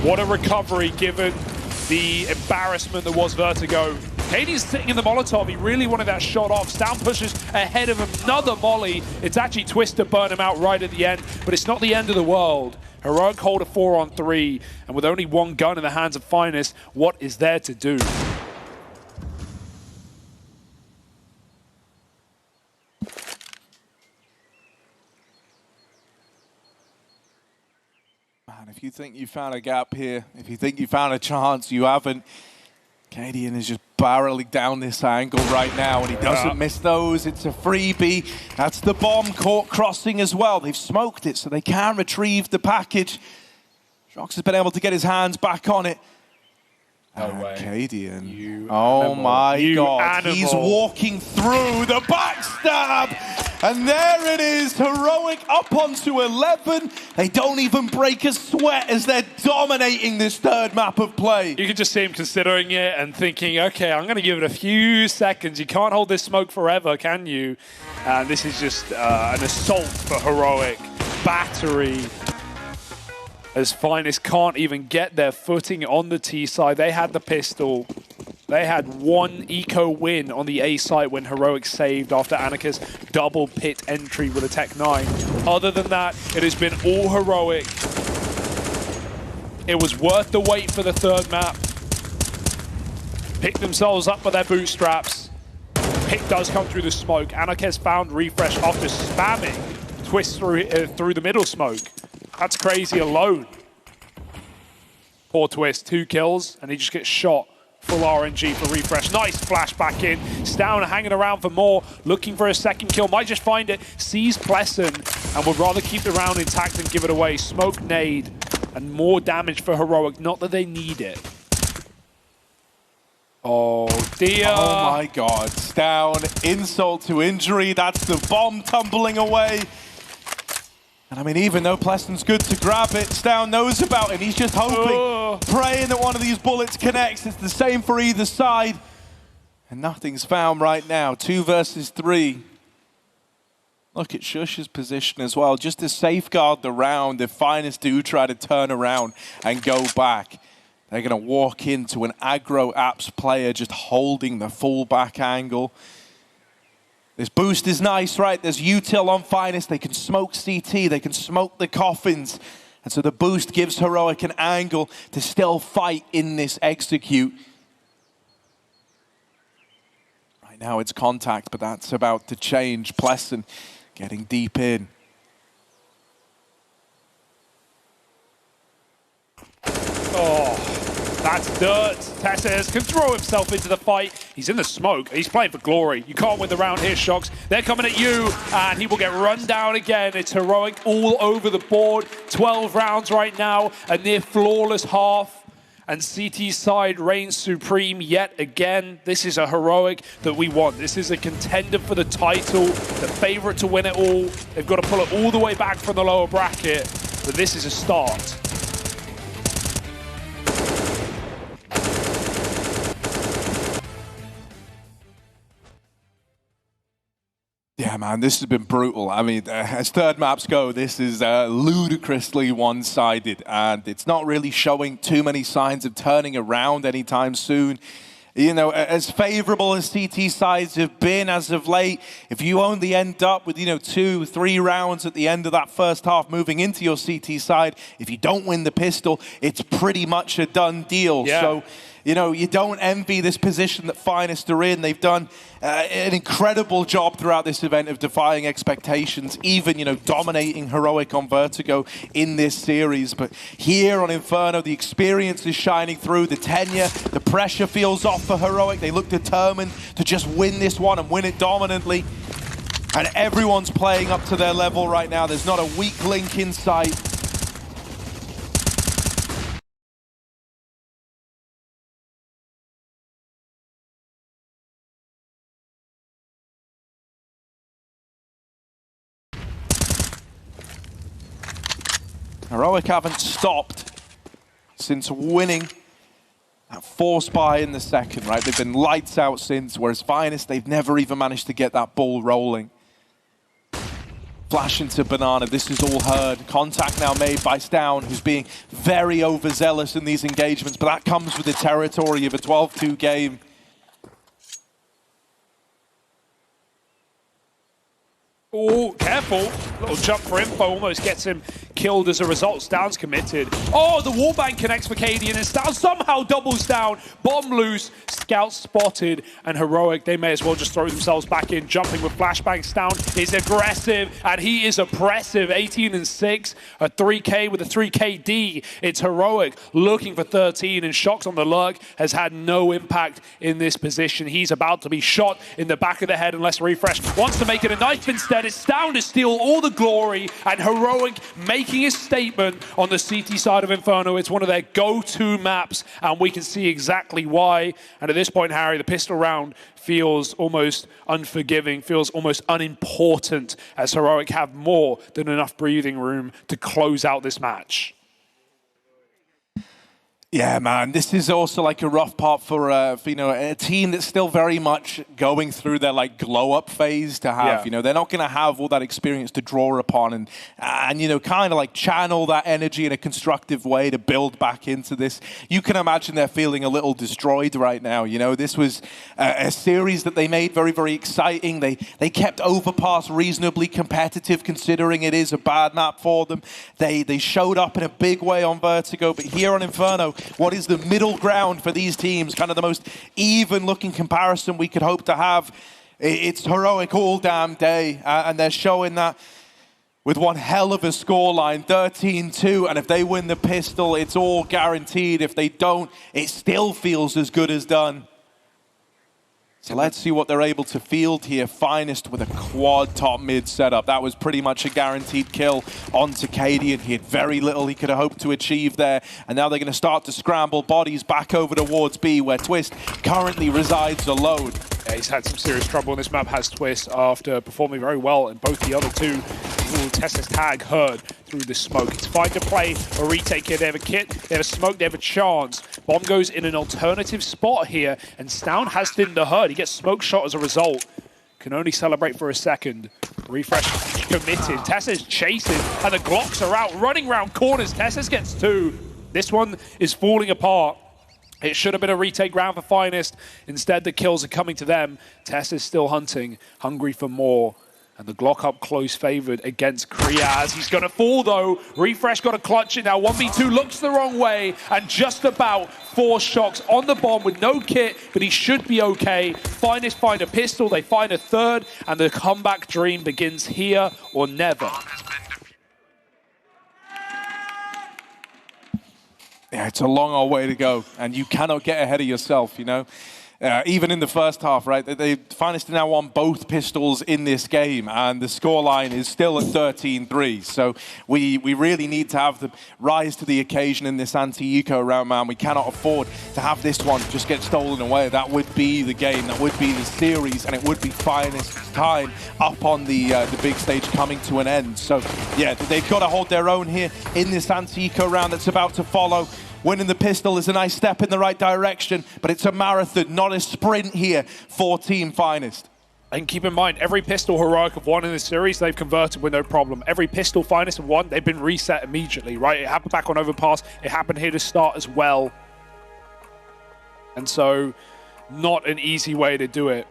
What a recovery given the embarrassment that was Vertigo. Katie's sitting in the Molotov. He really wanted that shot off. Down pushes ahead of another Molly. It's actually Twist to burn him out right at the end, but it's not the end of the world. Heroic hold a 4-on-3, and with only one gun in the hands of Finest, what is there to do? If you think you found a gap here, if you think you found a chance, you haven't. Cadian is just barreling down this angle right now, and he doesn't miss those. It's a freebie. That's the bomb caught crossing as well. They've smoked it, so they can retrieve the package. Shox has been able to get his hands back on it. No way. Arcadian. Oh my God. He's walking through the backstab. And there it is. Heroic up onto 11. They don't even break a sweat as they're dominating this third map of play. You can just see him considering it and thinking, okay, I'm going to give it a few seconds. You can't hold this smoke forever, can you? And this is just an assault for Heroic. Battery. As Finest can't even get their footing on the T side. They had the pistol. They had one eco win on the A site when Heroic saved after Anarchist double pit entry with a Tech 9. Other than that, it has been all Heroic. It was worth the wait for the third map. Picked themselves up by their bootstraps. Pick does come through the smoke. Anarchist found Refresh after spamming Twist through the middle smoke. That's crazy alone. Poor Twist, 2 kills, and he just gets shot. Full RNG for Refresh. Nice flash back in. Stown hanging around for more, looking for a second kill. Might just find it. Sees Pleasant and would rather keep the round intact than give it away. Smoke nade and more damage for Heroic. Not that they need it. Oh dear. Oh my God. Stown, insult to injury. That's the bomb tumbling away. And I mean, even though Pleasant's good to grab it, Stown knows about it. He's just hoping, praying that one of these bullets connects. It's the same for either side. And nothing's found right now. 2 versus 3. Look at Shush's position as well. Just to safeguard the round, if Finest do try to turn around and go back, they're going to walk into an aggro apps player just holding the full back angle. This boost is nice, right? There's util on Finest. They can smoke CT. They can smoke the coffins. And so the boost gives Heroic an angle to still fight in this execute. Right now it's contact, but that's about to change. Pleasant getting deep in. Oh. That's dirt. Tesses can throw himself into the fight. He's in the smoke. He's playing for glory. You can't win the round here, Shocks. They're coming at you, and he will get run down again. It's Heroic all over the board. 12 rounds right now, a near flawless half. And CT's side reigns supreme yet again. This is a Heroic that we want. This is a contender for the title, the favorite to win it all. They've got to pull it all the way back from the lower bracket, but this is a start. Yeah, man, this has been brutal. I mean, as third maps go, this is ludicrously one-sided, and it's not really showing too many signs of turning around anytime soon. You know, as favorable as CT sides have been as of late, if you only end up with, 2-3 rounds at the end of that first half moving into your CT side, if you don't win the pistol, it's pretty much a done deal. Yeah. So, you don't envy this position that Finest are in. They've done an incredible job throughout this event of defying expectations, even, dominating Heroic on Vertigo in this series. But here on Inferno, the experience is shining through, the tenure, the pressure feels off for Heroic. They look determined to just win this one and win it dominantly. And everyone's playing up to their level right now. There's not a weak link in sight. Heroic haven't stopped since winning that force buy in the second, right? They've been lights out since, whereas Finest, they've never even managed to get that ball rolling. Flash into Banana, this is all heard. Contact now made by Stown, who's being very overzealous in these engagements, but that comes with the territory of a 12-2 game. Oh, careful. Little jump for info almost gets him killed as a result. Stown's committed. Oh, the wallbang connects for Cadian and Stown somehow doubles down. Bomb loose, Scout spotted, and Heroic, they may as well just throw themselves back in, jumping with flashbang. Stown is aggressive, and he is oppressive. 18-6, a 3K with a 3KD. It's Heroic looking for 13, and Shocks on the lurk has had no impact in this position. He's about to be shot in the back of the head unless Refresh wants to make it a knife instead. decided Stavn to steal all the glory, and Heroic making a statement on the CT side of Inferno. It's one of their go-to maps, and we can see exactly why. And at this point, Harry, the pistol round feels almost unforgiving, feels almost unimportant, as Heroic have more than enough breathing room to close out this match. Yeah, man, this is also like a rough part for you know, a team that's still very much going through their like glow up phase to have. Yeah. You know, they're not going to have all that experience to draw upon and you know, kind of like channel that energy in a constructive way to build back into this. You can imagine they're feeling a little destroyed right now. You know, this was a series that they made very, very exciting. They kept Overpass reasonably competitive, considering it is a bad map for them. They showed up in a big way on Vertigo, but here on Inferno, what is the middle ground for these teams, kind of the most even-looking comparison we could hope to have. It's Heroic all damn day, and they're showing that with one hell of a scoreline, 13-2, and if they win the pistol, it's all guaranteed. If they don't, it still feels as good as done. So let's see what they're able to field here. Finest with a quad top mid setup. That was pretty much a guaranteed kill onto Cadian. He had very little he could have hoped to achieve there. And now they're going to start to scramble bodies back over towards B, where Twist currently resides alone. Yeah, he's had some serious trouble on this map, has Twist, after performing very well in both the other two. Tessa's tag heard through the smoke. It's fine to play a retake here. They have a kit, they have a smoke, they have a chance. Bomb goes in an alternative spot here, and Stavn has thinned the herd. He gets smoke shot as a result. Can only celebrate for a second. Refresh committed. Tessa's chasing, and the Glocks are out, running around corners. Tessa's gets two. This one is falling apart. It should have been a retake round for Finest. Instead, the kills are coming to them. Tessa's still hunting, hungry for more. And the Glock up close favored against Kriaz. He's going to fall though. Refresh got to clutch it now. 1v2 looks the wrong way, and just about 4 shocks on the bomb with no kit, but he should be okay. Finest find a pistol, they find a third, and the comeback dream begins here or never. Yeah, it's a long old way to go, and you cannot get ahead of yourself, you know. Even in the first half, right, they Finest now on both pistols in this game, and the scoreline is still at 13-3. So we really need to have them rise to the occasion in this anti-eco round, man. We cannot afford to have this one just get stolen away. That would be the game, that would be the series, and it would be Finest's time up on the big stage coming to an end. So yeah, they've got to hold their own here in this anti-eco round that's about to follow. Winning the pistol is a nice step in the right direction, but it's a marathon, not a sprint here for Team Finest. And keep in mind, every pistol Heroic have won in this series, they've converted with no problem. Every pistol Finest have won, they've been reset immediately, right? It happened back on Overpass, it happened here to start as well. And so, not an easy way to do it.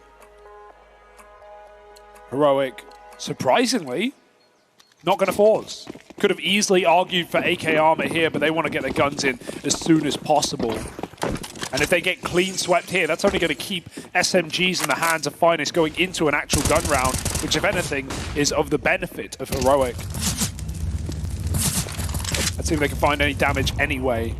Heroic, surprisingly, not going to pause. Could have easily argued for AK armor here, but they want to get their guns in as soon as possible. And if they get clean swept here, that's only going to keep SMGs in the hands of Finest going into an actual gun round, which, if anything, is of the benefit of Heroic. Let's see if they can find any damage anyway.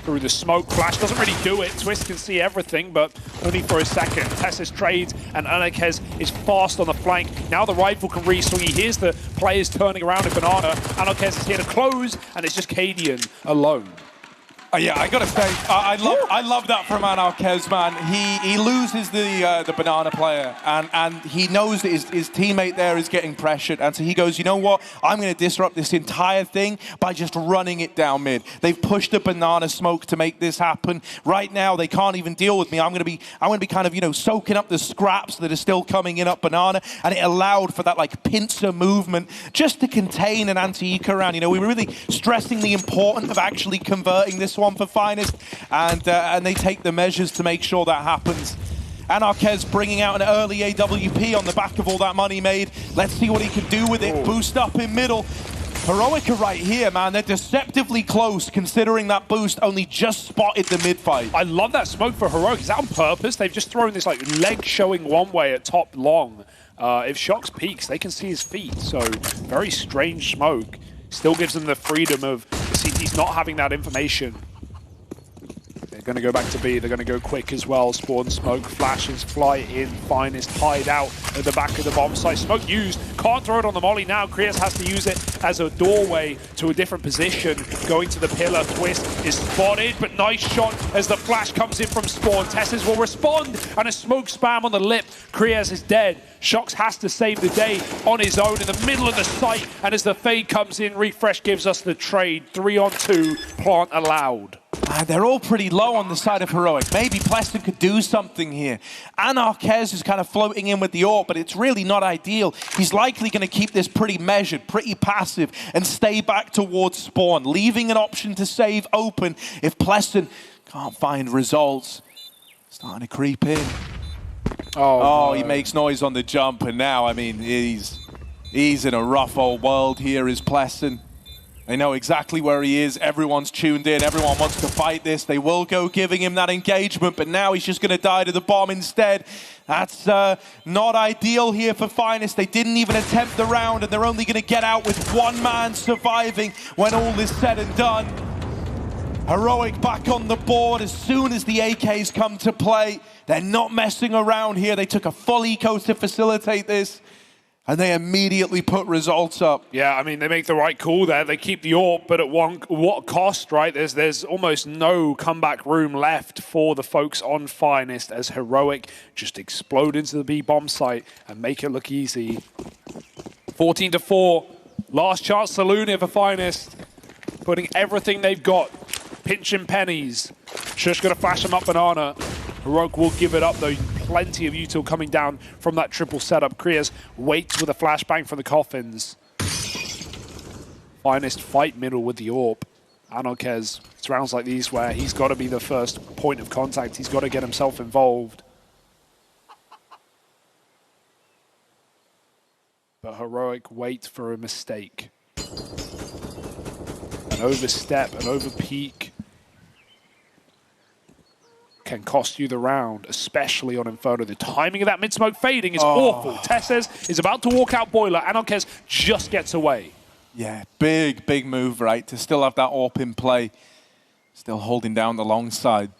Through the smoke, Flash doesn't really do it. Twist can see everything, but only for a second. Tessa's trades, and Anarkez is fast on the flank. Now the rifle can re-swing. He hears the players turning around in Banana. Anarkez is here to close, and it's just Cadian alone. Yeah, I gotta say, I love that from Anarkez, man. He loses the banana player, and he knows that his teammate there is getting pressured, and so he goes, you know what? I'm gonna disrupt this entire thing by just running it down mid. They've pushed the banana smoke to make this happen. Right now, they can't even deal with me. I'm gonna be kind of, you know, soaking up the scraps that are still coming in up banana, and it allowed for that like pincer movement just to contain an anti-eco round. You know, we were really stressing the importance of actually converting this one for Finest, and they take the measures to make sure that happens. Anarkez bringing out an early AWP on the back of all that money made. Let's see what he can do with it. Boost up in middle. Heroic are right here, man. They're deceptively close, considering that boost only just spotted the mid-fight. I love that smoke for Heroic. Is that on purpose? They've just thrown this like leg showing one way at top long. If Shox peeks, they can see his feet, so very strange smoke. Still gives them the freedom of the CTs not having that information. They're going to go back to B. They're going to go quick as well. Spawn smoke, flashes, fly in. Finest hide out at the back of the bomb site. Smoke used. Can't throw it on the molly now. Krias has to use it as a doorway to a different position. Going to the pillar. Twist is spotted, but nice shot as the flash comes in from Spawn. Tesses will respond, and a smoke spam on the lip. Krias is dead. Shox has to save the day on his own in the middle of the site, and as the fade comes in, Refresh gives us the trade. 3-on-2, plant allowed. They're all pretty low on the side of Heroic. Maybe Pleston could do something here. Anarchez is kind of floating in with the AWP, but it's really not ideal. He's likely going to keep this pretty measured, pretty passive, and stay back towards Spawn, leaving an option to save open if Pleston can't find results. Starting to creep in. Oh, no. He makes noise on the jump, and now, I mean, he's in a rough old world here, is Pleston. They know exactly where he is. Everyone's tuned in. Everyone wants to fight this. They will go giving him that engagement, but now he's just going to die to the bomb instead. That's not ideal here for Finest. They didn't even attempt the round, and they're only going to get out with one man surviving when all is said and done. Heroic back on the board as soon as the AKs come to play. They're not messing around here. They took a full eco to facilitate this, and they immediately put results up. Yeah, I mean, they make the right call there. They keep the AWP, but at what cost, right? There's almost no comeback room left for the folks on Finest as Heroic just explode into the B bomb site and make it look easy. 14-4, last chance saloon here for Finest, putting everything they've got, pinching pennies. Shush gonna flash them up banana. Heroic will give it up though. Plenty of util coming down from that triple setup. Krias waits with a flashbang from the coffins. Finest fight middle with the AWP. Anarchez, it's rounds like these where he's got to be the first point of contact. He's got to get himself involved. But Heroic wait for a mistake. An overstep, an overpeak can cost you the round, especially on Inferno. The timing of that mid-smoke fading is awful. Tesses is about to walk out boiler. Anarchez just gets away. Yeah, big move, right? To still have that AWP in play. Still holding down the long side.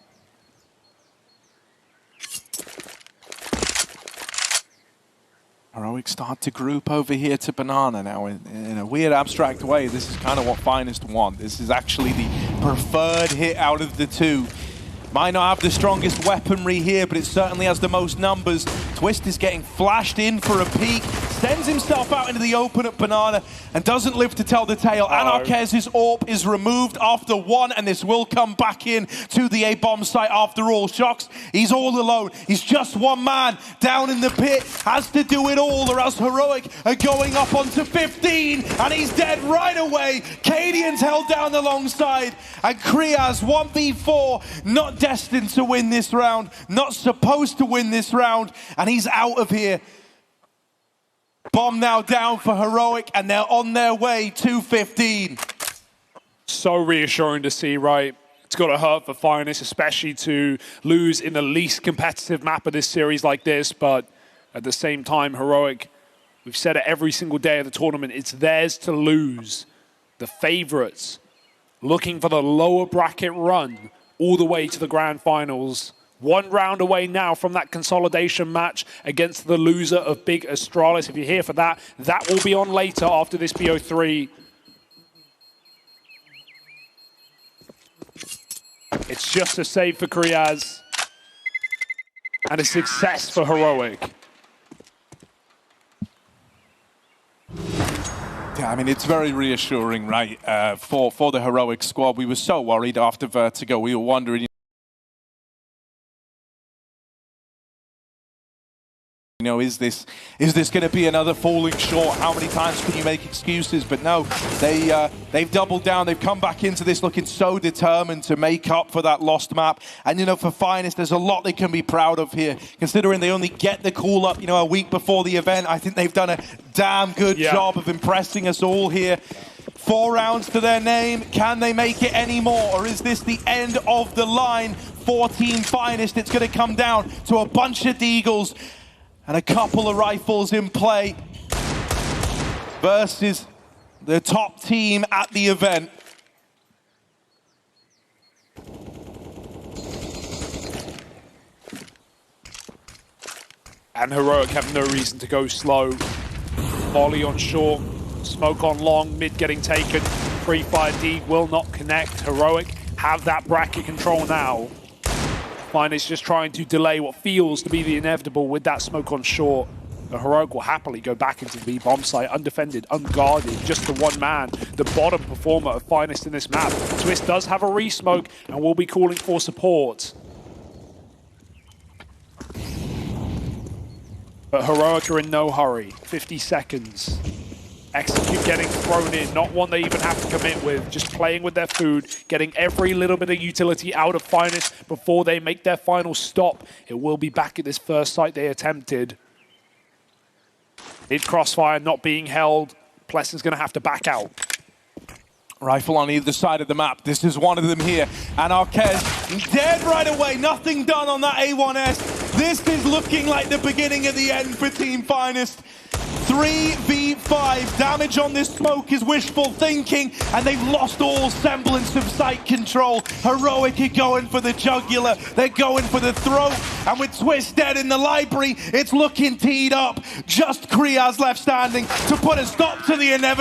Heroic start to group over here to Banana now in a weird abstract way. This is kind of what Finest want. This is actually the preferred hit out of the two. Might not have the strongest weaponry here, but it certainly has the most numbers. Twist is getting flashed in for a peek, sends himself out into the open at Banana, and doesn't live to tell the tale. Anarchez's AWP is removed after one, and this will come back in to the A-bomb site after all. Shox, he's all alone. He's just one man down in the pit, has to do it all, or else Heroic are going up onto 15, and he's dead right away. Cadian's held down the long side, and Krias 1v4, not destined to win this round, not supposed to win this round, and he's out of here. Bomb now down for Heroic, and they're on their way to 15. So reassuring to see, right? It's got to hurt for Finest, especially to lose in the least competitive map of this series like this, but at the same time, Heroic, we've said it every single day of the tournament, it's theirs to lose. The favorites looking for the lower bracket run all the way to the grand finals. One round away now from that consolidation match against the loser of Big Astralis. If you're here for that, that will be on later after this BO3. It's just a save for Krias and a success for Heroic. Yeah, I mean, it's very reassuring, right, for the Heroic squad. We were so worried after Vertigo. We were wondering, you know, is this going to be another falling short? How many times can you make excuses? But no, they've doubled down. They've come back into this looking so determined to make up for that lost map. And, you know, for Finest, there's a lot they can be proud of here. Considering they only get the call up, you know, a week before the event, I think they've done a damn good job of impressing us all here. 4 rounds to their name. Can they make it any more? Or is this the end of the line? 14 Finest. It's going to come down to a bunch of Deagles and a couple of rifles in play versus the top team at the event. And Heroic have no reason to go slow. Volley on short, smoke on long, mid getting taken. Free fire D will not connect. Heroic have that bracket control now. Finest just trying to delay what feels to be the inevitable with that smoke on short. The Heroic will happily go back into the B bomb site, undefended, unguarded, just the one man, the bottom performer of Finest in this map. Twist does have a re-smoke and will be calling for support. But Heroic are in no hurry. 50 seconds. Execute getting thrown in, not one they even have to commit with, just playing with their food, getting every little bit of utility out of Finest before they make their final stop. It will be back at this first site they attempted. Mid crossfire not being held. Plesson's going to have to back out. Rifle on either side of the map. This is one of them here. And Arquez dead right away. Nothing done on that A1S. This is looking like the beginning of the end for Team Finest. 3v5. Damage on this smoke is wishful thinking, and they've lost all semblance of site control. Heroic are going for the jugular. They're going for the throat. And with Twist dead in the library, it's looking teed up. Just Kriaz left standing to put a stop to the inevitable.